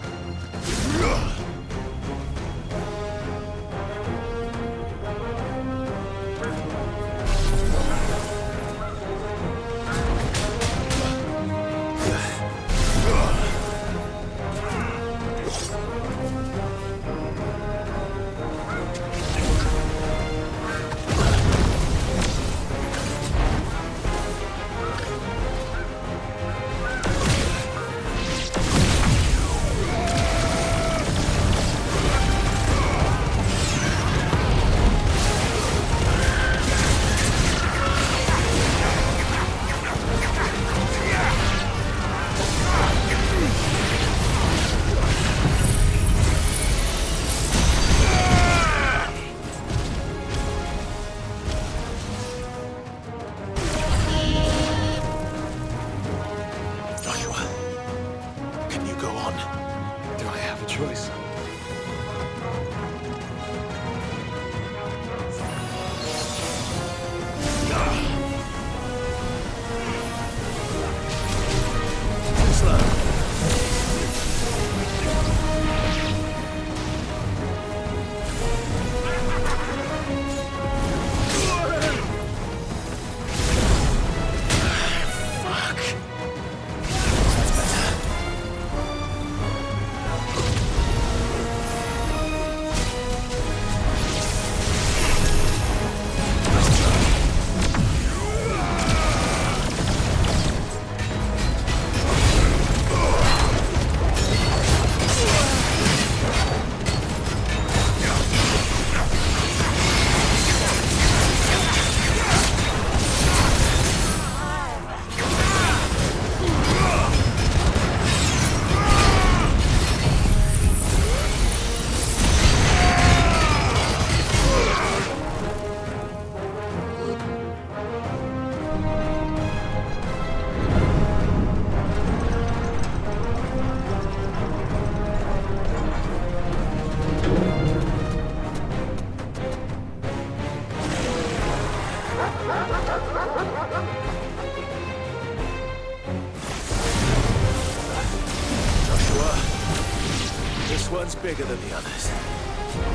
Speaker 2: One's bigger than the others.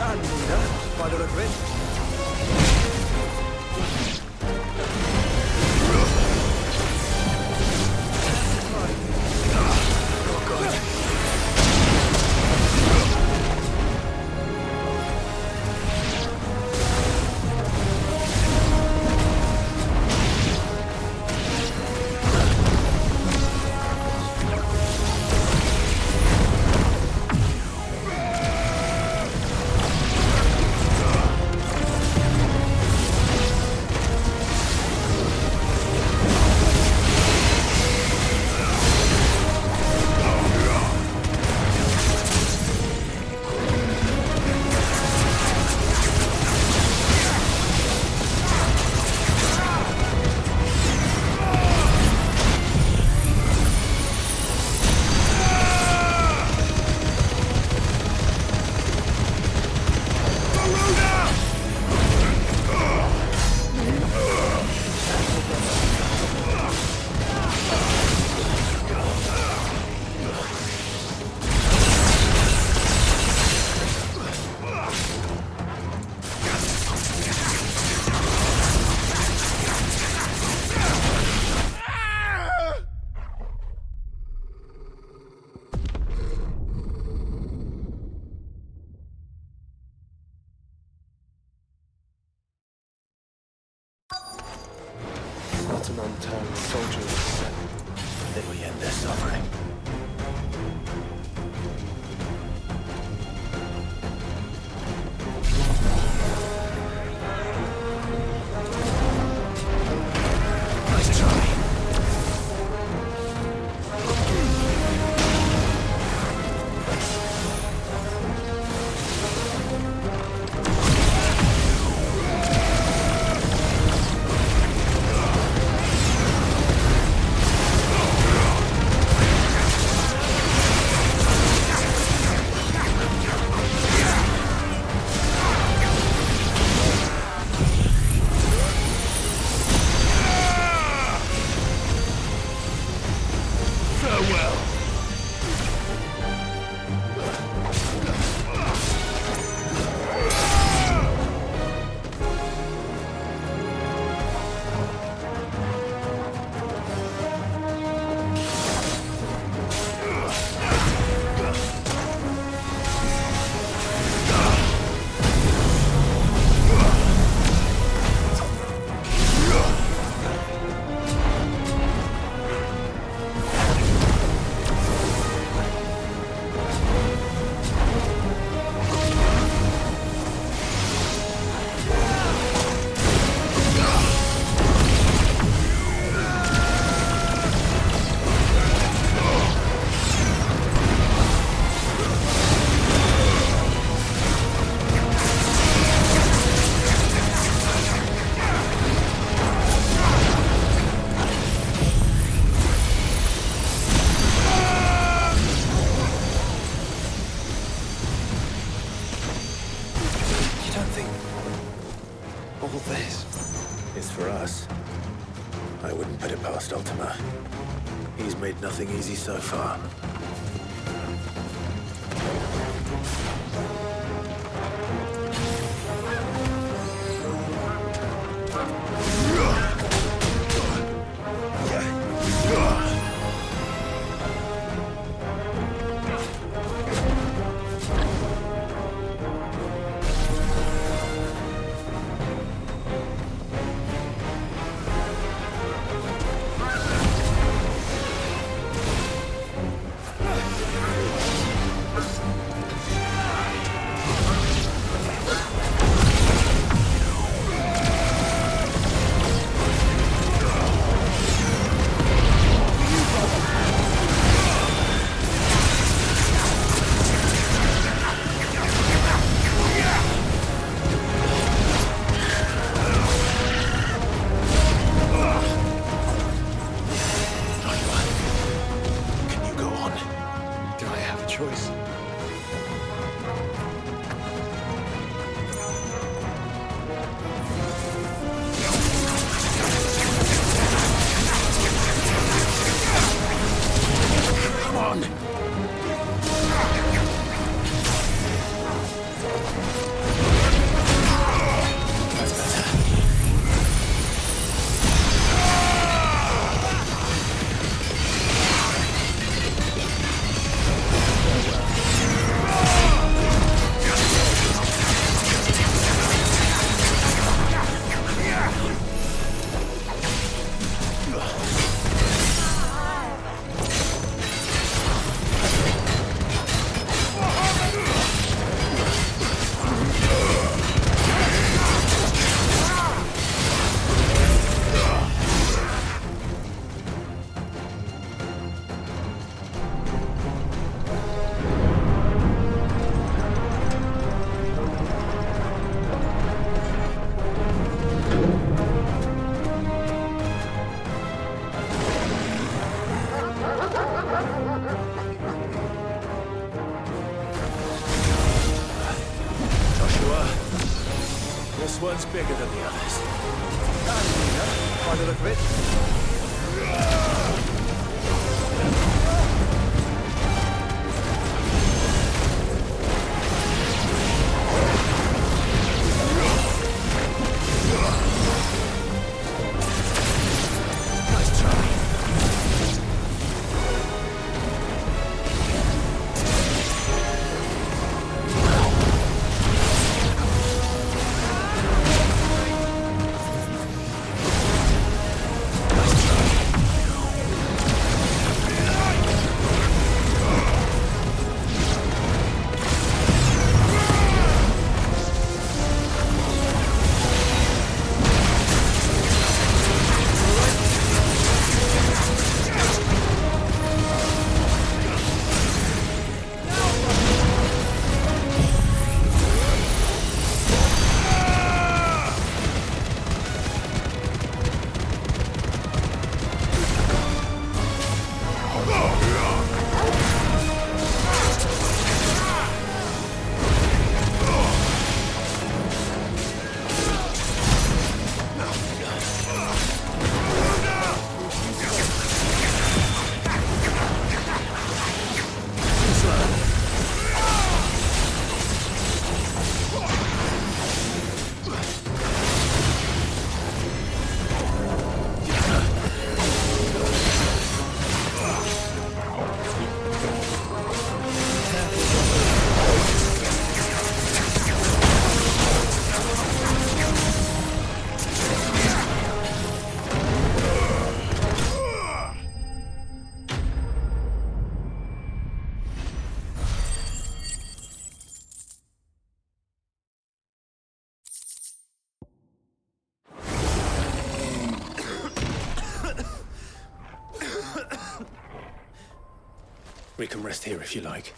Speaker 11: And leader, by the look of it.
Speaker 10: Not an unturned soldier is set.
Speaker 2: Then we end their suffering. Nice try.
Speaker 11: all this?
Speaker 2: It's for us. I wouldn't put it past Ultima. He's made nothing easy so far. This one's bigger than the others.
Speaker 11: By the look of it.
Speaker 2: Nice try. We can rest here if you like.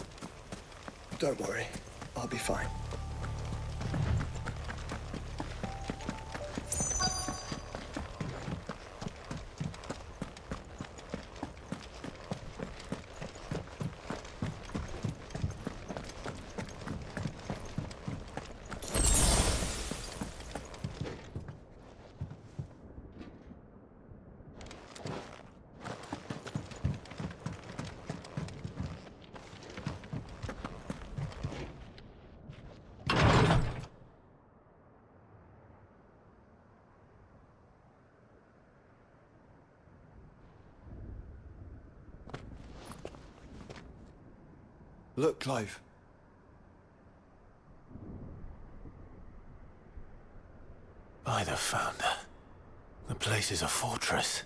Speaker 11: Don't worry. I'll be fine. Look, Clive.
Speaker 2: By the Founder. The place is a fortress.